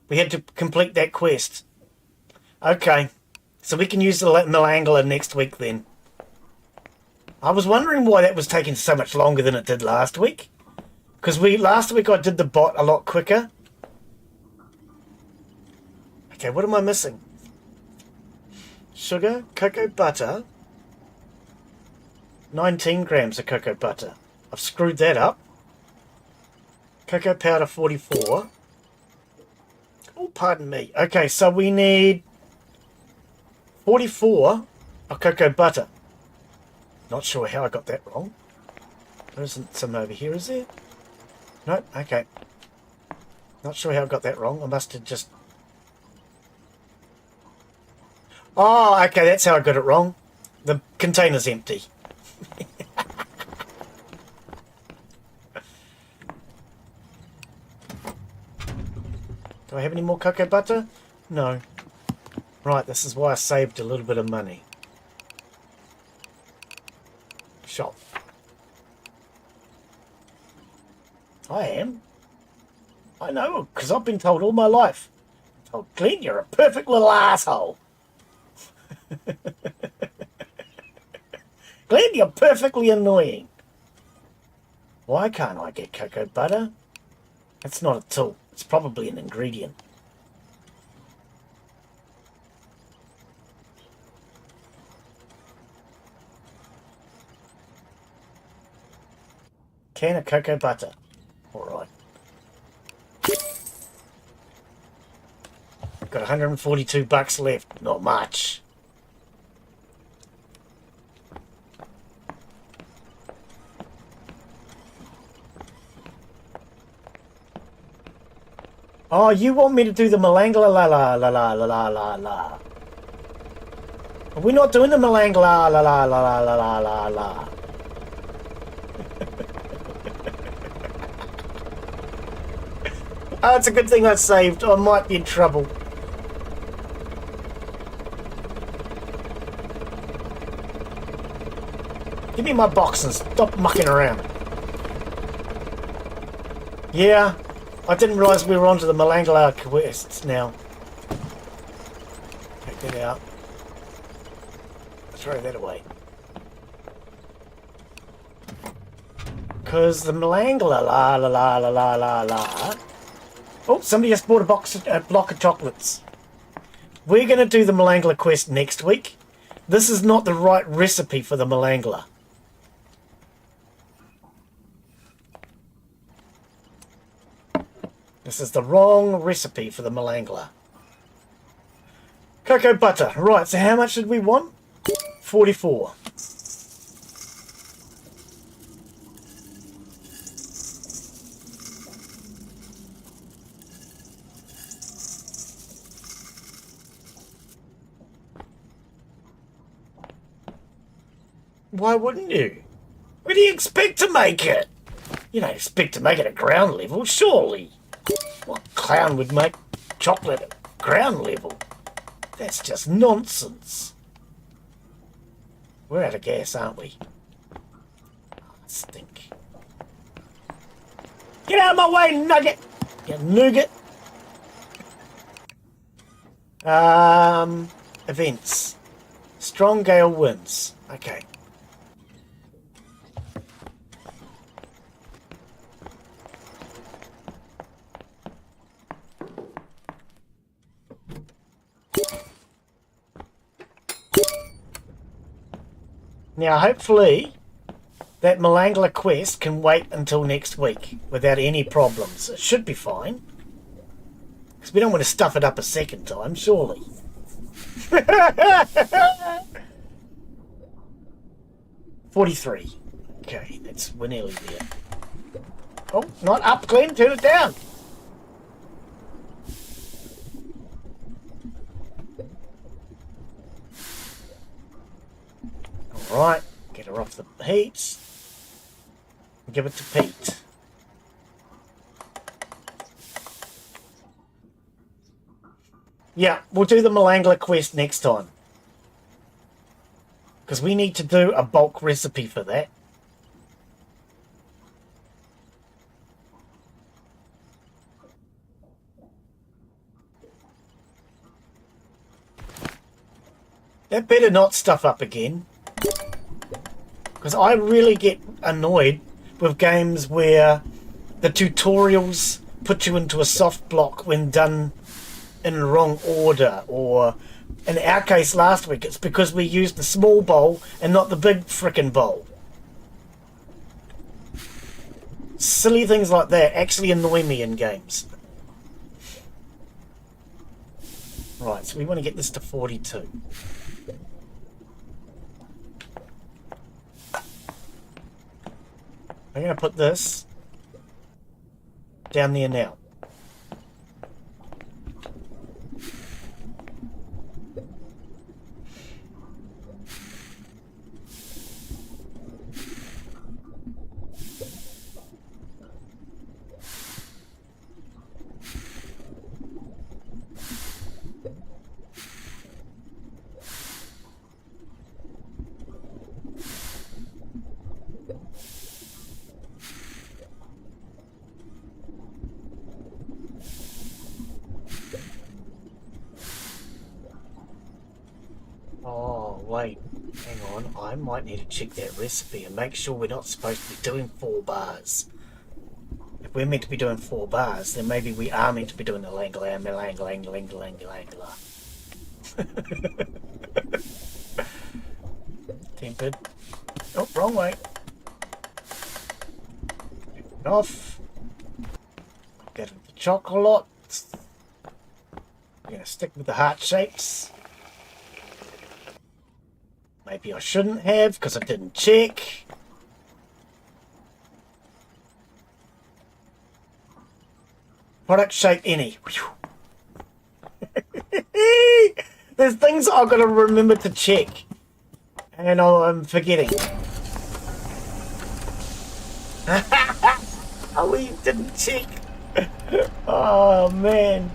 We had to complete that quest. Okay, so we can use the malangler next week then. I was wondering why that was taking so much longer than it did last week. Because last week I did the bot a lot quicker. Okay, what am I missing? Sugar, cocoa butter. 19 grams of cocoa butter. I've screwed that up. Cocoa powder 44. Oh, pardon me. Okay, so we need 44 of cocoa butter. Not sure how I got that wrong. There isn't some over here, is there? No? Okay. Not sure how I got that wrong. I must have just... Oh, okay, that's how I got it wrong. The container's empty. Do I have any more cocoa butter? No. Right, this is why I saved a little bit of money. Shop. I am. I know, because I've been told all my life. Oh, Glen, you're a perfect little asshole. Glen, you're perfectly annoying. Why can't I get cocoa butter? That's not a tool. It's probably an ingredient. Can of cocoa butter. Alright. Got 142 bucks left. Not much. Oh, you want me to do the malangla la la la la la la la la. Are we not doing the malangla la la la la la la la la? Oh, it's a good thing I saved. I might be in trouble. Give me my box and stop mucking around. Yeah, I didn't realise we were onto the malangla quests now. Take that out. Throw that away. Because the Malangla, la la la la la la la. Oh, somebody just bought a block of chocolates. We're going to do the Malangla quest next week. This is not the right recipe for the Malangla. This is the wrong recipe for the Malangla. Cocoa butter. Right, so how much did we want? 44. Why wouldn't you? Where do you expect to make it? You don't expect to make it at ground level, surely. What clown would make chocolate at ground level? That's just nonsense. We're out of gas, aren't we? Oh, stink. Get out of my way, Nugget! You nougat! Events. Strong gale winds. Okay. Now, hopefully, that Malangla quest can wait until next week without any problems. It should be fine. Because we don't want to stuff it up a second time, surely. 43. Okay, we're nearly there. Oh, not up, Glen. Turn it down. Alright, get her off the heat. Give it to Pete. Yeah, we'll do the Malangla quest next time. Because we need to do a bulk recipe for that. That better not stuff up again. Because I really get annoyed with games where the tutorials put you into a soft block when done in the wrong order, or in our case last week it's because we used the small bowl and not the big frickin' bowl. Silly things like that actually annoy me in games. Right, so we want to get this to 42. I'm going to put this down there now. Wait, hang on, I might need to check that recipe and make sure we're not supposed to be doing 4 bars. If we're meant to be doing 4 bars, then maybe we are meant to be doing the langla. Tempered. Oh, wrong way. Off. Get into the chocolate. I'm going to stick with the heart shapes. Maybe I shouldn't have, because I didn't check. Product shape any. There's things I've got to remember to check. And I'm forgetting. Oh, we didn't check. Oh, man.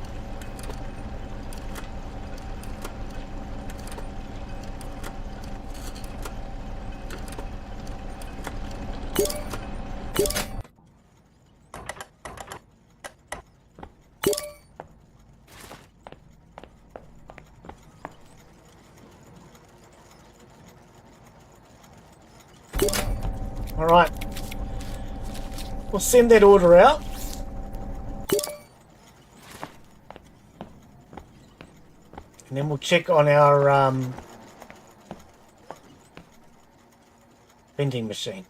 Alright, We'll send that order out. And then we'll check on our vending machine.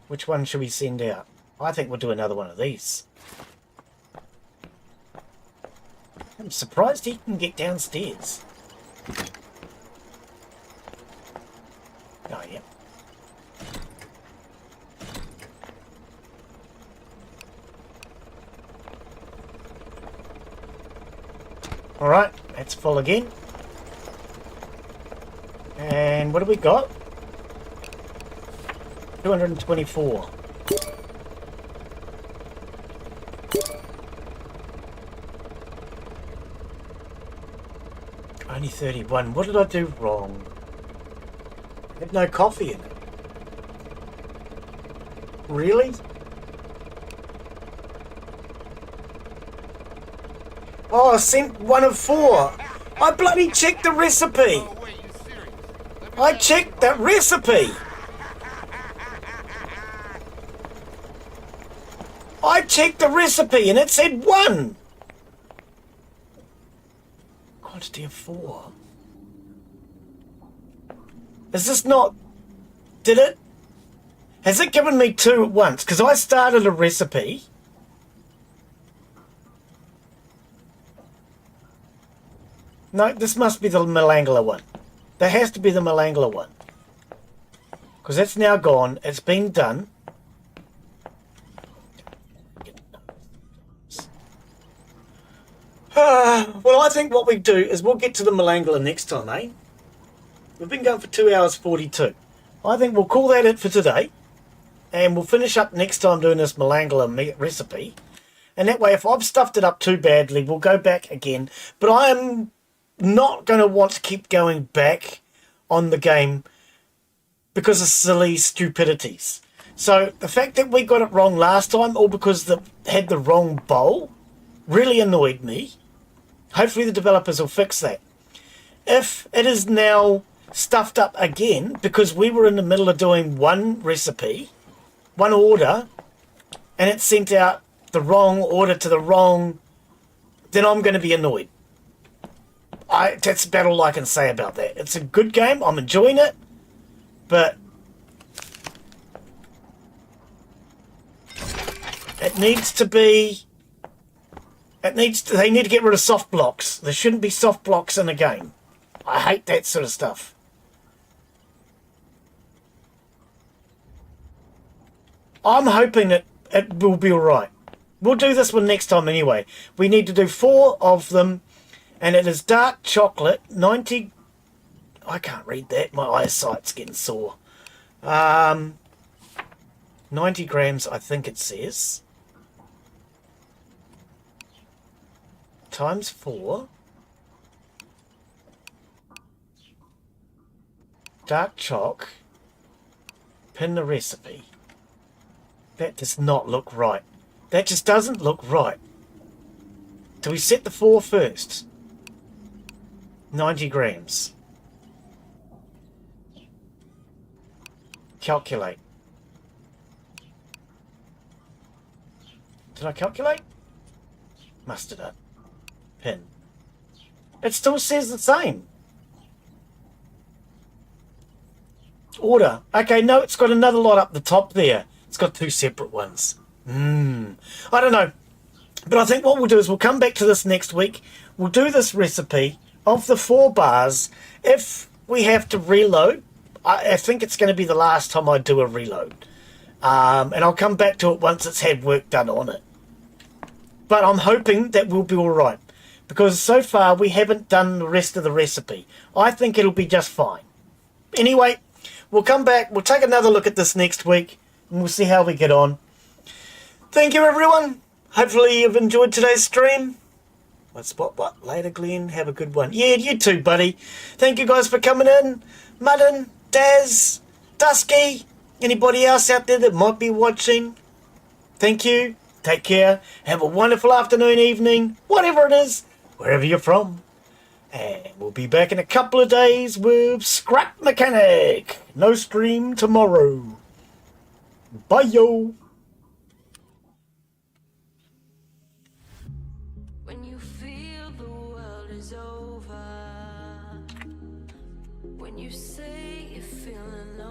Which one should we send out? I think we'll do another one of these. I'm surprised he can get downstairs. Oh, yeah. Alright, that's full again. And what do we got? 224. Only 31. What did I do wrong? I had no coffee in it. Really? Oh, I sent 1 of 4. I bloody checked the recipe. I checked that recipe. I checked the recipe and it said 1. Quantity of 4. Is this not... Did it... Has it given me 2 at once? Because I started a recipe. No, this must be the Malangala one. There has to be the Malangala one. Because that's now gone. It's been done. Well, I think what we do is we'll get to the Malangala next time, eh? We've been going for 2 hours 42. I think we'll call that it for today. And we'll finish up next time doing this Malangala recipe. And that way, if I've stuffed it up too badly, we'll go back again. But I am not going to want to keep going back on the game because of silly stupidities. So the fact that we got it wrong last time, all because they had the wrong bowl, really annoyed me. Hopefully the developers will fix that. If it is now stuffed up again because we were in the middle of doing one recipe, one order, and it sent out the wrong order to the wrong, then I'm going to be annoyed. That's about all I can say about that. It's a good game. I'm enjoying it. But it needs to be... they need to get rid of soft blocks. There shouldn't be soft blocks in a game. I hate that sort of stuff. I'm hoping that it will be alright. We'll do this one next time anyway. We need to do 4 of them. And it is dark chocolate, 90... I can't read that. My eyesight's getting sore. 90 grams, I think it says. Times 4. Dark choc. Pin the recipe. That does not look right. That just doesn't look right. Do we set the 4 first? 90 grams. Calculate. Did I calculate? Must have done. Pin. It still says the same. Order. Okay, no, it's got another lot up the top there. It's got 2 separate ones. I don't know. But I think what we'll do is we'll come back to this next week. We'll do this recipe of the 4 bars. If we have to reload, I think it's going to be the last time I do a reload. And I'll come back to it once it's had work done on it. But I'm hoping that we'll be alright. Because so far we haven't done the rest of the recipe. I think it'll be just fine. Anyway, we'll come back. We'll take another look at this next week. And we'll see how we get on. Thank you, everyone. Hopefully you've enjoyed today's stream. What? Later, Glen. Have a good one. Yeah, you too, buddy. Thank you guys for coming in. Muddin, Daz, Dusky, anybody else out there that might be watching. Thank you. Take care. Have a wonderful afternoon, evening, whatever it is, wherever you're from. And we'll be back in a couple of days with Scrap Mechanic. No stream tomorrow. Bye, yo. When you feel the world is over, when you say you're feeling low.